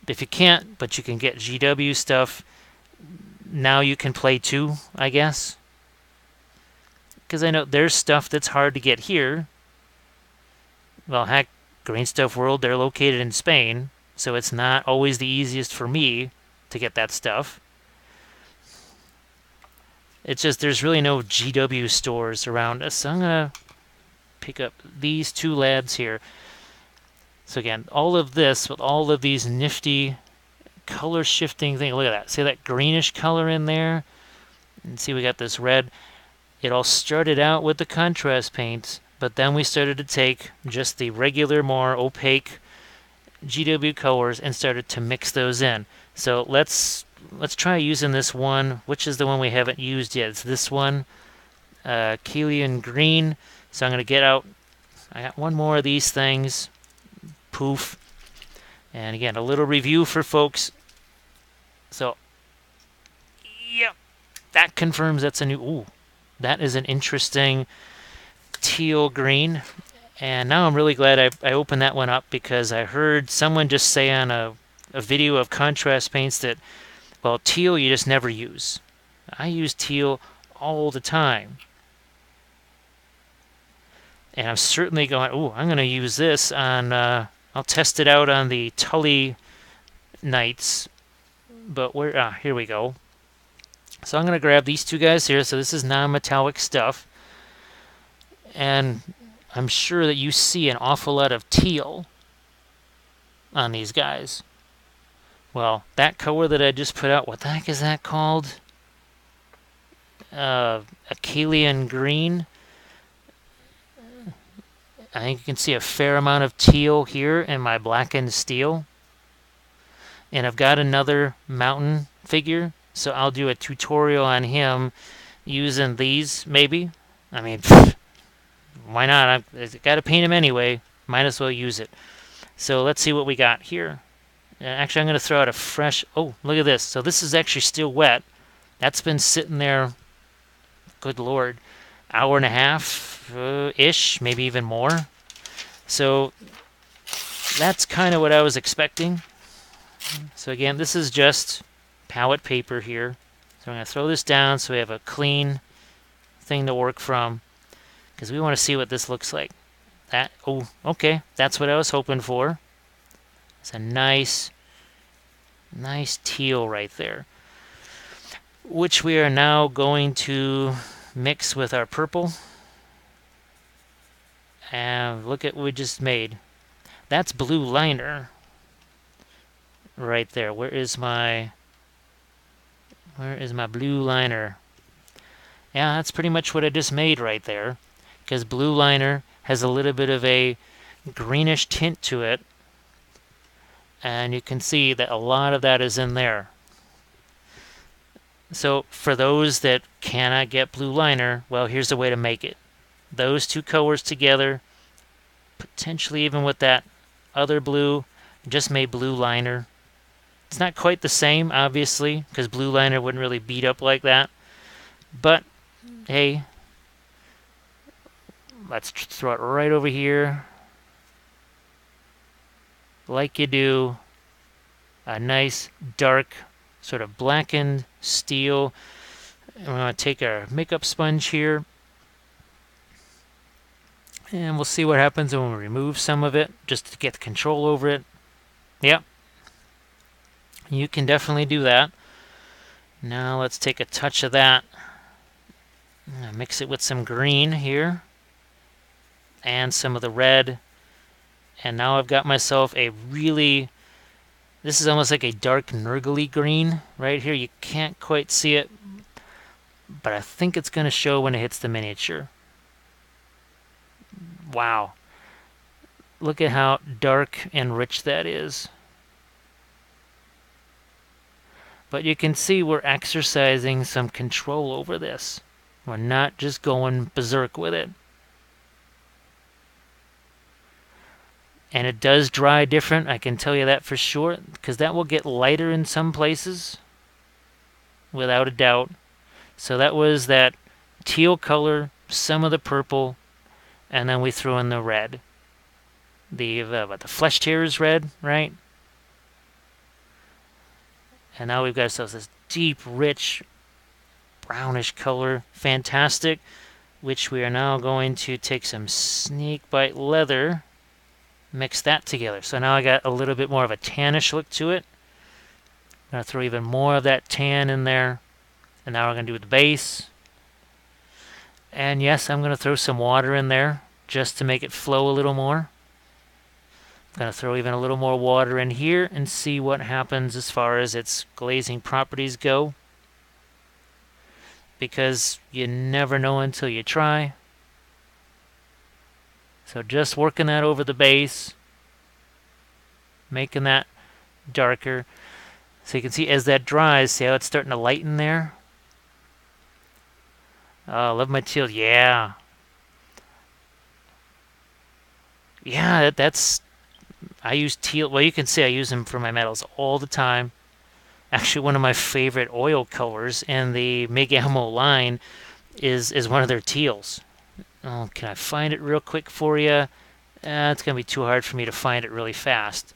If you can't, but you can get GW stuff, now you can play too, I guess. Because I know there's stuff that's hard to get here. Well, heck, Green Stuff World, they're located in Spain. So it's not always the easiest for me to get that stuff. It's just there's really no GW stores around us. So I'm going to pick up these two lads here. So again, all of this with all of these nifty color shifting things. Look at that. See that greenish color in there? And see we got this red. It all started out with the contrast paints, but then we started to take just the regular, more opaque GW colors and started to mix those in. So let's try using this one. Which is the one we haven't used yet? It's this one, Caelian Green. So I'm going to get out. I got one more of these things. Poof. And again, a little review for folks. So, yep, that confirms that's a new. Ooh, that is an interesting teal green. And now I'm really glad I opened that one up, because I heard someone just say on a video of contrast paints that, well, teal you just never use. I use teal all the time. And I'm certainly going, ooh, I'm going to use this on, I'll test it out on the Tully Knights. But where, here we go. So I'm going to grab these two guys here. So this is non-metallic stuff. And I'm sure that you see an awful lot of teal on these guys. Well, that color that I just put out, what the heck is that called? A Caelian Green. I think you can see a fair amount of teal here in my blackened steel. And I've got another mountain figure, so I'll do a tutorial on him using these, maybe. I mean, why not? I've got to paint him anyway. Might as well use it. So let's see what we got here. Actually, I'm going to throw out a fresh... Oh, look at this. So this is actually still wet. That's been sitting there, good Lord, hour and a half-ish, maybe even more. So that's kind of what I was expecting. So again, this is just palette paper here. So I'm going to throw this down so we have a clean thing to work from, because we want to see what this looks like. That, oh, okay, that's what I was hoping for. It's a nice teal right there, which we are now going to mix with our purple. And look at what we just made. That's blue liner right there. Where is my blue liner? Yeah, that's pretty much what I just made right there, because blue liner has a little bit of a greenish tint to it, and you can see that a lot of that is in there. So for those that cannot get blue liner, well, here's a way to make it. Those two colors together, potentially even with that other blue, just made blue liner. It's not quite the same, obviously, because blue liner wouldn't really beat up like that. But, hey, let's throw it right over here. Like you do. A nice, dark, sort of blackened steel. And we're going to take our makeup sponge here. And we'll see what happens when we remove some of it, just to get control over it. Yep. You can definitely do that. Now let's take a touch of that. Mix it with some green here. And some of the red. And now I've got myself a really... This is almost like a dark Nurgle green right here. You can't quite see it. But I think it's going to show when it hits the miniature. Wow. Look at how dark and rich that is. But you can see we're exercising some control over this. We're not just going berserk with it. And it does dry different, I can tell you that for sure, because that will get lighter in some places, without a doubt. So that was that teal color, some of the purple, and then we threw in the red. The flesh tear is red, right? And now we've got ourselves this deep, rich, brownish color. Fantastic. Which we are now going to take some Snakebite Leather, mix that together. So now I got a little bit more of a tannish look to it. I'm going to throw even more of that tan in there. And now we're going to do the base. And yes, I'm going to throw some water in there just to make it flow a little more. I'm going to throw even a little more water in here and see what happens as far as its glazing properties go. Because you never know until you try. So just working that over the base, making that darker. So you can see as that dries, see how it's starting to lighten there? Oh, I love my teal. Yeah. Yeah, that's... I use teal. Well, you can see I use them for my metals all the time. Actually, one of my favorite oil colors in the Mig Ammo line is one of their teals. Oh, can I find it real quick for you? It's going to be too hard for me to find it really fast.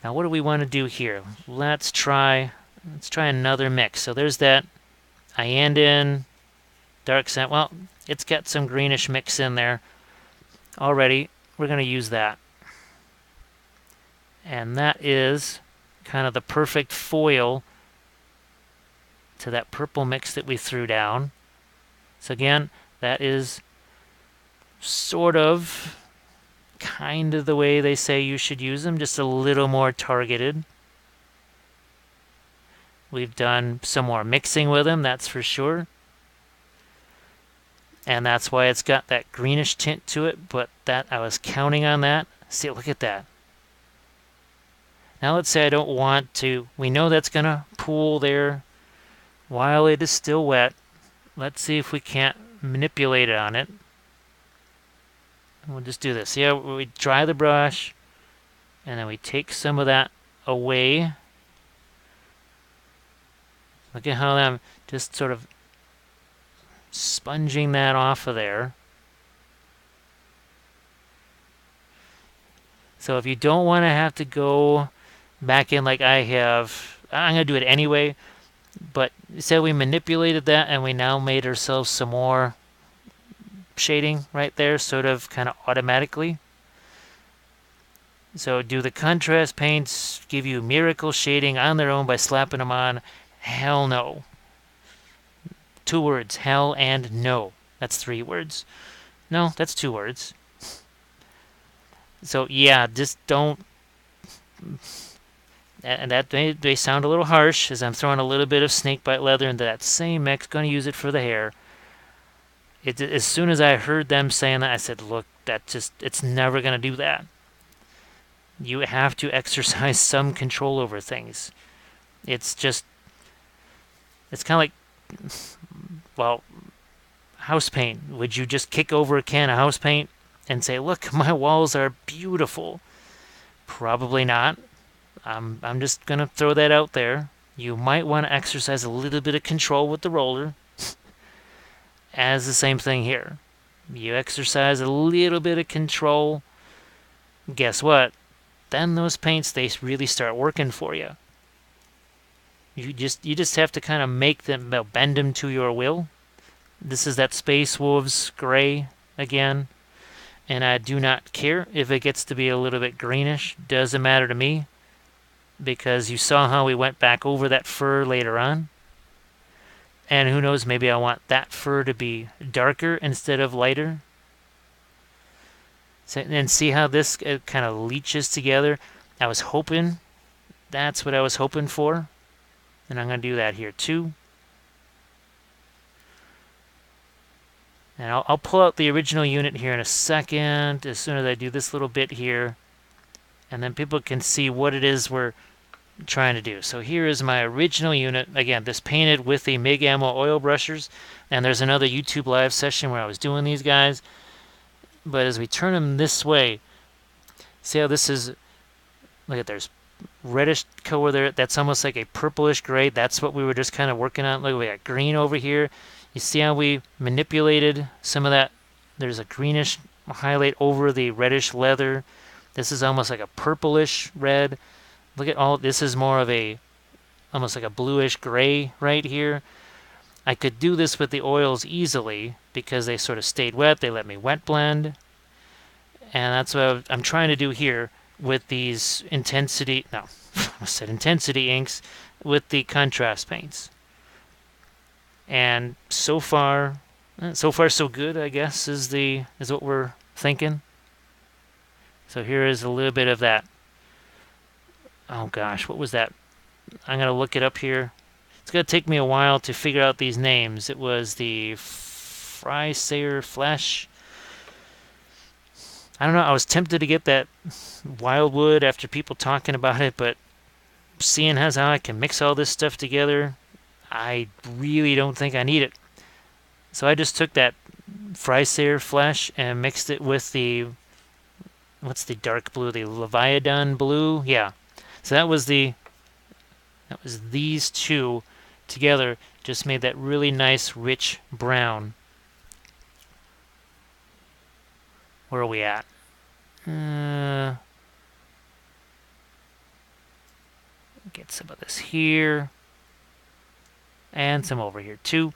Now, what do we want to do here? Let's try another mix. So there's that Iandin dark scent. Well, it's got some greenish mix in there already. We're going to use that. And that is kind of the perfect foil to that purple mix that we threw down. So again, that is sort of kind of the way they say you should use them, just a little more targeted. We've done some more mixing with them, that's for sure. And that's why it's got that greenish tint to it, but that I was counting on that. See, look at that. Now let's say I don't want to. We know that's going to pool there while it is still wet. Let's see if we can't manipulate it on it. We'll just do this. Yeah, we dry the brush, and then we take some of that away. Look at how I'm just sort of sponging that off of there. So if you don't want to have to go back in like I have, I'm going to do it anyway. But say we manipulated that and we now made ourselves some more shading right there, sort of kind of automatically. So do the contrast paints give you miracle shading on their own by slapping them on? Hell no. 2 words, hell and no. That's 3 words. No, that's 2 words. So yeah, just don't. And that may sound a little harsh, as I'm throwing a little bit of Snakebite Leather into that same mix. Going to use it for the hair. As soon as I heard them saying that, I said, look, it's never going to do that. You have to exercise some control over things. It's kind of like, well, house paint. Would you just kick over a can of house paint and say, look, my walls are beautiful? Probably not. I'm just going to throw that out there. You might want to exercise a little bit of control with the roller. As the same thing here. You exercise a little bit of control. Guess what? Then those paints, they really start working for you. You just have to kind of make them, bend them to your will. This is that Space Wolves gray again. And I do not care if it gets to be a little bit greenish. Doesn't matter to me. Because you saw how we went back over that fur later on. And who knows, maybe I want that fur to be darker instead of lighter. So, and see how this kind of leaches together. I was hoping, that's what I was hoping for. And I'm going to do that here too. And I'll pull out the original unit here in a second, as soon as I do this little bit here. And then people can see what it is we're trying to do. So here is my original unit. Again, this painted with the MIG Ammo oil brushers. And there's another YouTube live session where I was doing these guys. But as we turn them this way, see how this is, look at, there's reddish color there. That's almost like a purplish gray. That's what we were just kind of working on. Look, we got green over here. You see how we manipulated some of that? There's a greenish highlight over the reddish leather. This is almost like a purplish red. Look at all, this is more of a, almost like a bluish gray right here. I could do this with the oils easily because they sort of stayed wet. They let me wet blend. And that's what I'm trying to do here with these intensity, no, I said intensity inks with the contrast paints. And so far so good, I guess, is what we're thinking. So here is a little bit of that. Oh gosh, what was that? I'm going to look it up here. It's going to take me a while to figure out these names. It was the Xandrie Flesh. I don't know, I was tempted to get that wildwood after people talking about it, but seeing as how I can mix all this stuff together, I really don't think I need it. So I just took that Xandrie Flesh and mixed it with the, what's the dark blue? The Leviathan Blue? Yeah. So that was these two together, just made that really nice, rich brown. Where are we at? Get some of this here. And some over here too.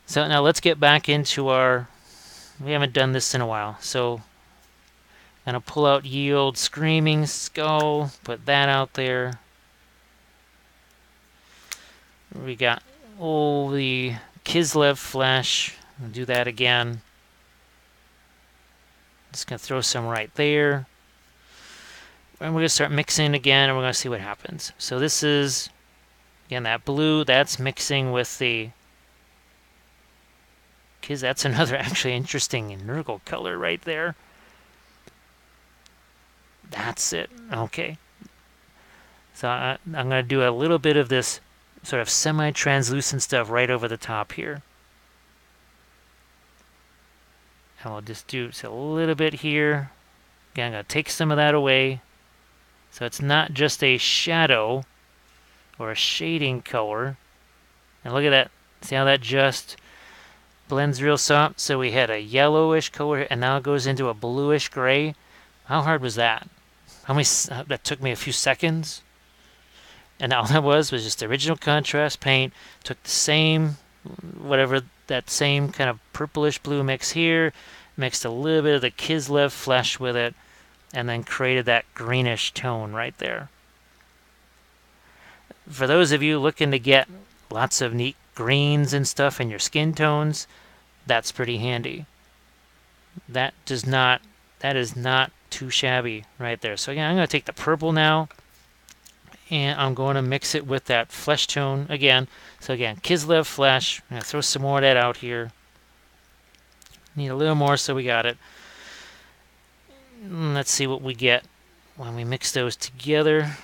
So now let's get back into our, we haven't done this in a while. So I'm going to pull out Yield Screaming Skull, put that out there. We got the Kislev Flesh. I'll do that again. Just going to throw some right there. And we're going to start mixing again, and we're going to see what happens. So this is, again, that blue, that's mixing with the, because that's another actually interesting Nurgle color right there. That's it. Okay. So I'm going to do a little bit of this sort of semi-translucent stuff right over the top here. And we'll just do a little bit here. Again, I'm going to take some of that away. So it's not just a shadow or a shading color. And look at that. See how that just blends real soft? So we had a yellowish color, and now it goes into a bluish gray. How hard was that? That took me a few seconds. And all that was just the original contrast paint. Took the same, whatever, that same kind of purplish blue mix here. Mixed a little bit of the Kislev Flesh with it. And then created that greenish tone right there. For those of you looking to get lots of neat greens and stuff in your skin tones, that's pretty handy. That is not too shabby right there. So again, I'm going to take the purple now, and I'm going to mix it with that flesh tone again. So again, Kislev Flesh. I'm going to throw some more of that out here. Need a little more, so we got it. Let's see what we get when we mix those together.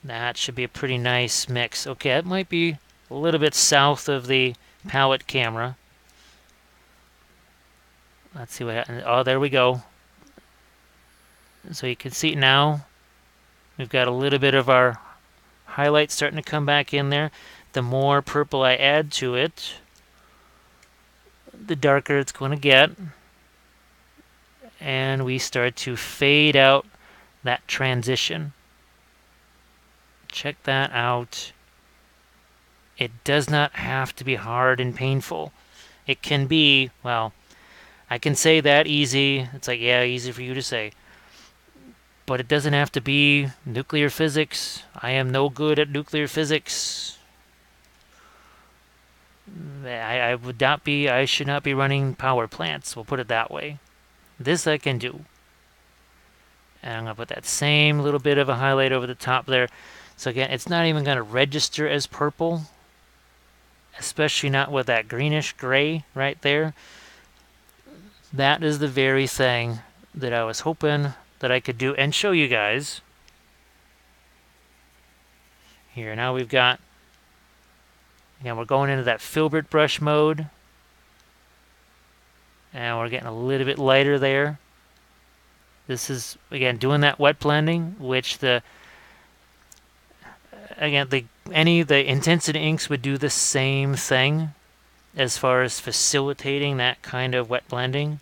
That should be a pretty nice mix. Okay, it might be a little bit south of the palette camera. Let's see what happens. Oh, there we go. So you can see now we've got a little bit of our highlight starting to come back in there. The more purple I add to it, the darker it's going to get. And we start to fade out that transition. Check that out. It does not have to be hard and painful. It can be, well, I can say that easy. It's like, yeah, easy for you to say. But it doesn't have to be nuclear physics. I am no good at nuclear physics. I would not be, I should not be running power plants. We'll put it that way. This I can do. And I'm going to put that same little bit of a highlight over the top there. So again, it's not even going to register as purple. Especially not with that greenish gray right there. That is the very thing that I was hoping that I could do and show you guys. Here, now we've got, again, we're going into that Filbert brush mode. And we're getting a little bit lighter there. This is, again, doing that wet blending, which the intensity inks would do the same thing as far as facilitating that kind of wet blending.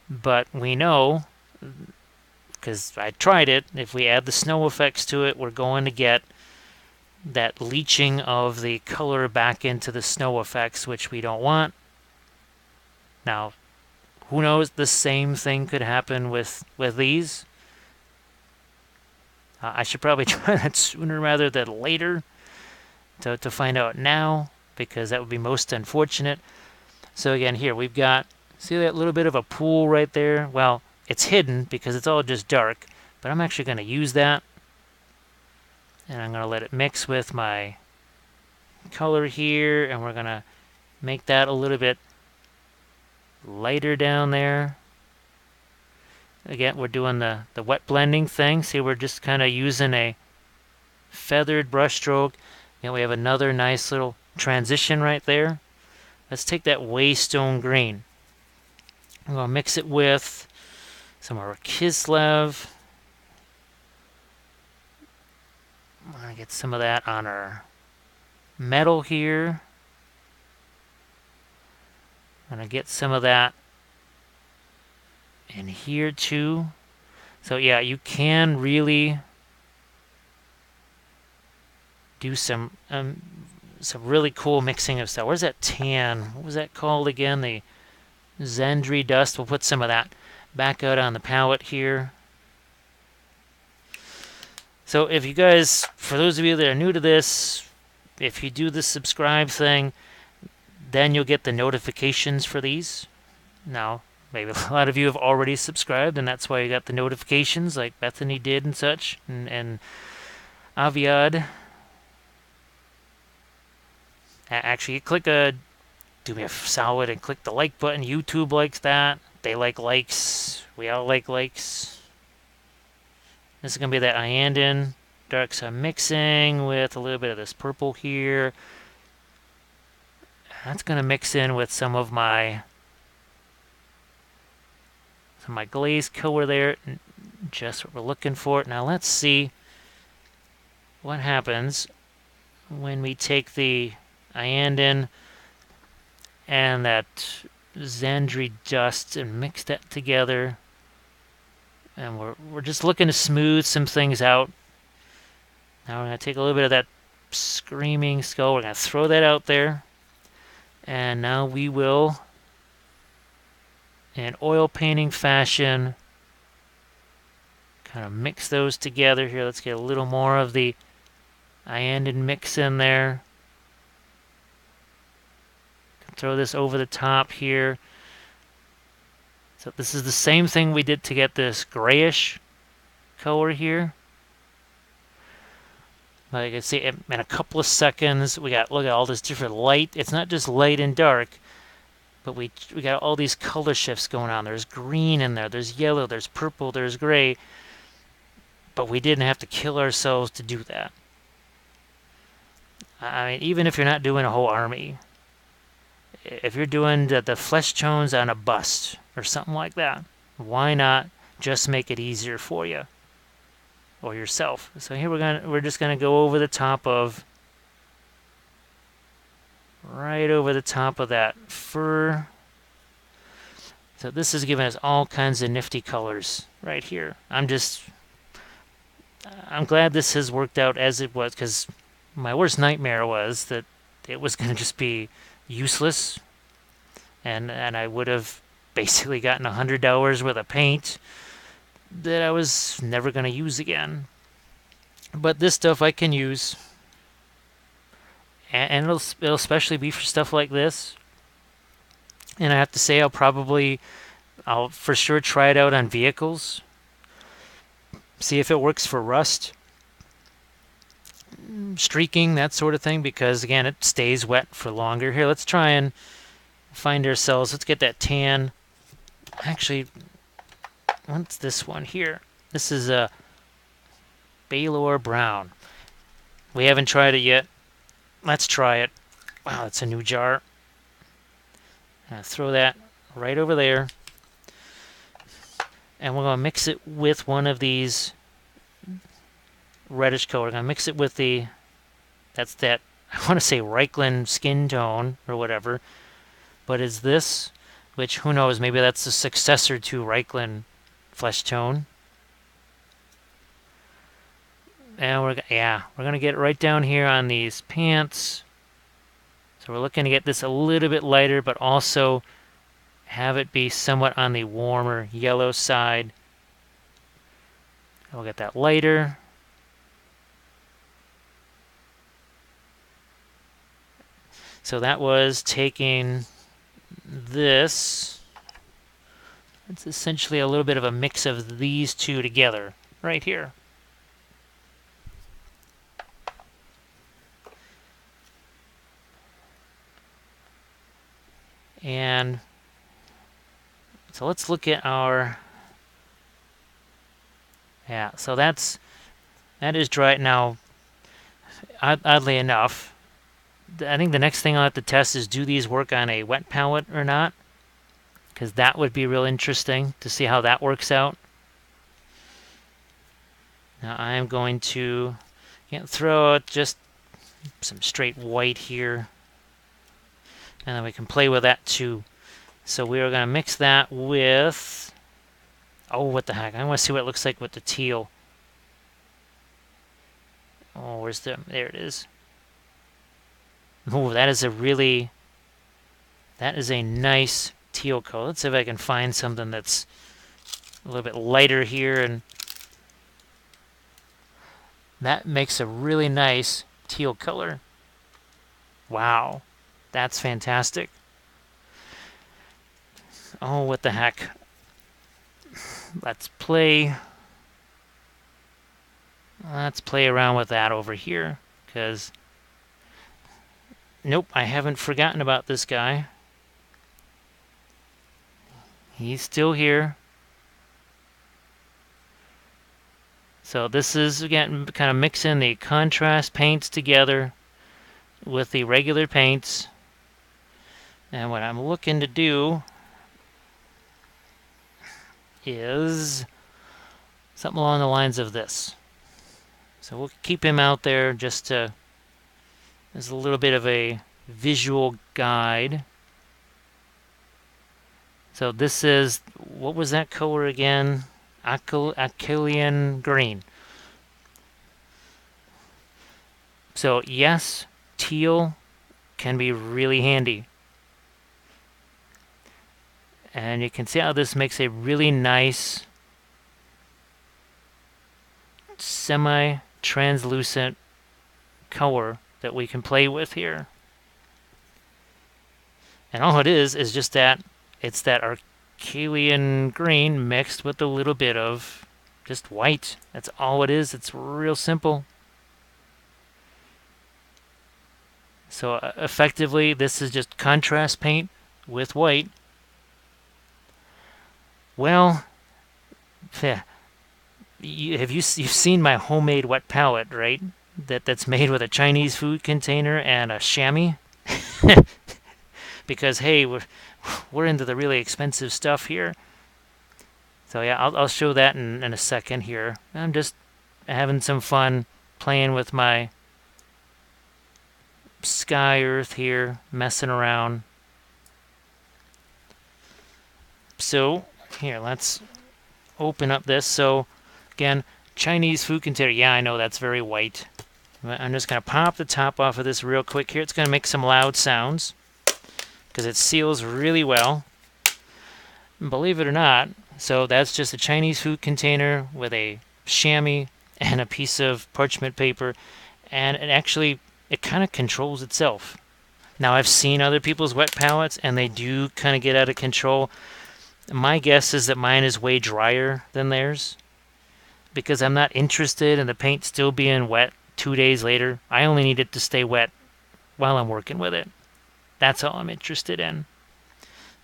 But we know, because I tried it, if we add the snow effects to it, we're going to get that leaching of the color back into the snow effects, which we don't want. Now, who knows, the same thing could happen with these. I should probably try that sooner rather than later to find out now, because that would be most unfortunate. So again, here we've got, see that little bit of a pool right there? Well, it's hidden because it's all just dark, but I'm actually going to use that. And I'm going to let it mix with my color here, and we're going to make that a little bit lighter down there. Again, we're doing the wet blending thing. See, we're just kind of using a feathered brush stroke. And we have another nice little transition right there. Let's take that Waystone Green. I'm going to mix it with some of our Kislev. I'm going to get some of that on our metal here. I'm going to get some of that in here too. So yeah, you can really do some really cool mixing of stuff. Where's that tan? What was that called again? The Xandrie Dust. We'll put some of that back out on the palette here. So if you guys, for those of you that are new to this, if you do the subscribe thing, then you'll get the notifications for these. Now, maybe a lot of you have already subscribed, and that's why you got the notifications, like Bethany did and such, and Aviad. Actually, do me a solid and click the like button. YouTube likes that. They like likes. We all like likes. This is going to be that Iandin dark sun mixing with a little bit of this purple here. That's going to mix in with some of my glaze color there. Just what we're looking for. Now let's see what happens when we take the Iandin and that Xandrie Dust and mix that together. And we're just looking to smooth some things out. Now we're going to take a little bit of that Screaming Skull. We're going to throw that out there. And now we will, in oil painting fashion, kind of mix those together here. Let's get a little more of the Iandin mix in there. Throw this over the top here. So this is the same thing we did to get this grayish color here. Like I can see, in a couple of seconds, we got, look at all this different light. It's not just light and dark, but we got all these color shifts going on. There's green in there, there's yellow, there's purple, there's gray. But we didn't have to kill ourselves to do that. I mean, even if you're not doing a whole army, if you're doing the flesh tones on a bust or something like that, why not just make it easier for you or yourself? So here we're just gonna go over the top of, right over the top of that fur. So this is giving us all kinds of nifty colors right here. I'm glad this has worked out as it was, because my worst nightmare was that it was going to just be useless, and I would have basically gotten $100 worth of paint that I was never going to use again. But this stuff I can use, and it'll especially be for stuff like this. And I have to say, I'll for sure try it out on vehicles. See if it works for rust, streaking, that sort of thing, because again, it stays wet for longer. Here, let's try and find ourselves, let's get that tan. Actually, what's this one here? This is a Baylor Brown. We haven't tried it yet. Let's try it. Wow, that's a new jar. Throw that right over there. And we're going to mix it with one of these reddish color. We're going to mix it with that's that, I want to say Reichland skin tone or whatever. But is this, which who knows, maybe that's the successor to Reichland flesh tone. And we're going to get right down here on these pants. So we're looking to get this a little bit lighter, but also have it be somewhat on the warmer yellow side. We'll get that lighter. So that was taking this. It's essentially a little bit of a mix of these two together right here. And so let's look at our, so that is dry now. Oddly enough, I think the next thing I'll have to test is, do these work on a wet palette or not? Because that would be real interesting to see how that works out. Now I'm going to throw out just some straight white here. And then we can play with that too. So we are going to mix that with, oh, what the heck. I want to see what it looks like with the teal. Oh, there it is. Oh, that is a nice teal color. Let's see if I can find something that's a little bit lighter here, and that makes a really nice teal color. Wow, that's fantastic. Oh, what the heck. Let's play around with that over here, because nope, I haven't forgotten about this guy. He's still here. So this is, again, kind of mixing the contrast paints together with the regular paints. And what I'm looking to do is something along the lines of this. So we'll keep him out there just as a little bit of a visual guide. So this is, what was that color again? Caelian Green. So yes, teal can be really handy. And you can see how this makes a really nice semi-translucent color that we can play with here. And all it is just that it's that Caelian Green mixed with a little bit of just white. That's all it is. It's real simple. So effectively, this is just contrast paint with white. Well, yeah, you've seen my homemade wet palette, right? That's made with a Chinese food container and a chamois. Because hey, we're into the really expensive stuff here. So yeah, I'll show that in a second here. I'm just having some fun playing with my sky earth here, messing around. So here, let's open up this. So again, Chinese food container. Yeah, I know that's very white. I'm just going to pop the top off of this real quick here. It's going to make some loud sounds because it seals really well. And believe it or not, so that's just a Chinese food container with a chamois and a piece of parchment paper, and it kind of controls itself. Now, I've seen other people's wet palettes, and they do kind of get out of control. My guess is that mine is way drier than theirs because I'm not interested in the paint still being wet 2 days later. I only need it to stay wet while I'm working with it. That's all I'm interested in.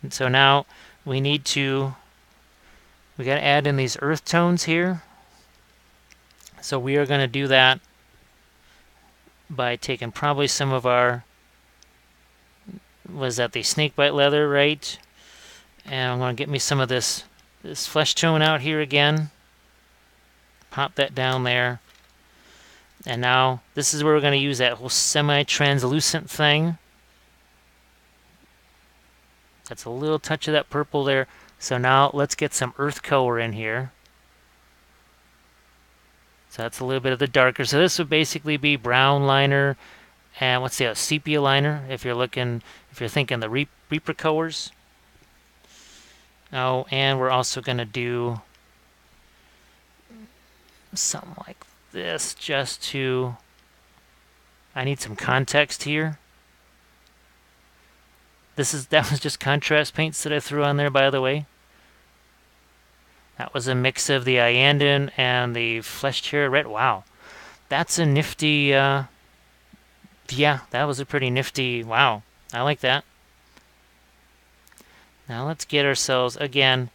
And so now we got to add in these earth tones here. So we are going to do that by taking probably some of our, was that the Snakebite Leather, right? And I'm going to get me some of this flesh tone out here again. Pop that down there. And now this is where we're going to use that whole semi-translucent thing. That's a little touch of that purple there. So now let's get some earth color in here. So that's a little bit of the darker. So this would basically be brown liner and what's the sepia liner if you're thinking the Reaper colors. Oh, and we're also going to do something like this just to, I need some context here. That was just contrast paints that I threw on there, by the way. That was a mix of the Iandin and the Flesh Chair Red. Wow. That's a nifty, yeah, that was a pretty nifty, wow. I like that. Now let's get ourselves, again,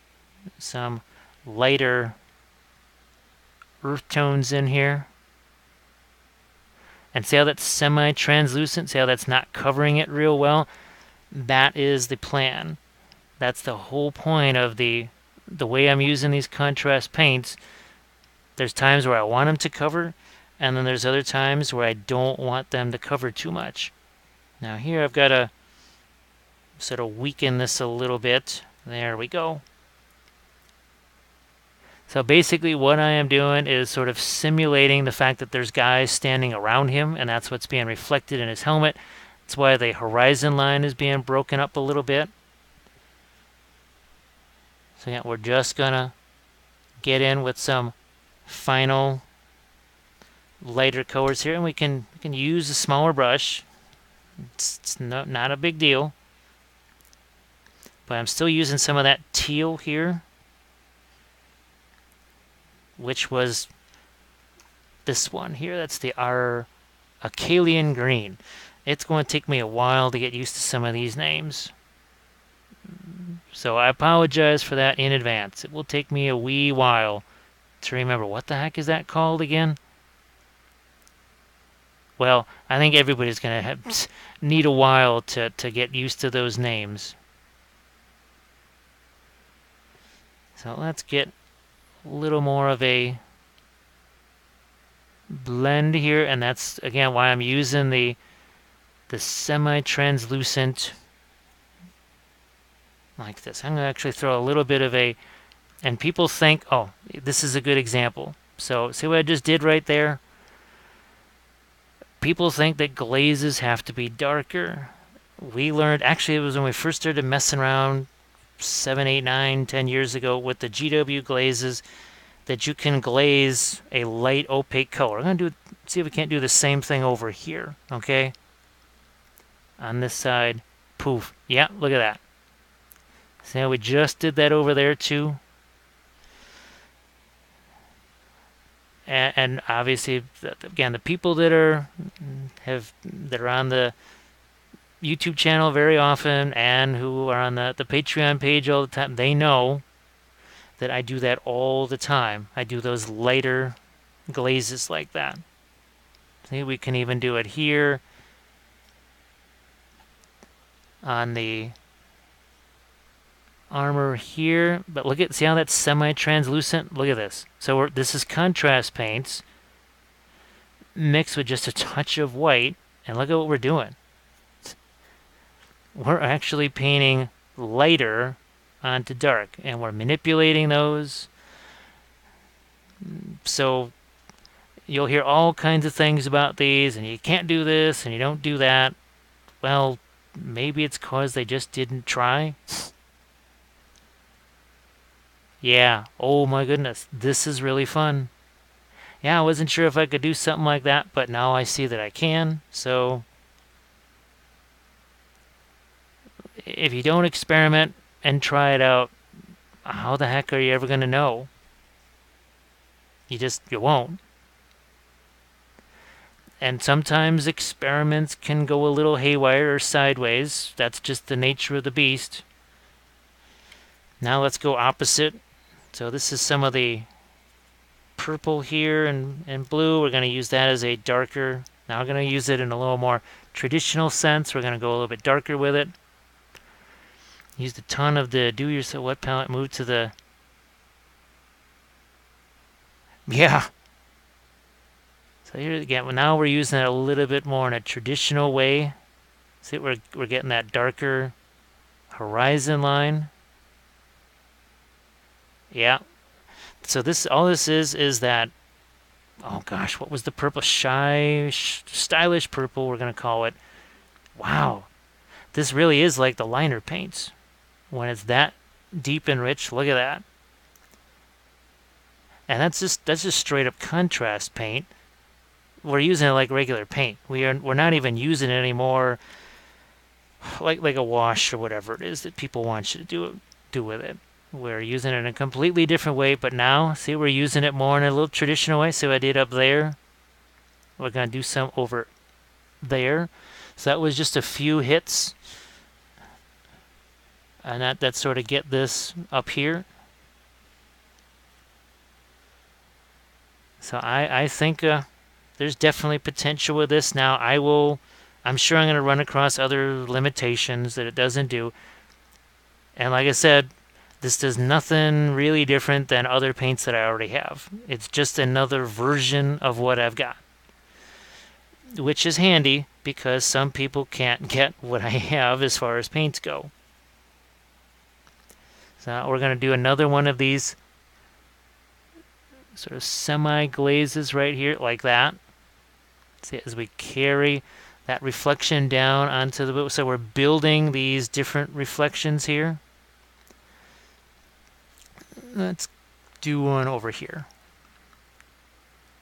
some lighter earth tones in here. And see how that's semi-translucent? See how that's not covering it real well? That is the plan. That's the whole point of the way I'm using these contrast paints. There's times where I want them to cover, and then there's other times where I don't want them to cover too much. Now here I've got to sort of weaken this a little bit. There we go. So basically what I am doing is sort of simulating the fact that there's guys standing around him, and that's what's being reflected in his helmet. That's why the horizon line is being broken up a little bit. So yeah, we're just gonna get in with some final lighter colors here, and we can use a smaller brush. It's not a big deal. But I'm still using some of that teal here, which was this one here. That's the Caelian Green. It's going to take me a while to get used to some of these names. So I apologize for that in advance. It will take me a wee while to remember what the heck is that called again. Well, I think everybody's going to need a while to get used to those names. So let's get a little more of a blend here, and that's again why I'm using the semi-translucent like this. I'm going to actually throw a little bit of a, and people think, oh, this is a good example. So see what I just did right there? People think that glazes have to be darker. We learned, actually it was when we first started messing around 7, 8, 9, 10 years ago with the GW glazes, that you can glaze a light opaque color. I'm going to see if we can't do the same thing over here, okay? On this side, poof. Yeah, look at that. See how we just did that over there too? And obviously, again, the people that are on the YouTube channel very often and who are on the Patreon page all the time, they know that I do that all the time. I do those lighter glazes like that. See, we can even do it here on the armor here. But look at, see how that's semi-translucent? Look at this. So this is contrast paints mixed with just a touch of white. And look at what we're doing. We're actually painting lighter onto dark. And we're manipulating those. So you'll hear all kinds of things about these, and you can't do this, and you don't do that. Well, maybe it's because they just didn't try. Yeah, oh my goodness, this is really fun. Yeah, I wasn't sure if I could do something like that, but now I see that I can. So if you don't experiment and try it out, how the heck are you ever going to know? You won't. And sometimes experiments can go a little haywire or sideways. That's just the nature of the beast. Now let's go opposite. So this is some of the purple here and blue. We're going to use that as a darker. Now we're going to use it in a little more traditional sense. We're going to go a little bit darker with it. Used a ton of the do-yourself wet palette. Move to the... Yeah. So here again, now we're using it a little bit more in a traditional way. See, we're getting that darker horizon line. Yeah. So this, all this is that, oh gosh, what was the purple? Stylish purple, we're going to call it. Wow. This really is like the liner paints. When it's that deep and rich, look at that. And that's just straight up contrast paint. We're using it like regular paint. We're not even using it anymore like a wash or whatever it is that people want you to do with it. We're using it in a completely different way, but now, see, we're using it more in a little traditional way. So I did up there. We're going to do some over there. So that was just a few hits. And that sort of get this up here. So I think there's definitely potential with this. Now I'm sure I'm going to run across other limitations that it doesn't do. And like I said, this does nothing really different than other paints that I already have. It's just another version of what I've got. Which is handy because some people can't get what I have as far as paints go. So we're going to do another one of these sort of semi-glazes right here, like that. See, as we carry that reflection down onto the boot. So we're building these different reflections here. Let's do one over here.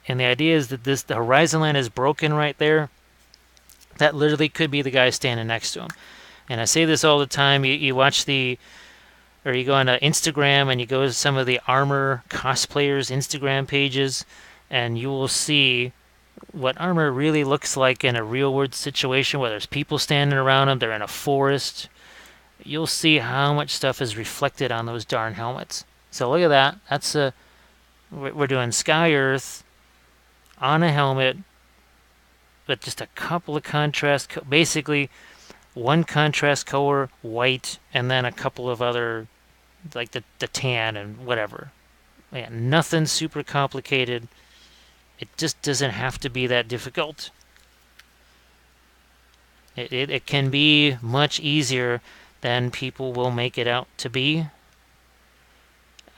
And the idea is that the horizon line is broken right there. That literally could be the guy standing next to him. And I say this all the time. You watch or you go on Instagram and you go to some of the armor cosplayers' Instagram pages, and you will see what armor really looks like in a real-world situation where there's people standing around them, they're in a forest. You'll see how much stuff is reflected on those darn helmets. So look at that. That's we're doing sky earth on a helmet with just a couple of contrast, basically one contrast color, white, and then a couple of other, like the tan and whatever. Yeah, nothing super complicated. It just doesn't have to be that difficult. It can be much easier than people will make it out to be.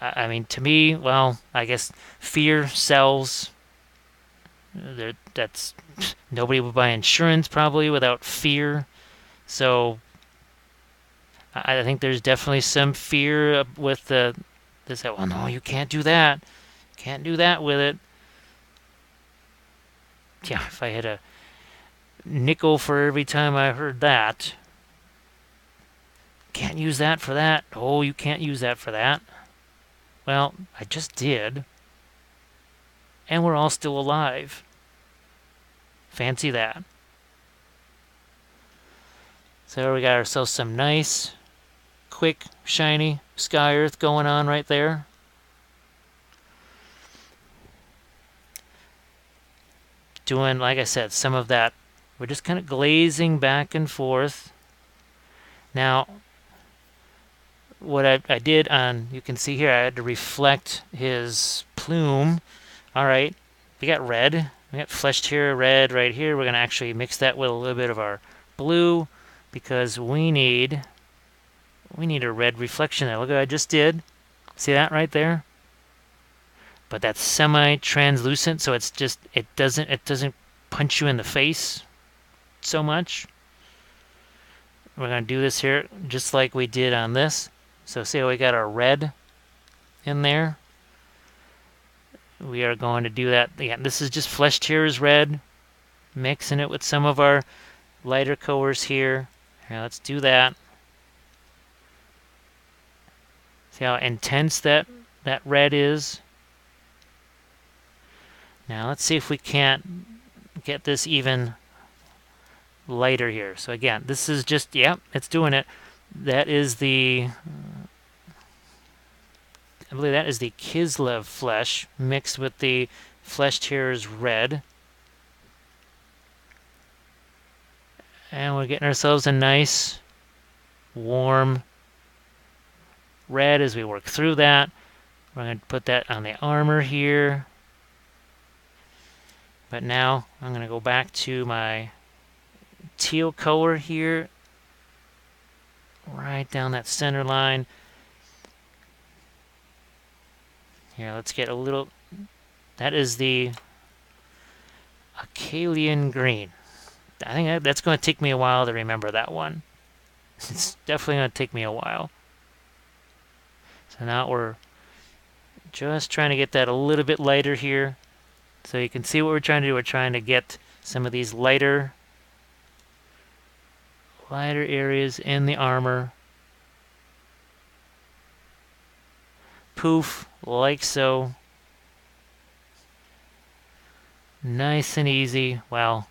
I mean, to me, well, I guess fear sells. That's nobody would buy insurance probably without fear. So I think there's definitely some fear with this. Well, no, you can't do that. Can't do that with it. Yeah, if I had a nickel for every time I heard that. Can't use that for that. Oh, you can't use that for that. Well, I just did. And we're all still alive. Fancy that. So we got ourselves some nice, quick, shiny sky earth going on right there. Doing, like I said, some of that. We're just kind of glazing back and forth. Now, what I did on, you can see here, I had to reflect his plume. All right, we got red. We got fleshed here, red right here. We're going to actually mix that with a little bit of our blue because we need a red reflection there. Look what I just did. See that right there? But that's semi-translucent, so it's just it doesn't punch you in the face so much. We're going to do this here just like we did on this. So see how we got our red in there? We are going to do that. Again, this is just fleshed here is red. Mixing it with some of our lighter colors here. Here, let's do that. See how intense that red is? Now let's see if we can't get this even lighter here. So again, this is just, yep, it's doing it. That is the, I believe that is the Dwarf Flesh mixed with the fleshed here is red. And we're getting ourselves a nice, warm red as we work through that. We're going to put that on the armor here. But now I'm going to go back to my teal color here. Right down that center line. Here, let's get a little... That is the Caelian Green. I think that's going to take me a while to remember that one. It's definitely going to take me a while. So now we're just trying to get that a little bit lighter here. So you can see what we're trying to do. We're trying to get some of these lighter areas in the armor. Poof, like so. Nice and easy. Well,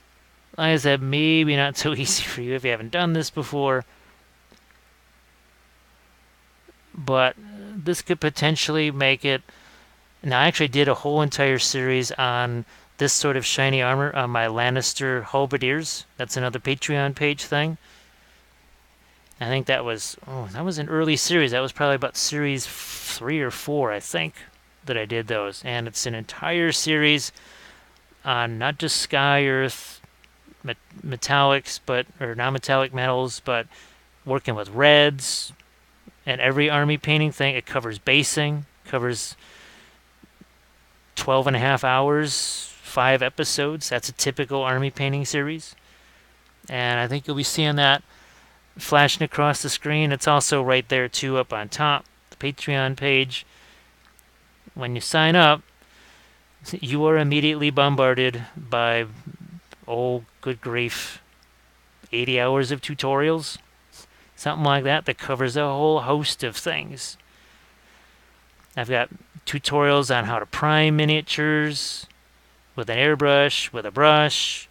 like I said, maybe not so easy for you if you haven't done this before. But this could potentially make it... Now, I actually did a whole entire series on this sort of shiny armor on my Lannister halberdiers. That's another Patreon page thing. I think that was an early series. That was probably about series 3 or 4, I think, that I did those. And it's an entire series on not just sky, earth, metallics, or non-metallic metals, but working with reds and every army painting thing. It covers basing, covers 12.5 hours, 5 episodes. That's a typical army painting series. And I think you'll be seeing that flashing across the screen. It's also right there too, up on top, the Patreon page. When you sign up, you are immediately bombarded by, oh good grief, 80 hours of tutorials, something like that, that covers a whole host of things. I've got tutorials on how to prime miniatures with an airbrush, with a brush.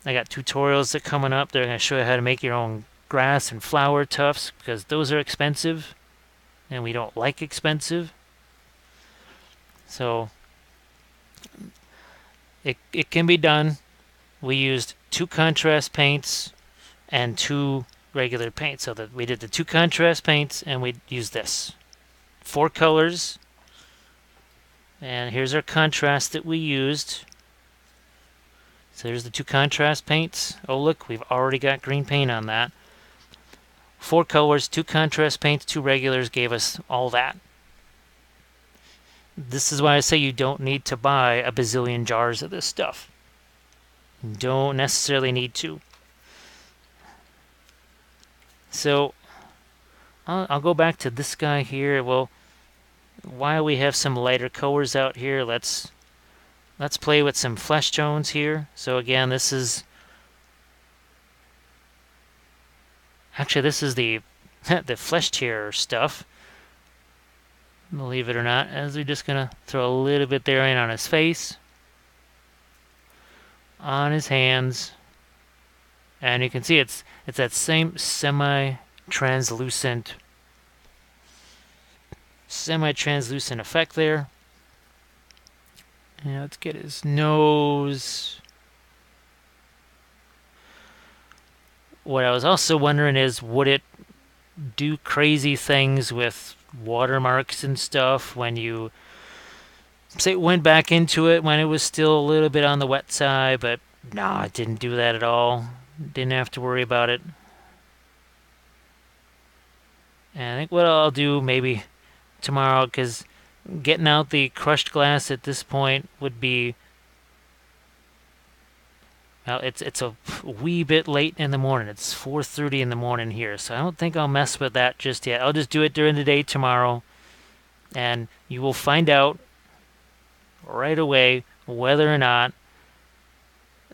I got tutorials that are coming up. They're going to show you how to make your own grass and flower tufts, because those are expensive and we don't like expensive. So it can be done. We used 2 contrast paints and 2 regular paints. So that we did the 2 contrast paints and we used this. 4 colors. And here's our contrast that we used. So there's the 2 contrast paints. Oh look, we've already got green paint on that. 4 colors, 2 contrast paints, 2 regulars gave us all that. This is why I say you don't need to buy a bazillion jars of this stuff. You don't necessarily need to. So I'll go back to this guy here. Well, while we have some lighter colors out here, let's play with some flesh tones here. So again, this is the the flesh tear stuff, believe it or not, as we're just going to throw a little bit there in on his face, on his hands, and you can see it's that same semi-translucent effect there. And let's get his nose. What I was also wondering is, would it do crazy things with watermarks and stuff when you say went back into it when it was still a little bit on the wet side? But no, it didn't do that at all. Didn't have to worry about it. And I think what I'll do maybe tomorrow, because getting out the crushed glass at this point would be, well, it's a wee bit late in the morning. It's 4:30 in the morning here, so I don't think I'll mess with that just yet. I'll just do it during the day tomorrow, and you will find out right away whether or not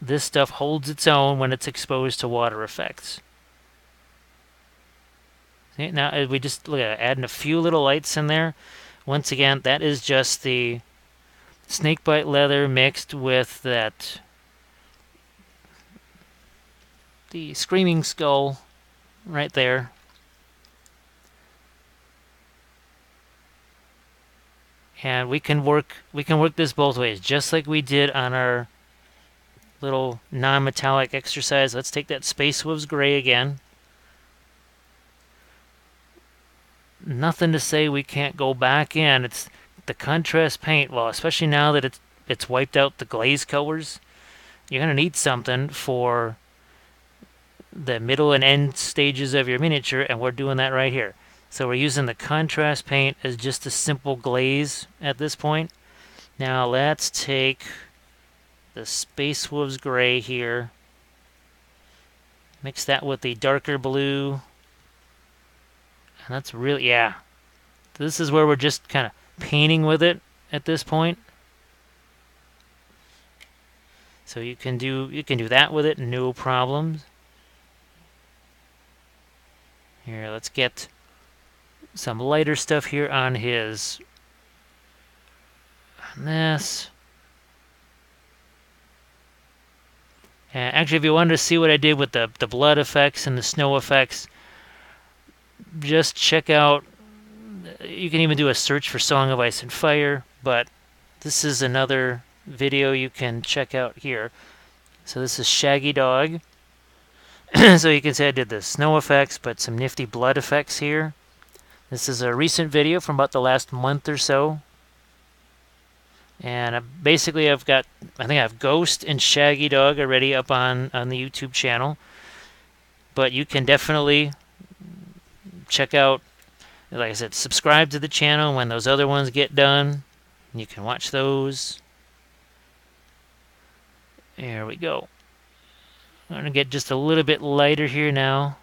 this stuff holds its own when it's exposed to water effects. See, now we just look at adding a few little lights in there. Once again, that is just the Snakebite Leather mixed with that the Screaming Skull right there. And we can work this both ways, just like we did on our little non-metallic exercise. Let's take that Space Wolves Gray again. Nothing to say we can't go back in. It's the contrast paint, well, especially now that it's wiped out the glaze colors, you're going to need something for the middle and end stages of your miniature, and we're doing that right here. So we're using the contrast paint as just a simple glaze at this point. Now let's take the Space Wolves Gray here, mix that with the darker blue, and that's really, yeah. This is where we're just kind of painting with it at this point. So you can do that with it, no problems. Here, let's get some lighter stuff here on his, on this. And actually, if you wanted to see what I did with the blood effects and the snow effects, just check out, you can even do a search for Song of Ice and Fire, but this is another video you can check out here. So this is Shaggy Dog. So you can see I did the snow effects, but some nifty blood effects here. This is a recent video from about the last month or so. And basically I think I have Ghost and Shaggy Dog already up on the YouTube channel. But you can definitely check out, like I said, subscribe to the channel when those other ones get done. You can watch those. There we go. I'm going to get just a little bit lighter here now.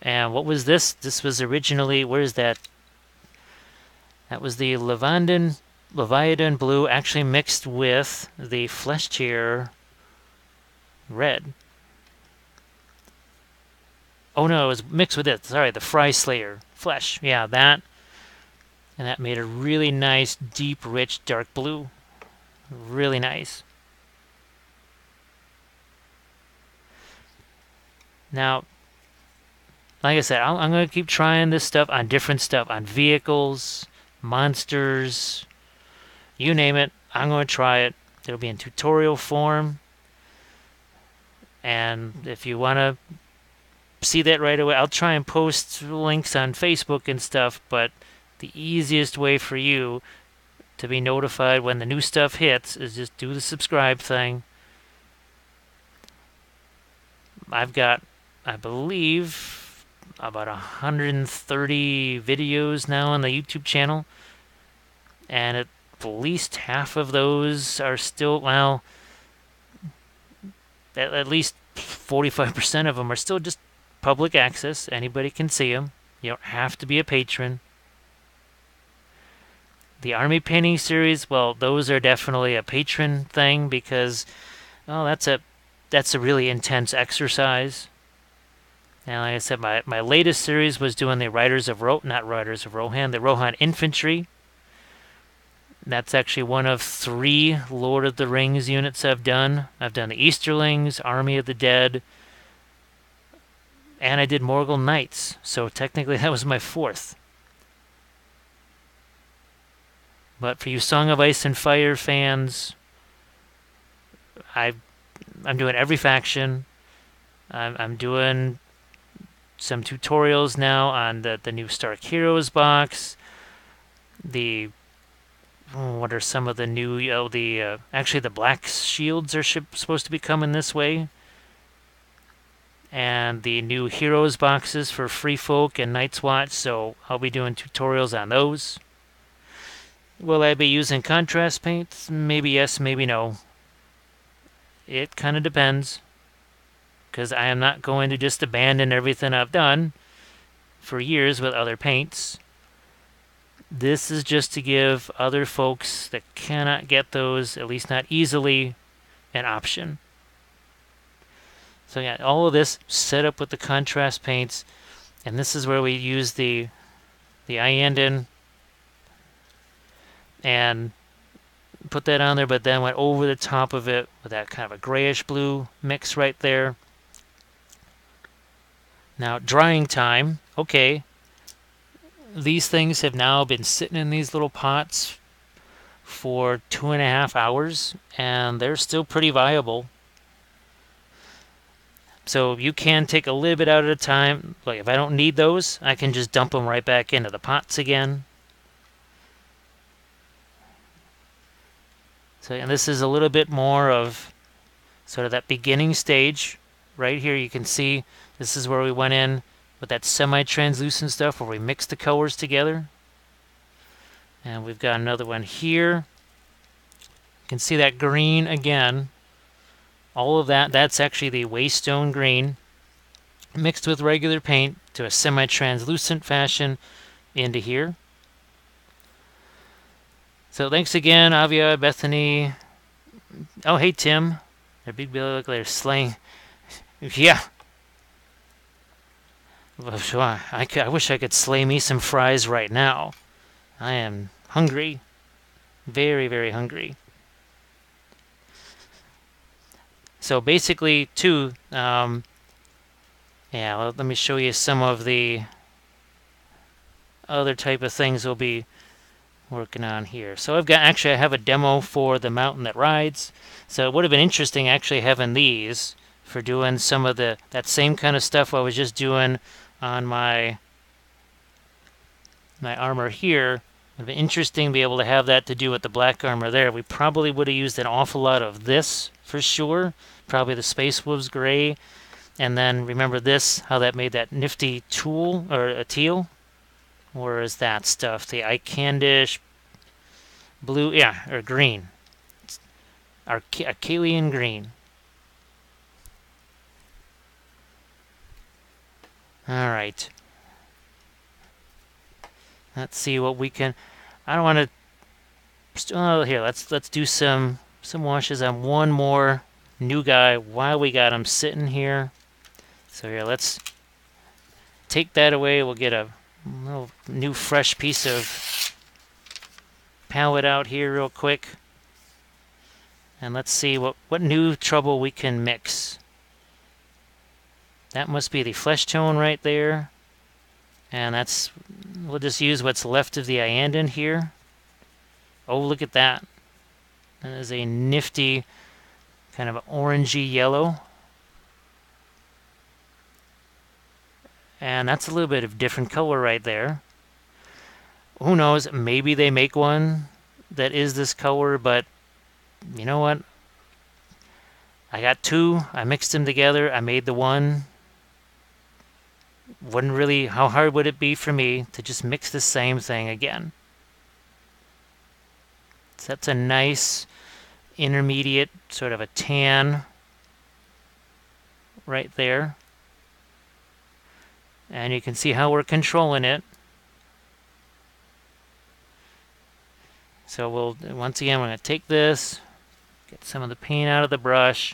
And what was this? This was originally, where is that? That was the Leviathan Blue, actually mixed with the Flesh Tear Red. Oh no, it was mixed with it. Sorry, the Fry Slayer Flesh. Yeah, that. And that made a really nice, deep, rich, dark blue. Really nice. Now, like I said, I'm going to keep trying this stuff on different stuff, on vehicles, monsters, you name it. I'm going to try it. It'll be in tutorial form. And if you want to see that right away, I'll try and post links on Facebook and stuff, but the easiest way for you to be notified when the new stuff hits is just do the subscribe thing. I've got, I believe, about 130 videos now on the YouTube channel, and at least half of those are still, well, at least 45% of them are still just public access. Anybody can see them. You don't have to be a patron. The Army Painting series, well, those are definitely a patron thing because, well, that's a that's a really intense exercise. And like I said, my latest series was doing the the Rohan Infantry. That's actually one of 3 Lord of the Rings units I've done. I've done the Easterlings, Army of the Dead, and I did Morgul Knights. So technically that was my 4th. But for you Song of Ice and Fire fans, I'm doing every faction. I'm doing some tutorials now on the new Stark Heroes box. What are some of the new? Actually the black shields are supposed to be coming this way, and the new Heroes boxes for Free Folk and Night's Watch. So I'll be doing tutorials on those. Will I be using contrast paints? Maybe yes, maybe no. It kind of depends, because I am not going to just abandon everything I've done for years with other paints. This is just to give other folks that cannot get those, at least not easily, an option. So yeah, all of this set up with the contrast paints, and this is where we use the Iandin and put that on there, but then went over the top of it with that kind of a grayish blue mix right there. Now, drying time. Okay, these things have now been sitting in these little pots for 2.5 hours, and they're still pretty viable. So you can take a little bit out at a time. Like if I don't need those, I can just dump them right back into the pots again. So, and this is a little bit more of sort of that beginning stage. Right here you can see this is where we went in with that semi-translucent stuff where we mixed the colors together. And we've got another one here. You can see that green again. All of that's actually the Waystone green mixed with regular paint to a semi-translucent fashion into here. So thanks again, Avia, Bethany. Oh, hey, Tim. Their big Billy look like they're slaying. Yeah. I wish I could slay me some fries right now. I am hungry. Very, very hungry. So basically, too, yeah, well, let me show you some of the other type of things we'll be working on here. So I have a demo for the Mountain That Rides. So it would have been interesting actually having these for doing some of that same kind of stuff I was just doing on my armor here. It would have been interesting to be able to have that to do with the black armor there. We probably would have used an awful lot of this for sure. Probably the Space Wolves gray. And then remember this, how that made that nifty tool, or a teal. Or is that stuff? The Icandish blue, yeah, or green. A Caelian Green. Alright. Let's see what we can... I don't want to... Oh, here, let's do some washes on one more new guy while we got him sitting here. So here, let's take that away. We'll get a little new fresh piece of palette out here real quick. And let's see what new trouble we can mix. That must be the flesh tone right there. And we'll just use what's left of the Iandin here. Oh, look at that. That is a nifty kind of orangey yellow. And that's a little bit of different color right there. Who knows, maybe they make one that is this color, but you know what? I got 2, I mixed them together, I made the one. Wouldn't really, how hard would it be for me to just mix the same thing again? So that's a nice intermediate, sort of a tan right there. And you can see how we're controlling it. So once again, we're going to take this, get some of the paint out of the brush,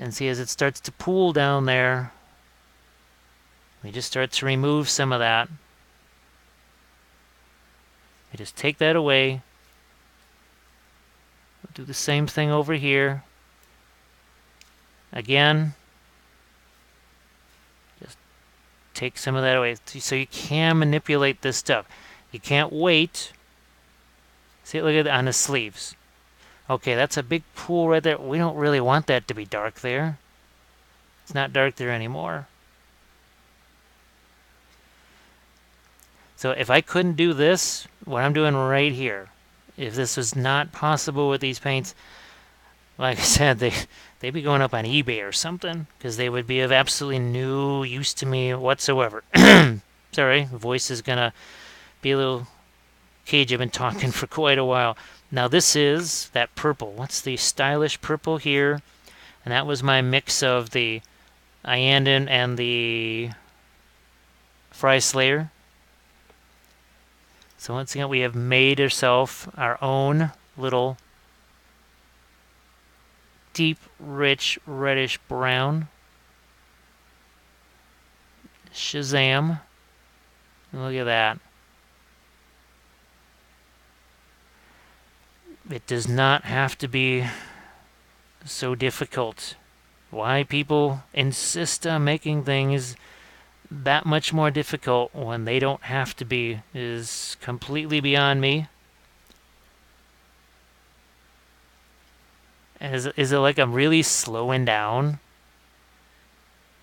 And see, as it starts to pool down there, we just start to remove some of that. We just take that away. We'll do the same thing over here. Again, just take some of that away. So you can manipulate this stuff. You can't wait. See, look at that on the sleeves. Okay, that's a big pool right there. We don't really want that to be dark there. It's not dark there anymore. So if I couldn't do this, what I'm doing right here, if this was not possible with these paints, like I said, they'd be going up on eBay or something, because they would be of absolutely no use to me whatsoever. Sorry, voice is going to be a little cagey. I've been talking for quite a while. Now this is that purple. What's the stylish purple here? And that was my mix of the Iandin and the Fry Slayer. So once again, we have made ourselves our own little deep, rich, reddish brown. Shazam. Look at that. It does not have to be so difficult. Why people insist on making things that much more difficult when they don't have to be is completely beyond me. Is it like I'm really slowing down?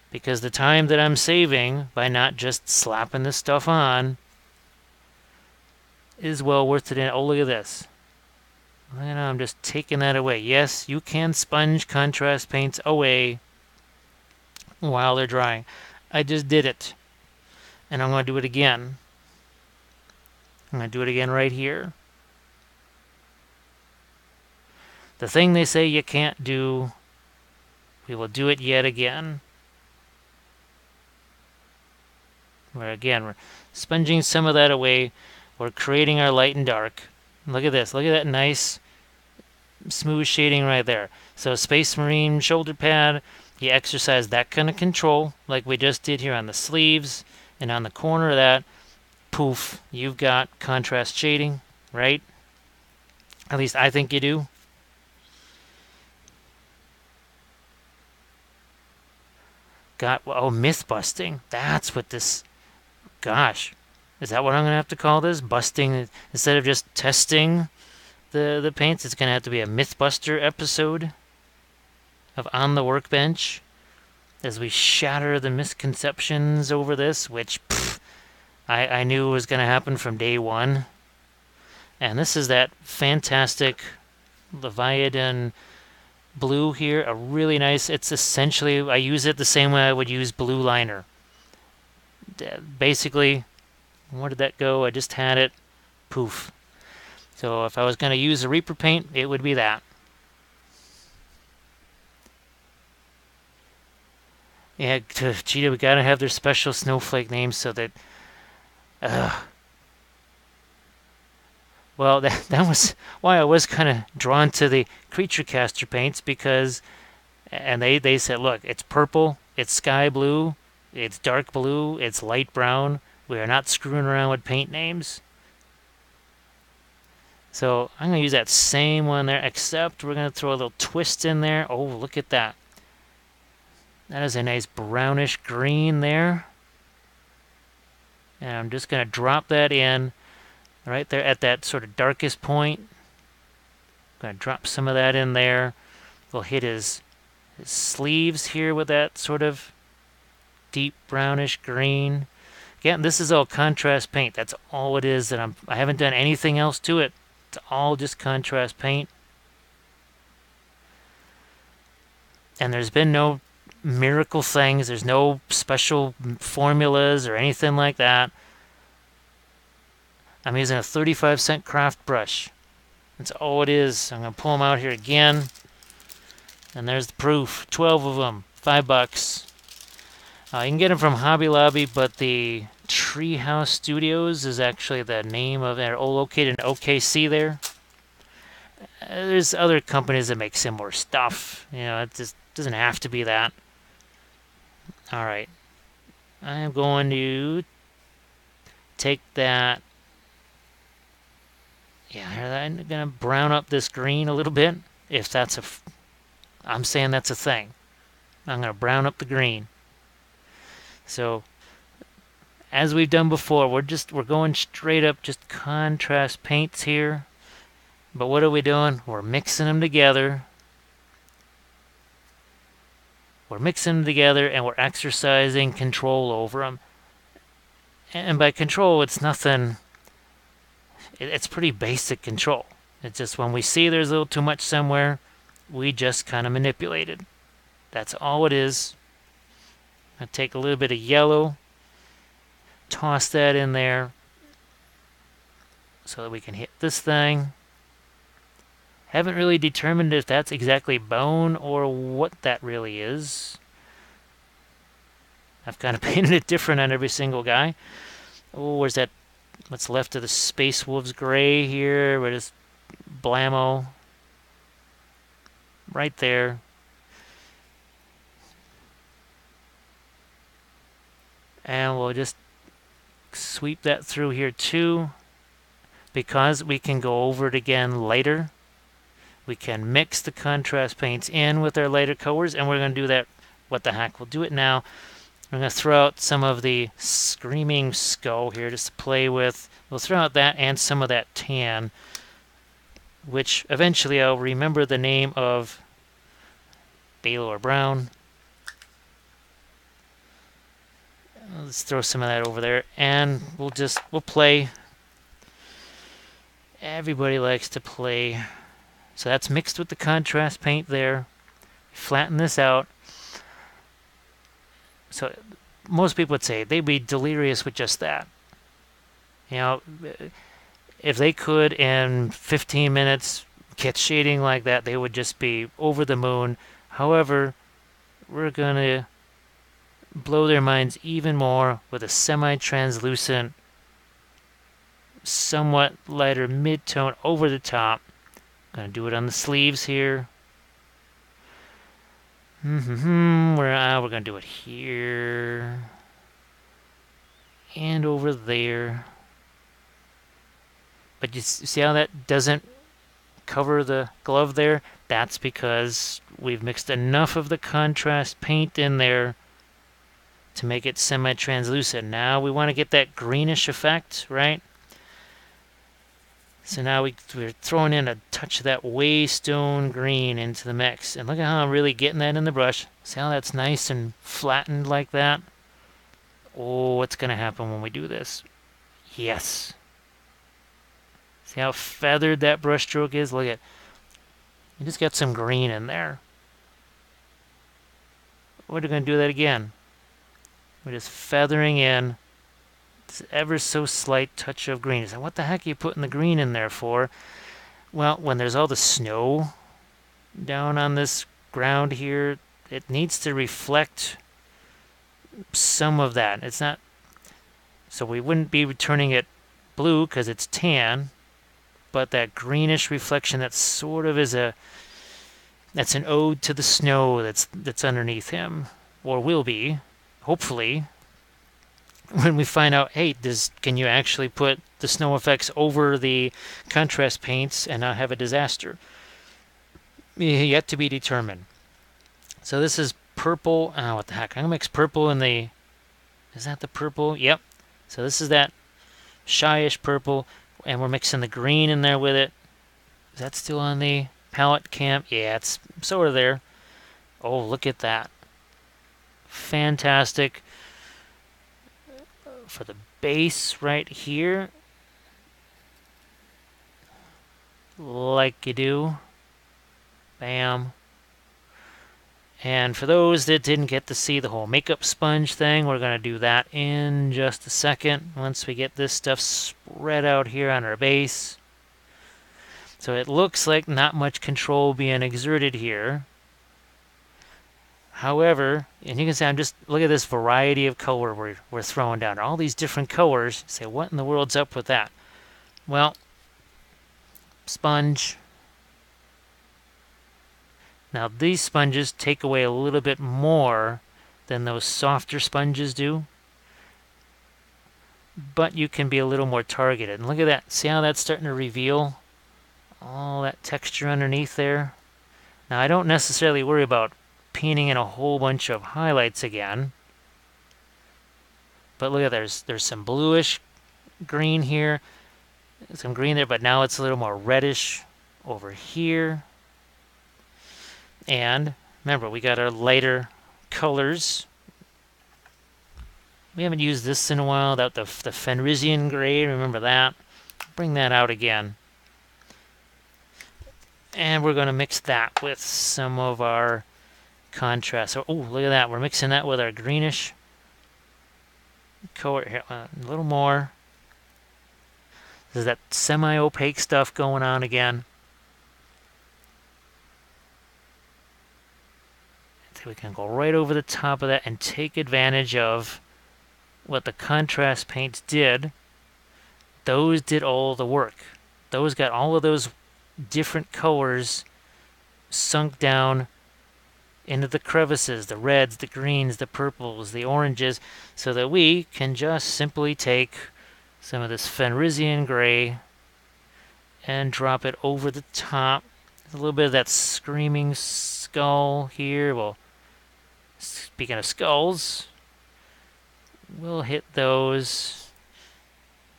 Because the time that I'm saving by not just slapping this stuff on is well worth it. Oh, look at this. And I'm just taking that away. Yes, you can sponge contrast paints away while they're drying. I just did it. And I'm going to do it again. I'm going to do it again right here. The thing they say you can't do, we will do it yet again. Where again, we're sponging some of that away. We're creating our light and dark. Look at this. Look at that nice smooth shading right there. So Space Marine shoulder pad, you exercise that kind of control like we just did here on the sleeves and on the corner of that. Poof, you've got contrast shading, right? At least I think you do. Oh, myth busting. That's what this, gosh. Is that what I'm going to have to call this? Busting, instead of just testing the paints, it's going to have to be a Mythbuster episode of On the Workbench as we shatter the misconceptions over this, which I knew was going to happen from day one. And this is that fantastic Leviathan Blue here, a really nice, it's essentially, I use it the same way I would use blue liner. Basically, where did that go? I just had it. Poof. So if I was going to use a Reaper paint, it would be that. Yeah, Cheetah, we got to have their special snowflake names so that... Well, that was why I was kind of drawn to the Creature Caster paints, because... And they said, look, it's purple, it's sky blue, it's dark blue, it's light brown. We are not screwing around with paint names. So I'm going to use that same one there, except we're going to throw a little twist in there. Oh, look at that. That is a nice brownish green there. And I'm just going to drop that in right there at that sort of darkest point. I'm going to drop some of that in there. We'll hit his sleeves here with that sort of deep brownish green. Again, this is all contrast paint. That's all it is. That I haven't done anything else to it. It's all just contrast paint. And there's been no miracle things. There's no special formulas or anything like that. I'm using a 35-cent craft brush. That's all it is. I'm going to pull them out here again. And there's the proof. 12 of them. $5. You can get them from Hobby Lobby, but the Treehouse Studios is actually the name of it. They're all located in OKC there. There's other companies that make similar stuff. You know, it's just Doesn't have to be that. Alright. I am going to take that. Yeah, I'm going to brown up this green a little bit. If that's a... I'm saying that's a thing. I'm going to brown up the green. So, as we've done before, we're going straight up just contrast paints here. But what are we doing? We're mixing them together. We're mixing them together and we're exercising control over them. And by control, it's nothing... It's pretty basic control. It's just when we see there's a little too much somewhere, we just kind of manipulate it. That's all it is. I take a little bit of yellow, toss that in there so that we can hit this thing. Haven't really determined if that's exactly bone or what that really is. I've kind of painted it different on every single guy. Oh, where's that? What's left of the Space Wolves gray here? We're just blammo. Right there. And we'll just sweep that through here too. Because we can go over it again later. We can mix the contrast paints in with our lighter colors. And we're going to do that. What the heck? We'll do it now. I'm going to throw out some of the Screaming Skull here just to play with. We'll throw out that and some of that tan, which eventually I'll remember the name of Baylor Brown. Let's throw some of that over there, and we'll play. Everybody likes to play. So that's mixed with the contrast paint there. Flatten this out. So most people would say they'd be delirious with just that. You know, if they could in 15 minutes get shading like that, they would just be over the moon. However, we're going to blow their minds even more with a semi-translucent, somewhat lighter mid-tone over the top. Going to do it on the sleeves here. We're going to do it here. And over there. But you see how that doesn't cover the glove there? That's because we've mixed enough of the contrast paint in there to make it semi-translucent. Now we want to get that greenish effect, right? So now we're throwing in a touch of that Waystone green into the mix. And look at how I'm really getting that in the brush. See how that's nice and flattened like that? Oh, what's going to happen when we do this? Yes. See how feathered that brush stroke is? Look at it. You just got some green in there. We're going to do that again. We're just feathering in this ever so slight touch of green. So what the heck are you putting the green in there for? Well, when there's all the snow down on this ground here, it needs to reflect some of that. It's not... So we wouldn't be returning it blue because it's tan, but that greenish reflection that sort of is that's an ode to the snow that's underneath him, or will be, hopefully, when we find out, hey, can you actually put the snow effects over the contrast paints and not have a disaster? Yet to be determined. So this is purple. Oh, what the heck? I'm going to mix purple in the... Is that the purple? Yep. So this is that shyish purple, and we're mixing the green in there with it. Is that still on the palette cam? Yeah, it's sort of there. Oh, look at that. Fantastic. For the base right here, like you do. Bam. And for those that didn't get to see the whole makeup sponge thing, we're going to do that in just a second once we get this stuff spread out here on our base. So it looks like not much control being exerted here. However, and you can see, look at this variety of color we're throwing down. All these different colors. Say, what in the world's up with that? Well, sponge. Now these sponges take away a little bit more than those softer sponges do, but you can be a little more targeted. And look at that. See how that's starting to reveal all that texture underneath there? Now I don't necessarily worry about painting in a whole bunch of highlights again. But look at there's some bluish green here, some green there, but now it's a little more reddish over here. And remember, we got our lighter colors. We haven't used this in a while, the Fenrisian gray, remember that? Bring that out again. And we're going to mix that with some of our contrast. So, oh, look at that. We're mixing that with our greenish color here. A little more. There's that semi-opaque stuff going on again. So we can go right over the top of that and take advantage of what the contrast paints did. Those did all the work. Those got all of those different colors sunk down into the crevices, the reds, the greens, the purples, the oranges, so that we can just simply take some of this Fenrisian gray and drop it over the top. There's a little bit of that screaming skull here. Well, speaking of skulls, we'll hit those.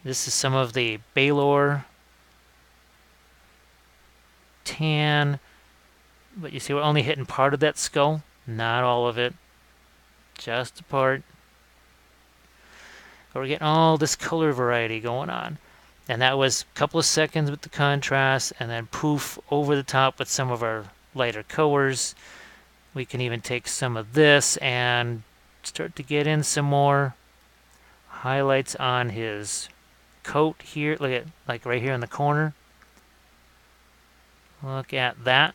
This is some of the Baelor tan, but you see we're only hitting part of that skull, not all of it, just a part. But we're getting all this color variety going on. And that was a couple of seconds with the contrast, and then poof, over the top with some of our lighter colors. We can even take some of this and start to get in some more highlights on his coat here. Look at, like right here in the corner. Look at that.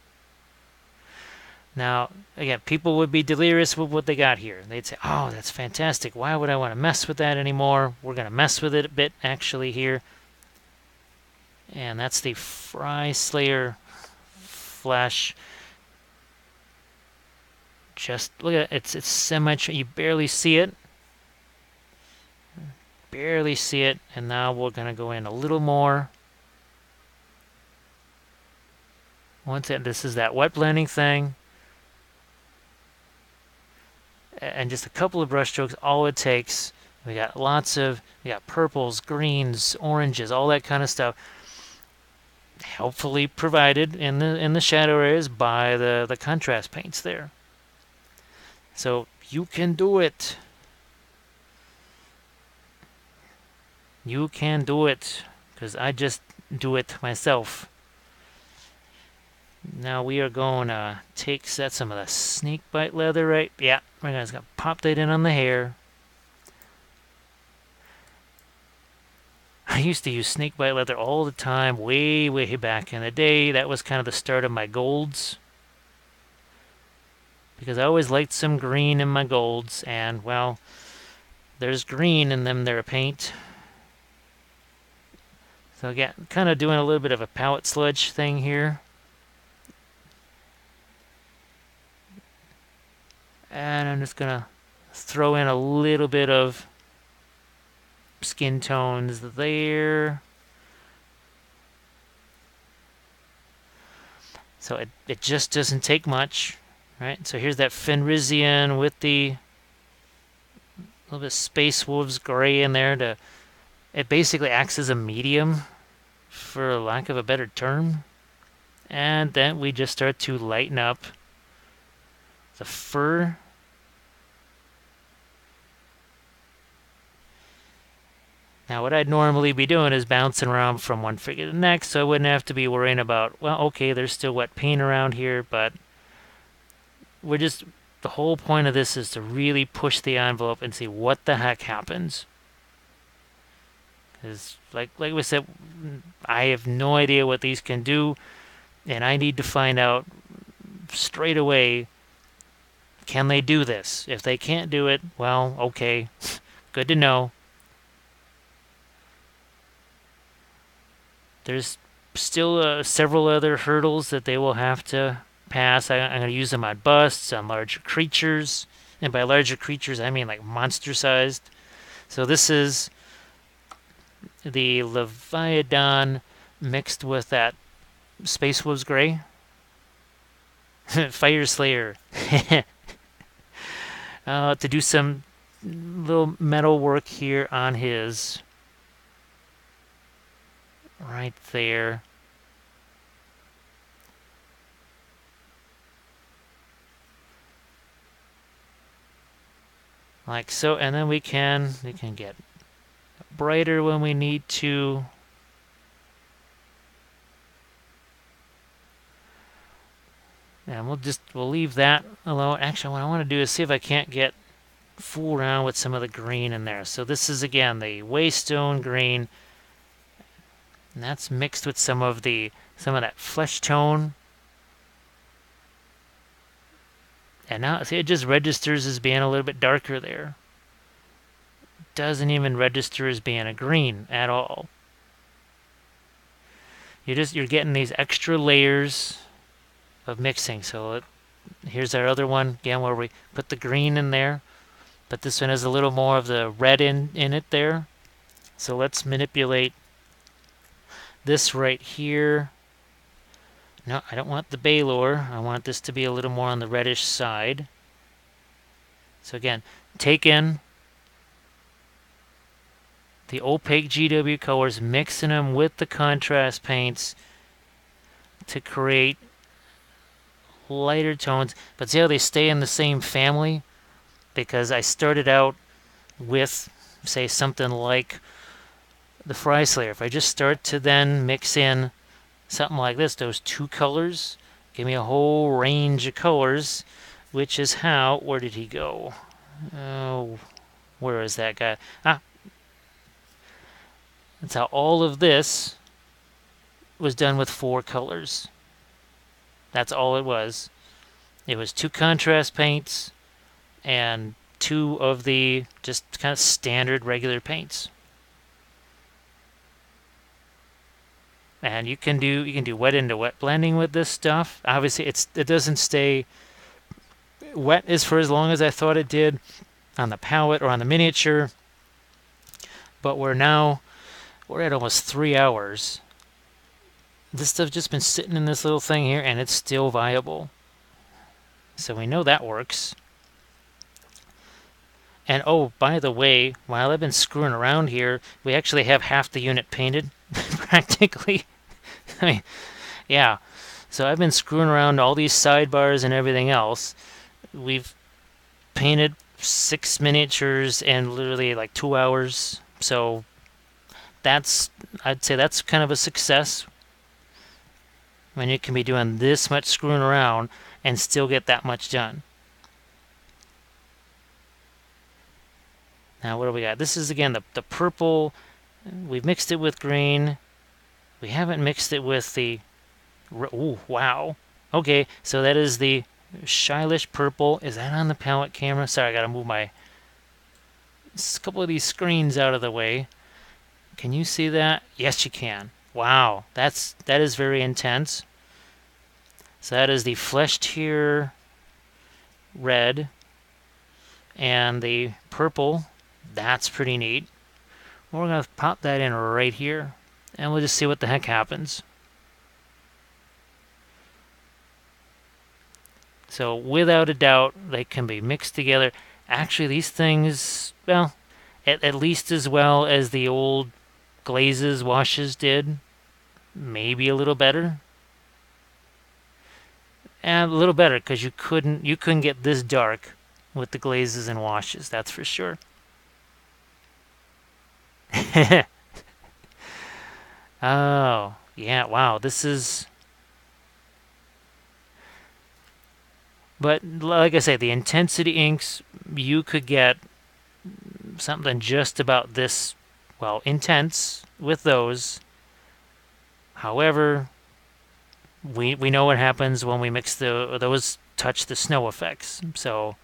Now, again, people would be delirious with what they got here. They'd say, oh, that's fantastic. Why would I want to mess with that anymore? We're going to mess with it a bit, actually, here. And that's the Fry Slayer Flesh. Just look at it. It's semi. You barely see it. Barely see it. And now we're going to go in a little more. Once again, this is that wet blending thing. And just a couple of brush strokes, all it takes. We got purples, greens, oranges, all that kind of stuff. Helpfully provided in the shadow areas by the contrast paints there. So you can do it. You can do it, because I just do it myself. Now we are going to take some of the Snakebite Leather, right? Yeah, we're going to pop that in on the hair. I used to use Snakebite Leather all the time, way, way back in the day. That was kind of the start of my golds. Because I always liked some green in my golds, and, well, there's green in them there paint. So again, kind of doing a little bit of a palette sludge thing here. And I'm just going to throw in a little bit of skin tones there. So it just doesn't take much, right? So here's that Fenrisian with the little bit of Space Wolves gray in there. It basically acts as a medium, for lack of a better term. And then we just start to lighten up the fur. Now what I'd normally be doing is bouncing around from one figure to the next, so I wouldn't have to be worrying about, well, okay, there's still wet paint around here, but the whole point of this is to really push the envelope and see what the heck happens. Because, like we said, I have no idea what these can do, and I need to find out straight away, can they do this? If they can't do it, well, okay, good to know. There's still several other hurdles that they will have to past. I'm going to use them on busts, on larger creatures. And by larger creatures, I mean like monster-sized. So this is the Leviathan mixed with that Space Wolves Gray. Fire Slayer. To do some little metal work here on his... right there. Like so, and then we can get brighter when we need to. And we'll leave that alone. Actually, what I want to do is see if I can't fool around with some of the green in there. So this is again the Waystone green, and that's mixed with some of that flesh tone. And now, see, it just registers as being a little bit darker there. Doesn't even register as being a green at all. You're getting these extra layers of mixing. So here's our other one again where we put the green in there, but this one has a little more of the red in it there. So let's manipulate this right here. No, I don't want the Baylor. I want this to be a little more on the reddish side. So again, take in the opaque GW colors, mixing them with the contrast paints to create lighter tones. But see how they stay in the same family? Because I started out with, say, something like the Fry Slayer. If I just start to then mix in something like this, those two colors give me a whole range of colors, which is how... where did he go? Oh, where is that guy? That's how all of this was done with 4 colors. That's all it was. It was 2 contrast paints and 2 of the just kind of standard regular paints. And you can do wet into wet blending with this stuff. Obviously, it doesn't stay wet as for as long as I thought it did on the palette or on the miniature. But we're at almost 3 hours. This stuff's just been sitting in this little thing here, and it's still viable. So we know that works. And oh, by the way, while I've been screwing around here, we actually have half the unit painted, practically. I mean, yeah. So I've been screwing around all these sidebars and everything else. We've painted 6 miniatures in literally like 2 hours. So I'd say that's kind of a success. When you can be doing this much screwing around and still get that much done. Now what do we got? This is again the purple. We've mixed it with green. We haven't mixed it with the... ooh, wow. Okay, so that is the Shyless purple. Is that on the palette camera? Sorry, I gotta move a couple of these screens out of the way. Can you see that? Yes, you can. Wow, that is very intense. So that is the Flesh Tier red and the purple. That's pretty neat. We're going to pop that in right here, and we'll just see what the heck happens. So without a doubt, they can be mixed together. Actually, these things, well, at least as well as the old glazes washes did. Maybe a little better. And a little better, because you couldn't get this dark with the glazes and washes, that's for sure. Oh, yeah, wow, this is... But like I say, the intensity inks, you could get something just about this, well, intense with those. However, we know what happens when we mix those touch the snow effects. So,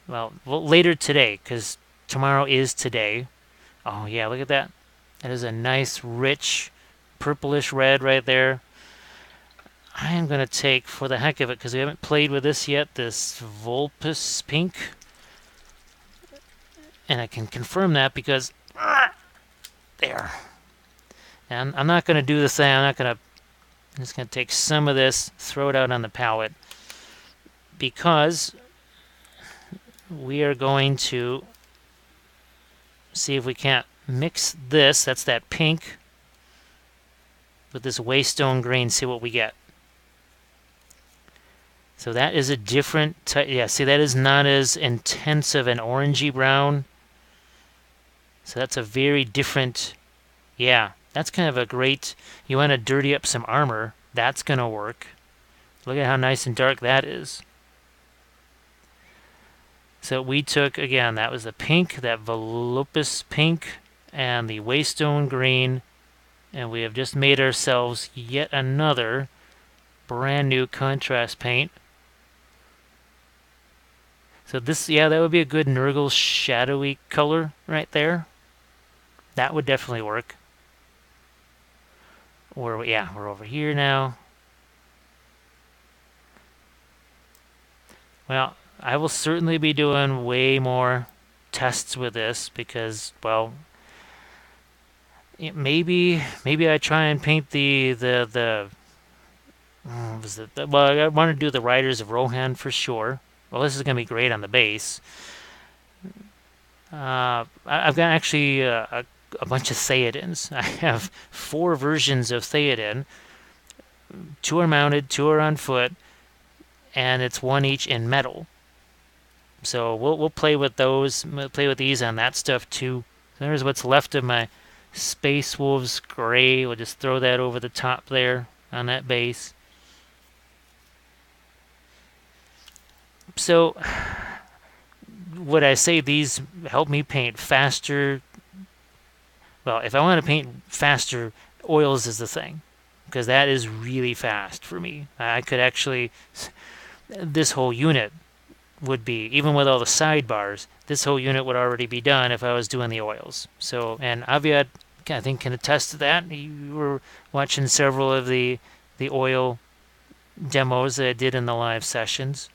well, later today, because tomorrow is today. Oh yeah, look at that. That is a nice, rich, purplish red right there. I am going to take, for the heck of it, because we haven't played with this yet, this Vulpes Pink. And I can confirm that because... there. And I'm not going to do this thing. I'm just going to take some of this, throw it out on the palette. Because we are going to see if we can't mix this, that's that pink, with this Waystone green, see what we get. So that is a different type. Yeah, see, that is not as intense of an orangey brown. So that's a very different. Yeah, that's kind of a great. You want to dirty up some armor. That's going to work. Look at how nice and dark that is. So we took, again, that was the pink, that Vulpes pink, and the Waystone green. And we have just made ourselves yet another brand new contrast paint. So this, yeah, that would be a good Nurgle shadowy color right there. That would definitely work. Or, yeah, we're over here now. Well, I will certainly be doing way more tests with this because, well, maybe I try and paint well, I want to do the Riders of Rohan for sure. Well, this is going to be great on the base. I've got actually a bunch of Theodens. I have 4 versions of Theoden. 2 are mounted, 2 are on foot, and it's 1 each in metal. So we'll play with those. We'll play with these on that stuff too. There's what's left of my Space Wolves gray. We'll just throw that over the top there on that base. So would I say these help me paint faster? Well, if I want to paint faster, oils is the thing, because that is really fast for me. I could actually, this whole unit would be, even with all the sidebars, this whole unit would already be done if I was doing the oils. So, and Aviad, I think, can attest to that. You were watching several of the oil demos that I did in the live sessions.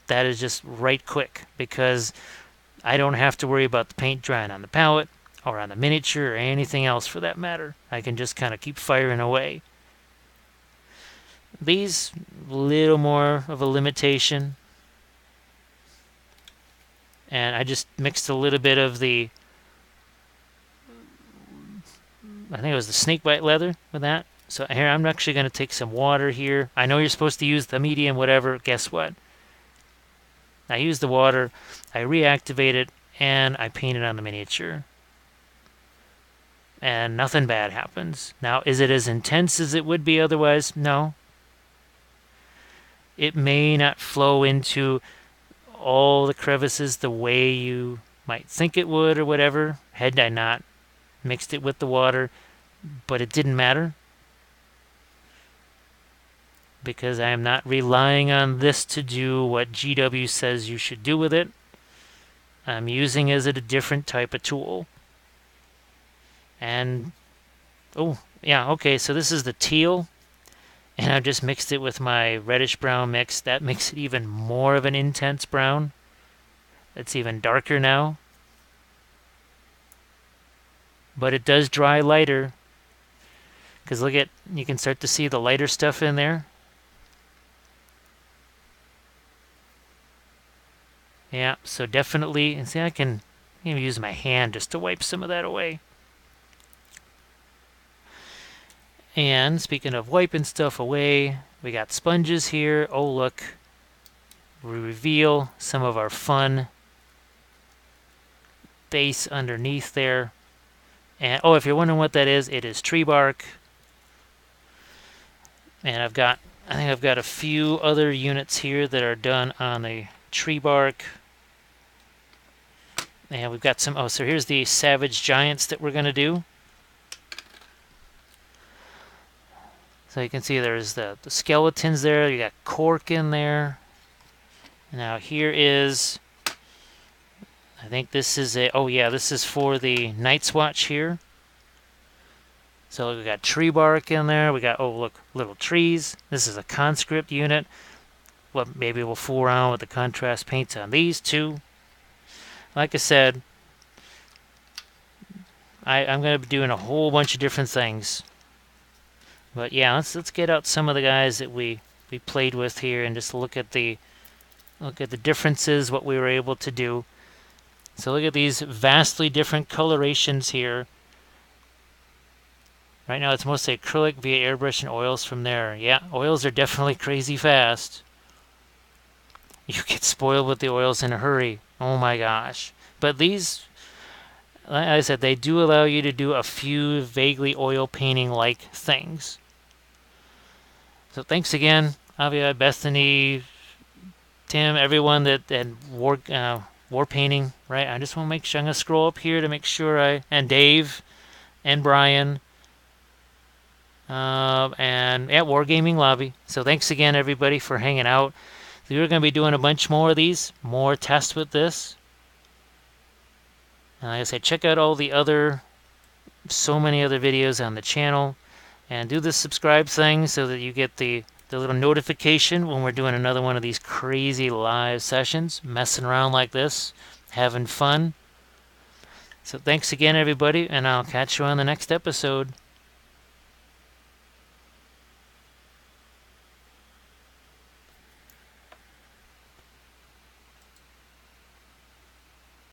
That is just right quick, because I don't have to worry about the paint drying on the palette or on the miniature or anything else for that matter. I can just kind of keep firing away. These, little more of a limitation. And I just mixed a little bit of the, I think it was the Snakebite Leather with that. So here, I'm actually going to take some water here. I know you're supposed to use the medium, whatever. Guess what? I use the water, I reactivate it, and I paint it on the miniature. And nothing bad happens. Now, is it as intense as it would be otherwise? No. It may not flow into all the crevices the way you might think it would or whatever, had I not mixed it with the water, but it didn't matter, because I am not relying on this to do what GW says you should do with it. I'm using it as a different type of tool. And, oh, yeah, okay, so this is the teal, and I've just mixed it with my reddish brown mix. That makes it even more of an intense brown. It's even darker now. But it does dry lighter, because look at, you can start to see the lighter stuff in there. Yeah, so definitely, and see, I can even use my hand just to wipe some of that away. And speaking of wiping stuff away, we got sponges here. Oh, look. We reveal some of our fun base underneath there. And, oh, if you're wondering what that is, it is tree bark. And I think I've got a few other units here that are done on the tree bark. And we've got some, oh, so here's the Savage Giants that we're going to do. So you can see there's the skeletons there. You got cork in there. Now here is, I think this is a, oh yeah, this is for the Night's Watch here. So we got tree bark in there. We got, oh look, little trees. This is a conscript unit. Well, maybe we'll fool around with the contrast paints on these too. Like I said, I'm going to be doing a whole bunch of different things. But yeah, let's get out some of the guys that we played with here and just look at the differences, what we were able to do. So look at these vastly different colorations here. Right now it's mostly acrylic via airbrush and oils from there. Yeah, oils are definitely crazy fast. You get spoiled with the oils in a hurry. Oh my gosh. But these, like I said, they do allow you to do a few vaguely oil painting like things. So thanks again, Avia, Bethany, Tim, everyone that war painting, right? I just want to make sure, I'm going to scroll up here to make sure and Dave and Brian, and yeah, Wargaming Lobby. So thanks again, everybody, for hanging out. So we're going to be doing a bunch more of these, more tests with this. And like I said, check out all the so many other videos on the channel. And do the subscribe thing so that you get the little notification when we're doing another one of these crazy live sessions, messing around like this, having fun. So thanks again, everybody, and I'll catch you on the next episode.